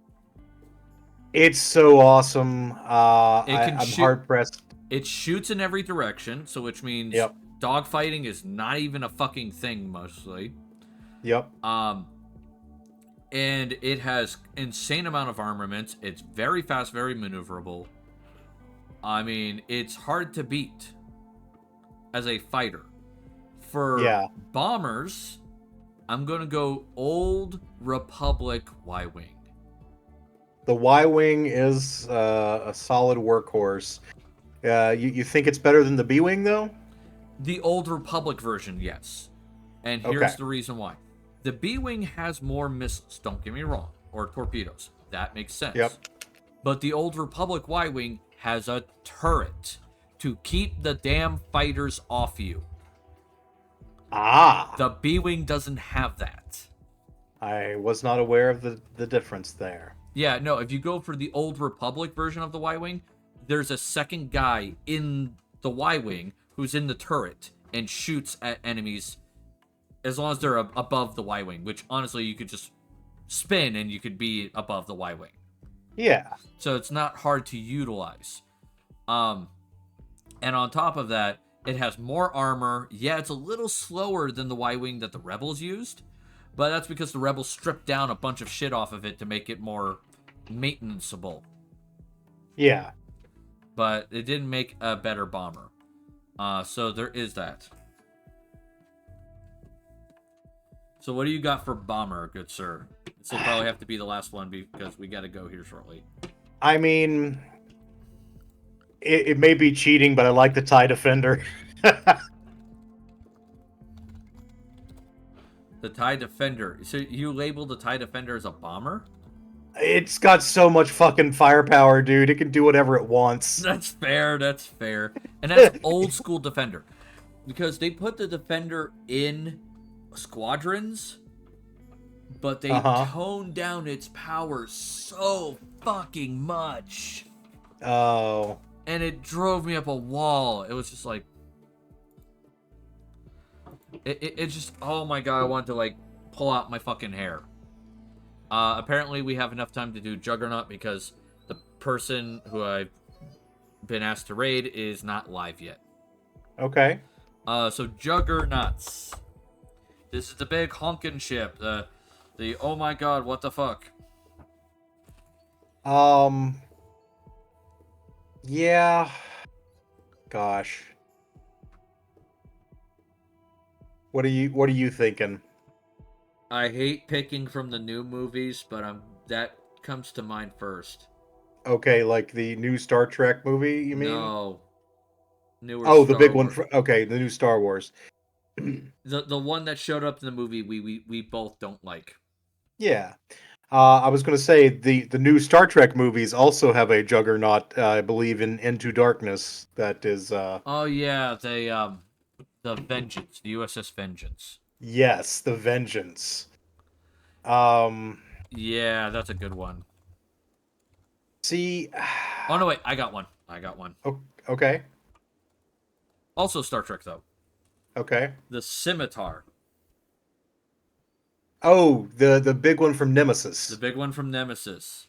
It's so awesome. I'm shoot. hard pressed. It shoots in every direction, so which means Yep. dogfighting is not even a fucking thing mostly. Yep. And it has insane amount of armaments. It's very fast, very maneuverable. I mean, it's hard to beat as a fighter. For Yeah. bombers, I'm gonna go Old Republic Y-wing. The Y-wing is a solid workhorse. You think it's better than the B-wing though? The Old Republic version, yes. And here's Okay. the reason why. The B-wing has more missiles, don't get me wrong, or torpedoes. That makes sense. Yep. But the Old Republic Y-wing has a turret to keep the damn fighters off you. Ah, The B-wing doesn't have that. I was not aware of the difference there. Yeah, no, if you go for the Old Republic version of the Y-wing, there's a second guy in the Y-wing who's in the turret and shoots at enemies as long as they're above the Y-wing, which honestly you could just spin and you could be above the Y-wing. Yeah. So it's not hard to utilize. And on top of that, it has more armor. Yeah, it's a little slower than the Y-wing that the Rebels used, but that's because the Rebels stripped down a bunch of shit off of it to make it more maintenanceable. Yeah. But it didn't make a better bomber. So there is that. So what do you got for bomber, good sir? This will probably have to be the last one because we got to go here shortly. I mean, it may be cheating, but I like the TIE Defender. The TIE Defender. So you labeled the TIE Defender as a bomber? It's got so much fucking firepower, dude. It can do whatever it wants. That's fair, that's fair. And that's old school Defender. Because they put the Defender in squadrons, but they toned down its power so fucking much. Oh. And it drove me up a wall. It was just like... It just... Oh my god, I wanted to, like, pull out my fucking hair. Apparently we have enough time to do Juggernaut because the person who I've been asked to raid is not live yet. Okay. So Juggernauts. This is the big honkin' ship. The oh my god, what the fuck? Yeah. Gosh. What are you thinking? I hate picking from the new movies, but that comes to mind first. Okay, like the new Star Trek movie, you mean? No. Newer Oh, the Star big Wars. one. Okay, the new Star Wars. The one that showed up in the movie we both don't like. Yeah. I was going to say the new Star Trek movies also have a Juggernaut, I believe, in Into Darkness. That is. Oh yeah, the Vengeance, the USS Vengeance. Yes, the Vengeance. Yeah, that's a good one. See. Oh no, wait, I got one. Okay. Also Star Trek though. Okay. The Scimitar, Oh, the big one from the Nemesis. big one from Nemesis.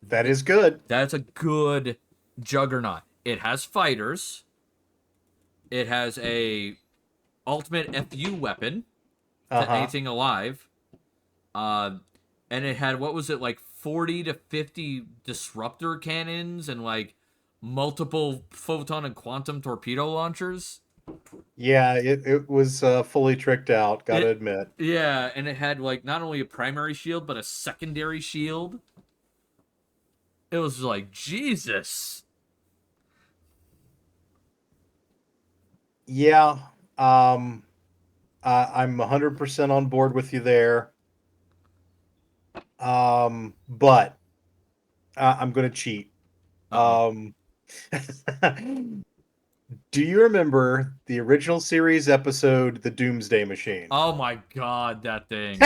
That is good. That's a good juggernaut. It has fighters. It has a ultimate FU weapon to Uh-huh. anything alive. Uh, and it had, what was it, like 40 to 50 disruptor cannons and like multiple photon and quantum torpedo launchers. Yeah, it was fully tricked out, gotta admit. Yeah, and it had like not only a primary shield but a secondary shield. It was like Jesus. Yeah. I'm 100% on board with you there. But I'm gonna cheat. Uh-oh. Do you remember the original series episode, The Doomsday Machine? Oh my god, that thing.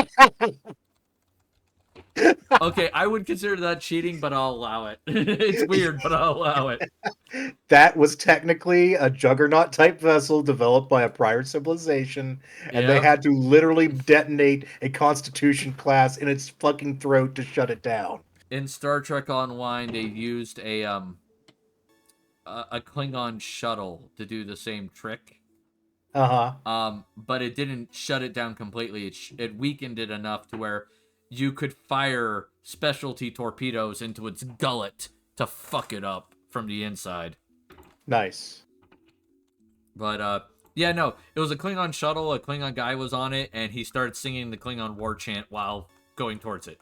Okay, I would consider that cheating, but I'll allow it. It's weird, but I'll allow it. That was technically a juggernaut type vessel developed by a prior civilization, and they Yep. had to literally detonate a Constitution class in its fucking throat to shut it down. In Star Trek Online, they used a Klingon shuttle to do the same trick. But it didn't shut it down completely. It weakened it enough to where you could fire specialty torpedoes into its gullet to fuck it up from the inside. Nice. But yeah, no, it was a Klingon shuttle. A Klingon guy was on it, and he started singing the Klingon war chant while going towards it.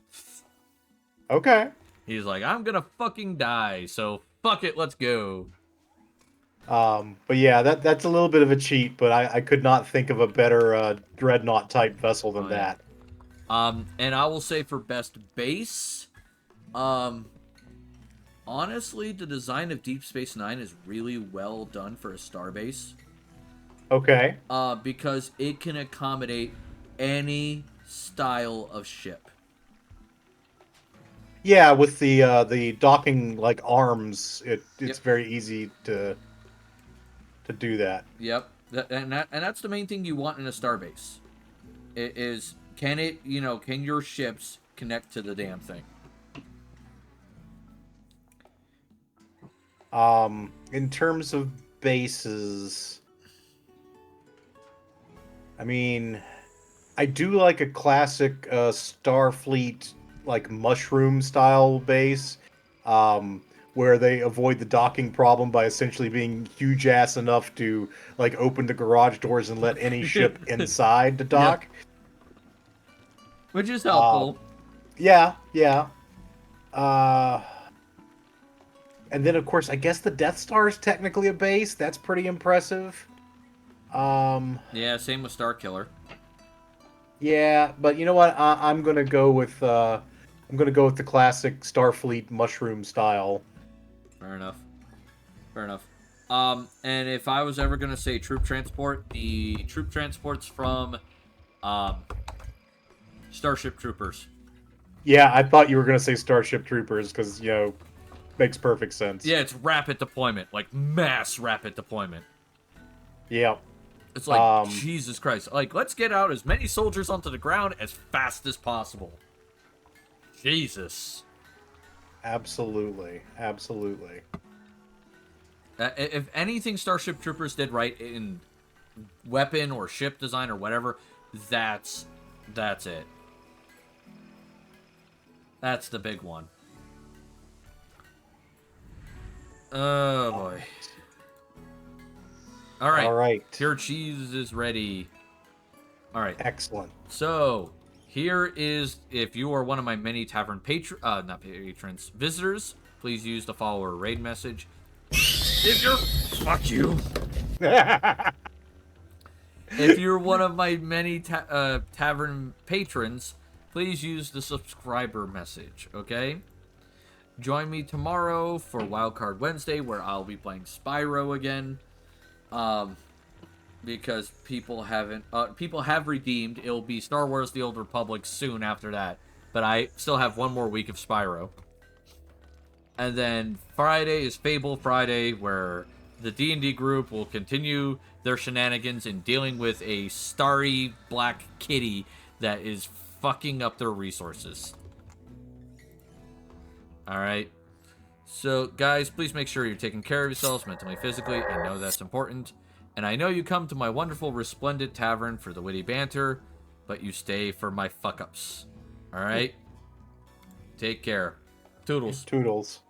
Okay. He's like, "I'm gonna fucking die, so fuck it, let's go." But yeah, that's a little bit of a cheat, but I could not think of a better dreadnought type vessel than that. And I will say for best base, honestly, the design of Deep Space Nine is really well done for a star base. Okay. Because it can accommodate any style of ship. Yeah, with the docking like arms, it's Yep. very easy to do that. Yep, and that's the main thing you want in a starbase. It is, can your ships connect to the damn thing? In terms of bases, I mean, I do like a classic Starfleet like mushroom style base, where they avoid the docking problem by essentially being huge ass enough to like open the garage doors and let any ship inside to dock. Yep. Which is helpful. Yeah. And then of course, I guess the Death Star is technically a base. That's pretty impressive. Yeah, same with Starkiller. Yeah, but you know what? I'm gonna go with the classic Starfleet mushroom style. Fair enough. And if I was ever gonna say troop transport, the troop transports from Starship Troopers. Yeah, I thought you were gonna say Starship Troopers because makes perfect sense. Yeah, it's rapid deployment, like mass rapid deployment. Yeah. It's like, Jesus Christ. Like, let's get out as many soldiers onto the ground as fast as possible. Jesus. Absolutely. If anything Starship Troopers did right in weapon or ship design or whatever, that's it. That's the big one. Oh, boy. All right. Your cheese is ready. All right. Excellent. So, here is, if you are one of my many tavern visitors, please use the follower raid message. If you're... Fuck you. If you're one of my many tavern patrons, please use the subscriber message, okay? Join me tomorrow for Wildcard Wednesday, where I'll be playing Spyro again. Because people have redeemed. It'll be Star Wars: The Old Republic soon after that. but I still have one more week of Spyro. And then Friday is Fable Friday, where the D&D group will continue their shenanigans in dealing with a starry black kitty that is fucking up their resources. Alright. So, guys, please make sure you're taking care of yourselves mentally, physically. I know that's important. And I know you come to my wonderful Resplendent Tavern for the witty banter, but you stay for my fuck-ups. Alright? Take care. Toodles. Toodles.